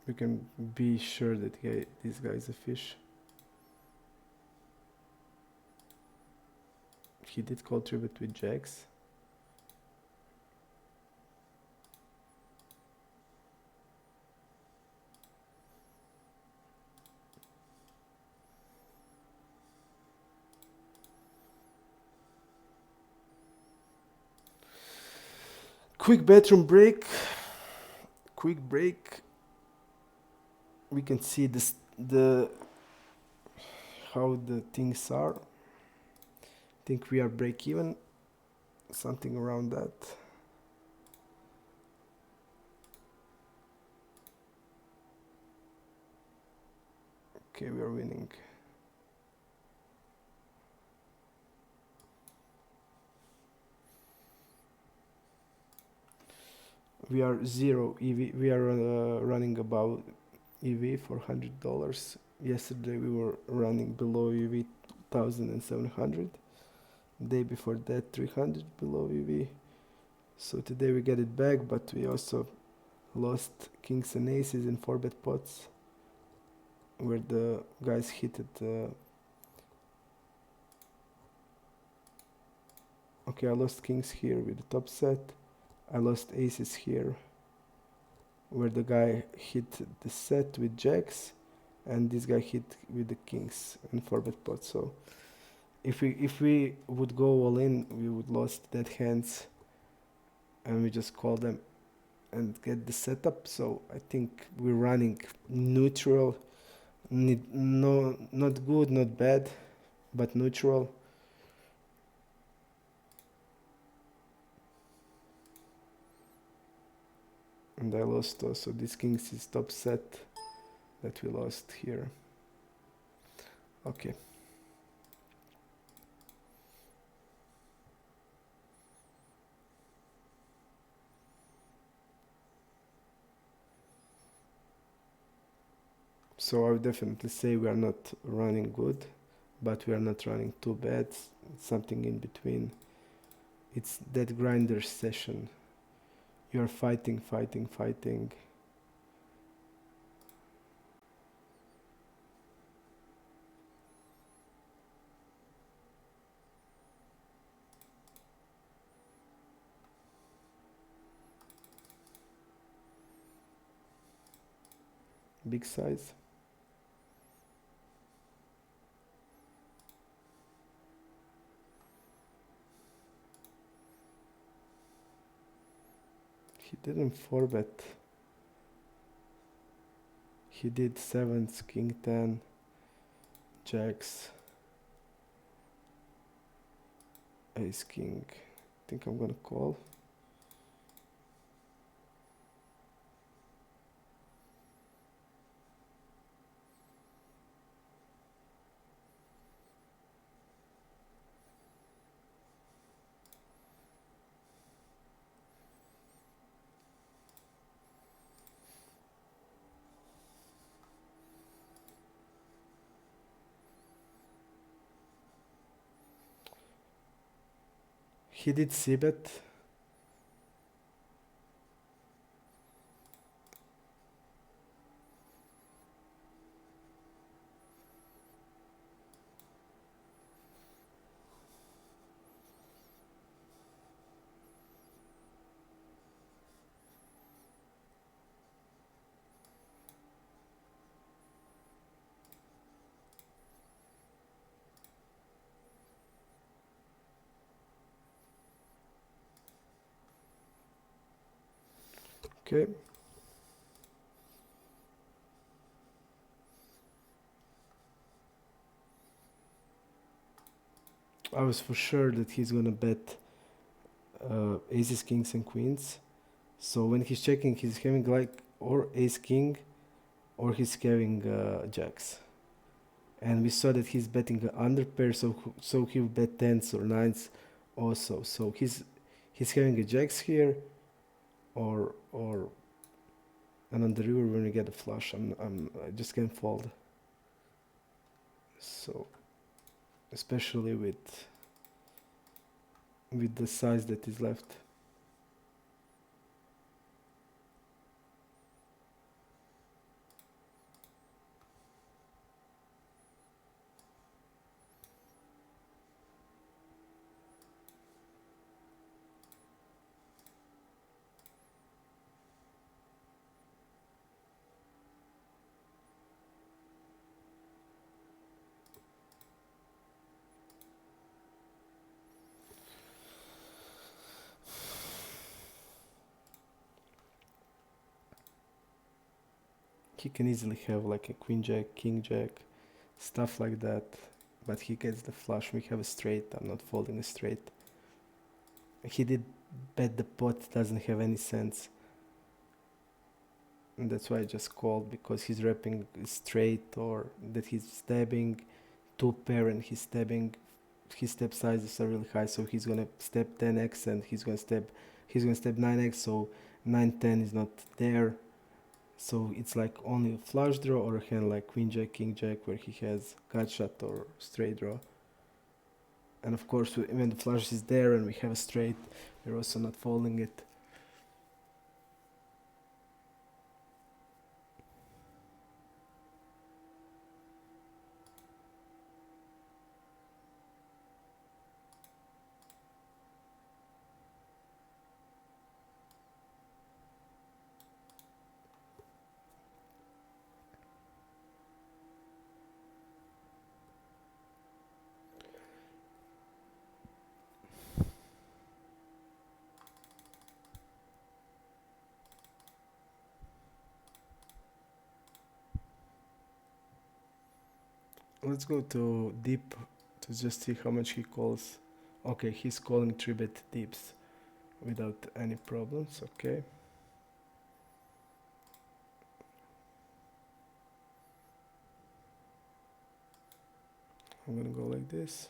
We can be sure that this guy is a fish. He did call tribute with jacks. Quick bedroom break. Quick break. We can see how the things are. I think we are break even, something around that. Okay, we are winning. We are zero EV. We are running above EV for $100. Yesterday we were running below EV 1,700. Day before that 300 below EV. So today we get it back, but we also lost kings and aces in 4-bet pots, where the guys hit it. Okay, I lost kings here with the top set. I lost aces here, where the guy hit the set with jacks, and this guy hit with the kings in 4-bet pot. So if we would go all in, we would lost dead hands, and we just call them and get the setup. So I think we're running neutral, no, not good, not bad, but neutral. And I lost also this king's is top set that we lost here. Okay. So I would definitely say we are not running good, but we are not running too bad. It's something in between. It's that grinder session. You're fighting, fighting, fighting. Big size. He didn't 4-bet. He did 7s, king 10, jacks, ace king. I think I'm gonna call. He did c-bet. Okay. I was for sure that he's gonna bet aces, kings, and queens. So when he's checking, he's having like or ace king, or he's having jacks. And we saw that he's betting under pair, so he'll bet tens or nines also. So he's having a jacks here, or and on the river when we get a flush, I just can't fold. So especially with the size that is left. He can easily have like a queen jack, king jack, stuff like that, but he gets the flush. We have a straight. I'm not folding a straight. He did bet the pot, doesn't have any sense, and that's why I just called, because he's repping straight, or that he's stabbing two pair and he's stabbing. His step sizes are really high, so he's gonna step 10x and he's gonna step 9x, so 9-10 is not there. So it's like only a flush draw or a hand like queen jack, king jack, where he has gut shot or straight draw. And of course, when the flush is there and we have a straight, we're also not folding it. Let's go to deep to just see how much he calls. Okay, he's calling 3-bet deeps without any problems. Okay. I'm gonna go like this.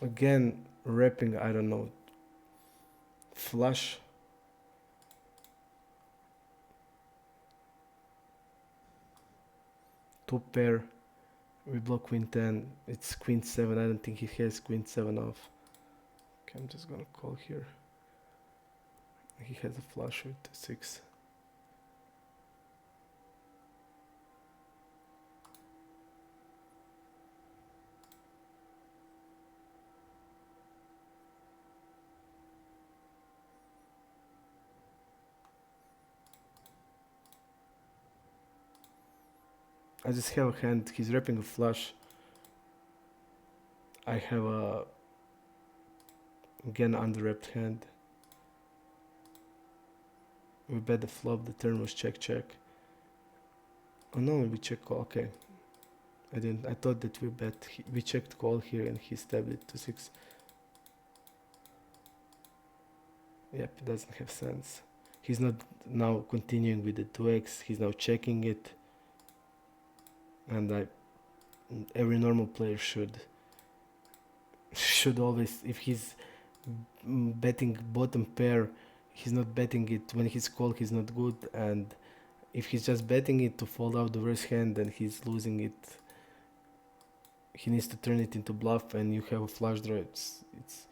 Again, repping, I don't know, flush. Two pair, we block queen 10, it's queen 7, I don't think he has queen 7 off. Okay, I'm just gonna call here. He has a flush with 6. I just have a hand, he's repping a flush. I have a, again, under-repped hand. We bet the flop, the turn was check check. Oh no, we check call, okay. I thought that we checked call here and he stabbed it to 6. Yep, it doesn't have sense. He's not now continuing with the 2x, he's now checking it. And every normal player should always, if he's betting bottom pair, he's not betting it when he's called, he's not good. And if he's just betting it to fold out the worst hand, then he's losing it. he needs to turn it into bluff, and you have a flush draw. It's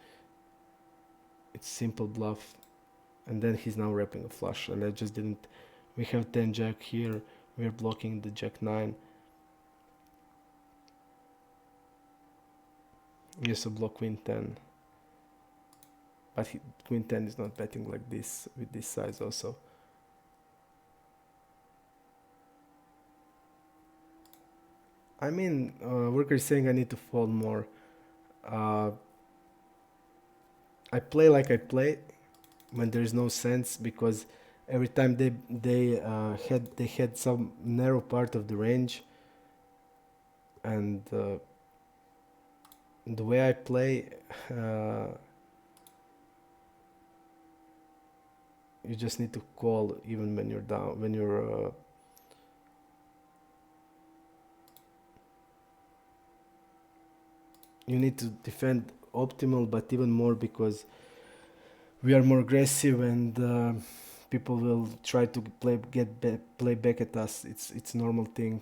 simple bluff, and then he's now wrapping a flush, and I just didn't. We have 10 jack here. We're blocking the jack 9. He also block queen 10, but queen 10 is not betting like this with this size also. I mean, worker is saying I need to fold more. I play like I play when there is no sense, because every time they had some narrow part of the range, and the way I play, you just need to call even when you're down, when you're you need to defend optimal, but even more, because we are more aggressive, and people will try to play back at us. It's normal thing.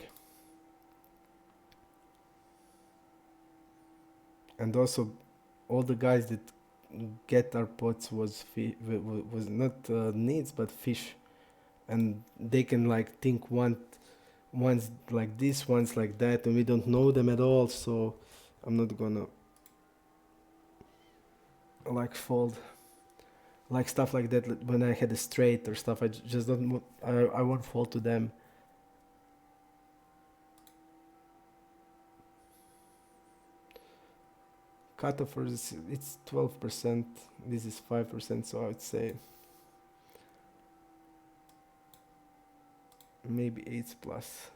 And also, all the guys that get our pots was not needs but fish, and they can like think once like this, once like that, and we don't know them at all. So I'm not gonna like fold like stuff like that when I had a straight or stuff. I just don't. I won't fold to them. Cutoff for this, it's 12%. This is 5%, so I would say maybe 8s plus.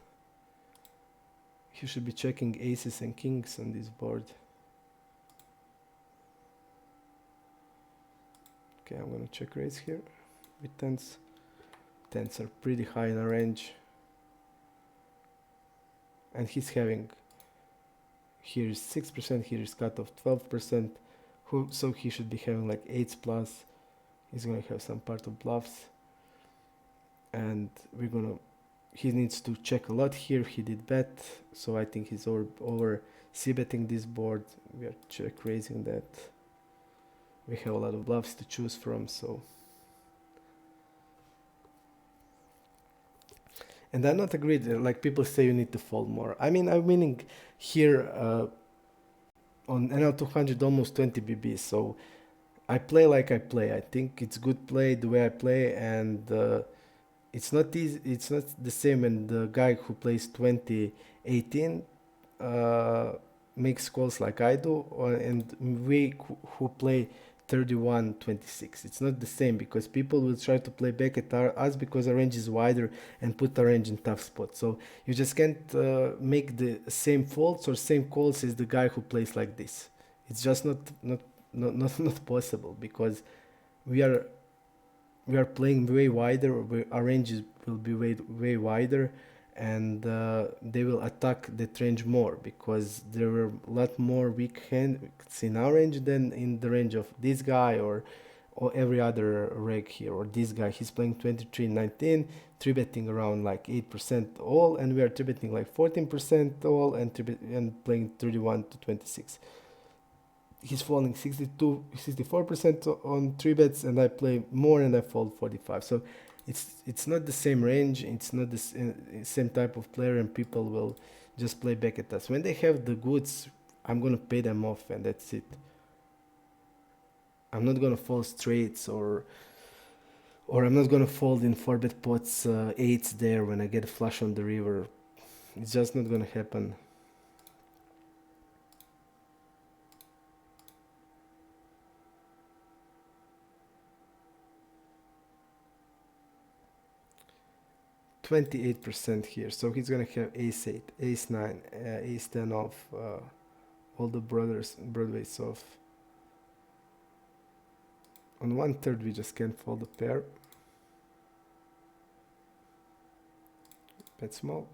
You should be checking aces and kings on this board. Okay, I'm gonna check raise here with tens. Tens are pretty high in a range, and he's having, here is 6%, here is cutoff 12%, so he should be having like 8s plus. He's gonna have some part of bluffs, and he needs to check a lot here. He did bet, so I think he's over c-betting this board. We are check raising that. We have a lot of bluffs to choose from, so. And I'm not agreed, like people say you need to fold more. I mean, I'm winning here on NL200 almost 20 BB, so I play like I play. I think it's good play the way I play, and it's not easy. It's not the same when the guy who plays 2018 makes calls like I do, and we who play 31-26. It's not the same, because people will try to play back at us because our range is wider and put our range in tough spots. So you just can't make the same faults or same calls as the guy who plays like this. It's just not possible, because we are playing way wider. Our range will be way wider, and they will attack that range more, because there were a lot more weak hands in our range than in the range of this guy or every other reg here, or this guy. He's playing 23-19, 3-betting around like 8% all, and we are 3-betting like 14% all, and playing 31-26. He's falling 64% on 3-bets, and I play more and I fold 45. So it's not the same range, it's not the same type of player, and people will just play back at us. When they have the goods, I'm gonna pay them off, and that's it. I'm not gonna fold straights, or I'm not gonna fold in 4-bet pots 8s there when I get a flush on the river. It's just not gonna happen. %28 here, so he's gonna have ace 8, ace 9, ace 10 off, all the broadways off. On 1/3 we just can't fold a pair. Bet small.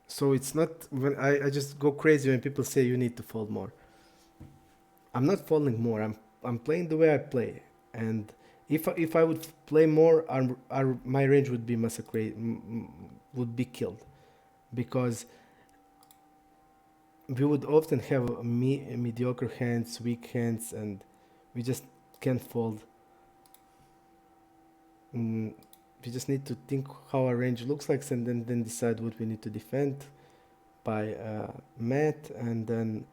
So it's not, when I just go crazy when people say you need to fold more. I'm not folding more. I'm playing the way I play, and if I would play more, my range would be massacred, would be killed. because we would often have mediocre hands, weak hands, and we just can't fold. We just need to think how our range looks like, and then decide what we need to defend by math, and then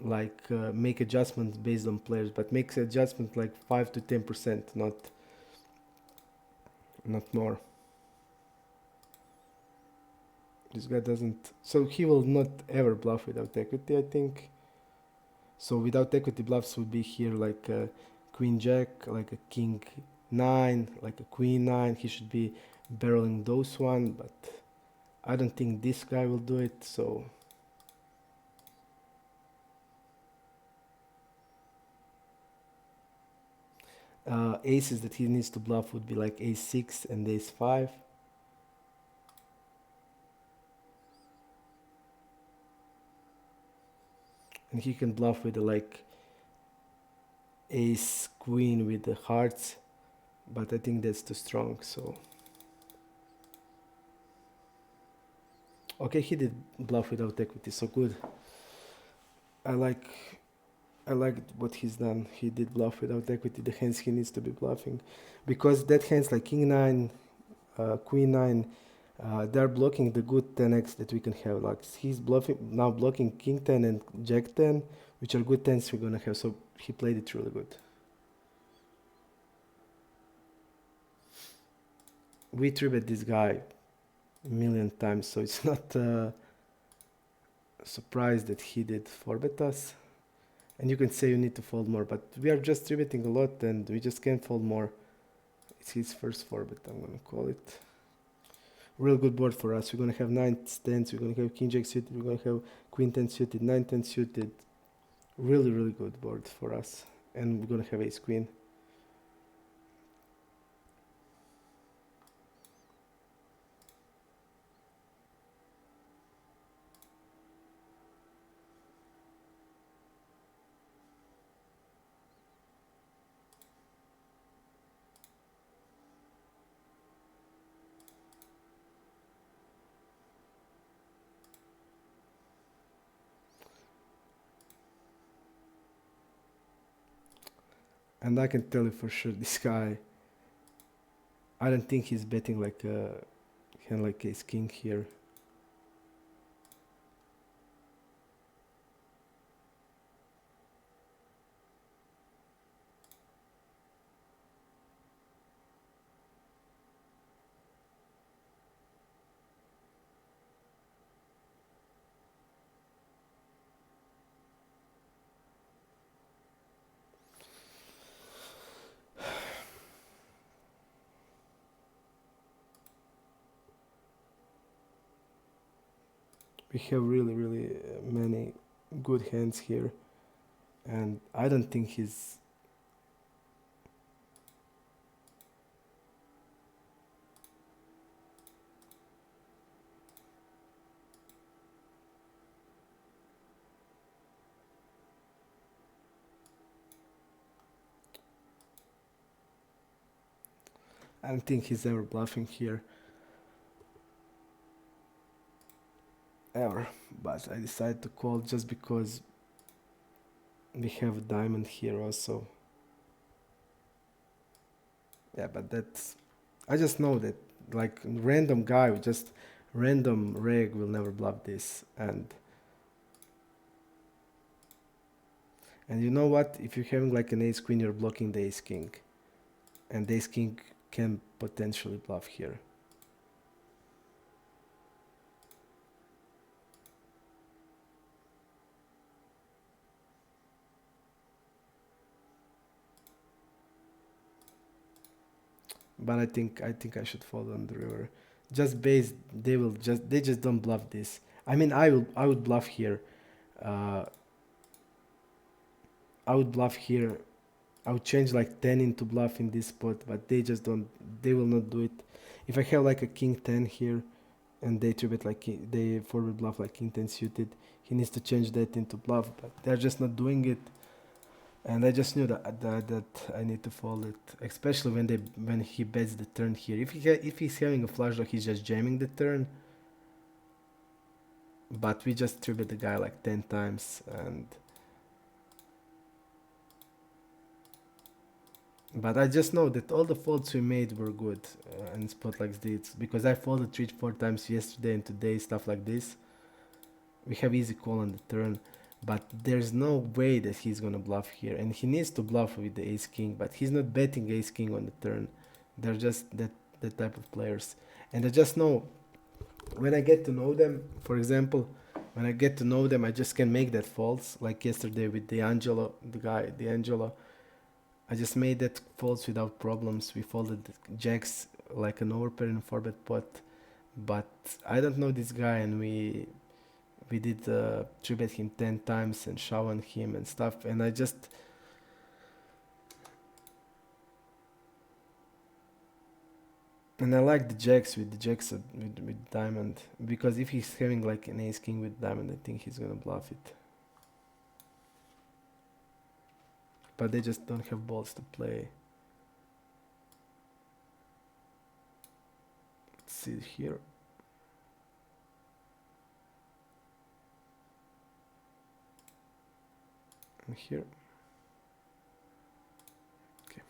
like make adjustments based on players, but make adjustment like 5 to 10%, not more. This guy doesn't, so he will not ever bluff without equity, I think. So without equity bluffs would be here like a queen jack, like a king 9, like a queen 9. He should be barreling those one, but I don't think this guy will do it. So aces that he needs to bluff would be like ace 6 and ace 5. And he can bluff with like ace queen with the hearts, but I think that's too strong. So okay, he did bluff without equity, so good. I like what he's done. He did bluff without equity, the hands he needs to be bluffing, because that hands like king 9, queen 9, they're blocking the good 10x that we can have. Like he's now blocking king 10 and jack 10, which are good 10s we're gonna have. So he played it really good. We 3-bet this guy a million times, so it's not surprised that he did 4-bet us. And you can say you need to fold more, but we are just 3-betting a lot and we just can't fold more. It's his first 4-bet, I'm gonna call it. Real good board for us. We're gonna have 9s, 10s, we're gonna have king jack suited, we're gonna have queen 10 suited, 9 10 suited. Really good board for us. And we're gonna have ace queen. And I can tell you for sure, this guy, I don't think he's betting like a hand like ace king here. We have really many good hands here, and I don't think he's ever bluffing here. Ever. But I decided to call just because we have a diamond here also. Yeah, but that's, I just know that like random guy with just random reg will never bluff this. And you know what, if you're having like an ace queen, you're blocking the ace king, and the ace king can potentially bluff here. But I think I should fold on the river. Just base, they just don't bluff this. I mean, I would bluff here. I would bluff here. I would change like 10 into bluff in this spot, but they just don't. They will not do it. If I have like a king 10 here, and they 3-bet like they forward bluff like king 10 suited, he needs to change that into bluff, but they're just not doing it. And I just knew that I need to fold it, especially when he bets the turn here. If he's having a flush draw, he's just jamming the turn. But we just 3-bet the guy like 10 times, but I just know that all the folds we made were good in spot like this, because I folded 3-4 times yesterday and today, stuff like this. We have easy call on the turn, but there's no way that he's gonna bluff here, and he needs to bluff with the ace king, but he's not betting ace king on the turn. They're just that type of players, and I just know when I get to know them. For example, when I get to know them, I just can make that false, like yesterday with D'Angelo, I just made that false without problems. We folded jacks like an overpair in a 4-bet pot, but I don't know this guy, and we did 3-bet him 10 times and shove on him and stuff, and I just like the jacks with diamond, because if he's having like an ace king with diamond, I think he's gonna bluff it. But they just don't have balls to play. Let's see here. And here. Okay.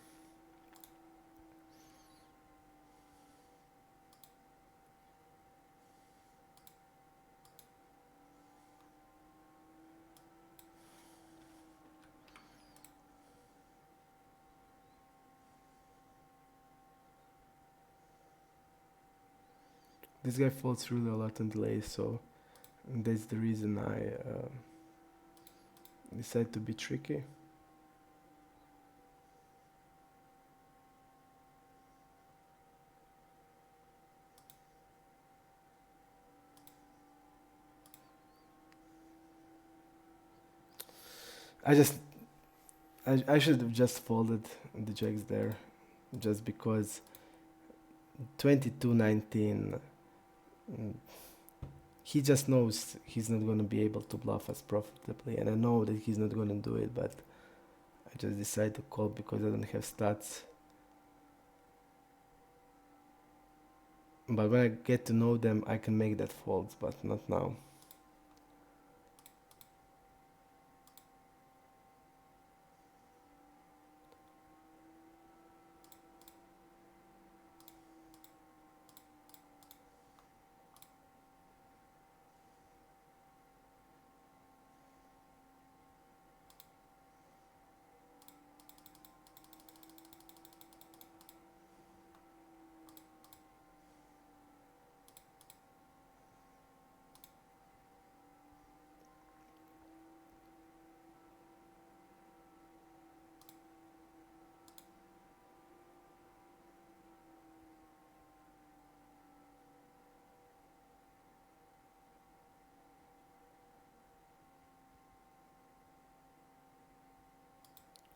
This guy folds really a lot on delay, so that's the reason I decided to be tricky. I should have just folded the jacks there, just because 22-19, he just knows he's not going to be able to bluff us profitably, and I know that he's not going to do it, but I just decided to call because I don't have stats. But when I get to know them, I can make that fold, but not now.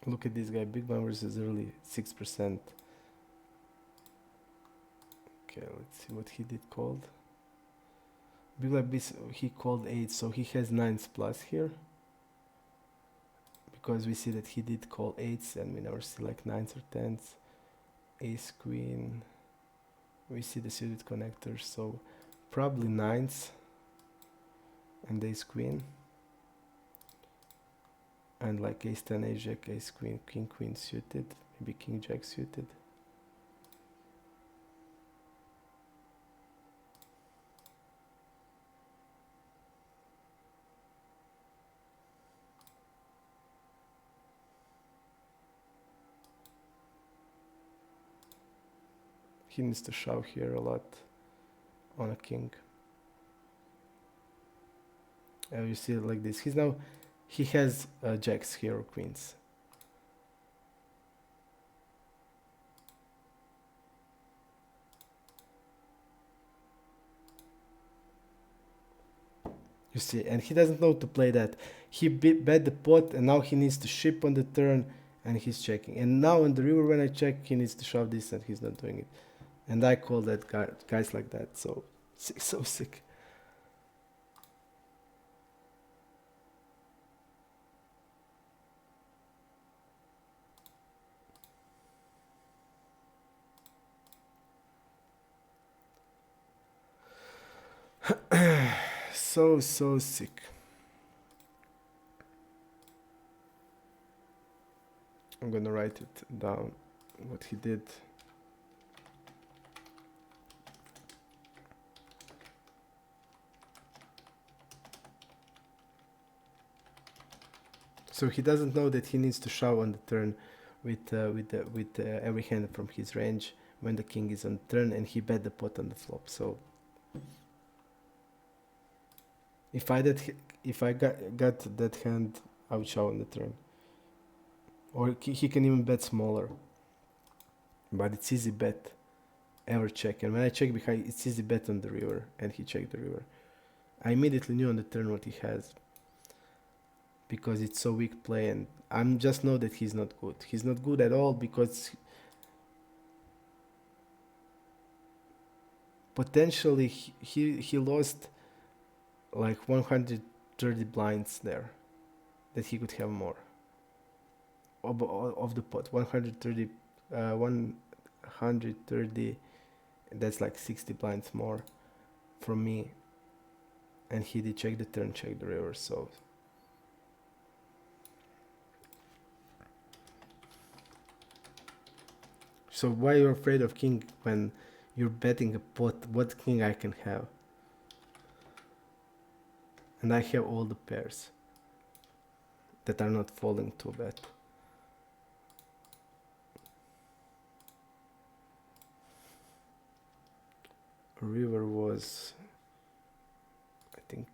Look at this guy, big blind versus early, 6%. Okay, let's see what he did called. Big blind, he called 8, so he has 9s plus here. Because we see that he did call 8s and we never see like 9s or 10s. Ace, queen. We see the suited connectors, so probably 9s. And ace, queen. And like ace 10, ace jack, ace queen, king queen suited, maybe king jack suited. He needs to shove here a lot on a king. You see it like this. He has jacks here or queens. You see, and he doesn't know to play that. He bet the pot, and now he needs to ship on the turn, and he's checking. And now on the river, when I check, he needs to shove this, and he's not doing it. And I call that guys like that. So sick. so sick. I'm gonna write it down, what he did. So he doesn't know that he needs to shove on the turn with every hand from his range when the king is on the turn, and he bet the pot on the flop. So if I got that hand, I would shove on the turn. Or he can even bet smaller. But it's easy bet, ever check. And when I check behind, it's easy bet on the river, and he checked the river. I immediately knew on the turn what he has, because it's so weak play, and I'm just know that he's not good. He's not good at all, because potentially he lost like 130 blinds there, that he could have more of the pot. 130, that's like 60 blinds more from me, and he did check the turn, check the river. So why you're afraid of king when you're betting a pot? What king I can have? And I have all the pairs that are not falling to bet. River was, I think,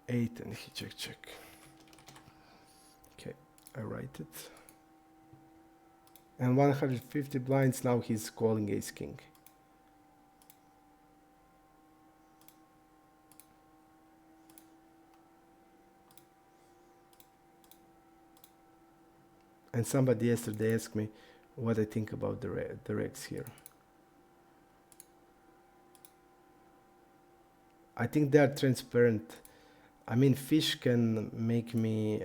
8, and he check. Okay, I write it. And 150 blinds, now he's calling ace king. And somebody yesterday asked me what I think about the regs here. I think they are transparent. I mean, fish can make me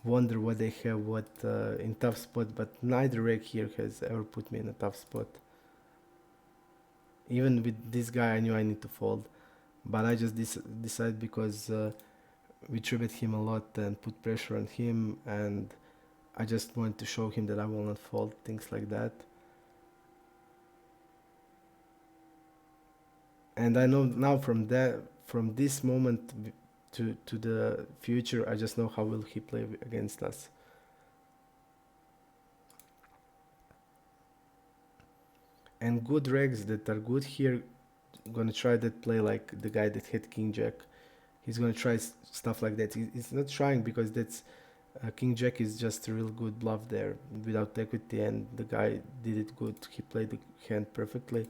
wonder what they have, in tough spot, but neither reg here has ever put me in a tough spot. Even with this guy, I knew I need to fold, but I just decided because we tribet him a lot and put pressure on him, and I just wanted to show him that I will not fold, things like that. And I know now from this moment to the future, I just know how will he play against us. And good regs that are good here, gonna try that play like the guy that hit king jack. He's gonna try stuff like that. He's not trying because that's king jack is just a real good bluff there without equity, and the guy did it good. He played the hand perfectly.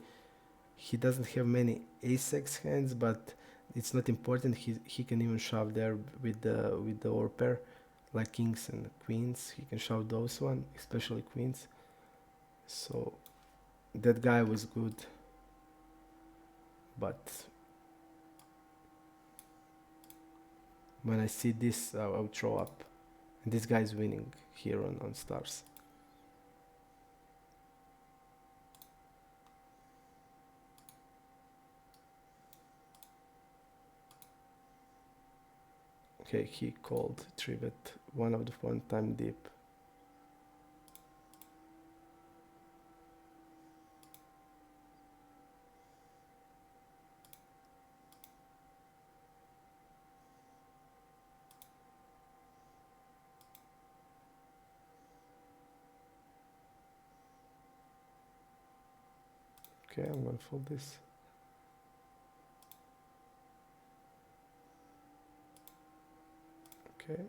He doesn't have many ace-x hands, but it's not important. He can even shove there with the or pair, like kings and queens. He can shove those one, especially queens. So that guy was good, but when I see this, I'll throw up. And this guy is winning here on stars. Okay, he called 3-bet one of the one-time deep. Okay, I'm gonna fold this. Okay.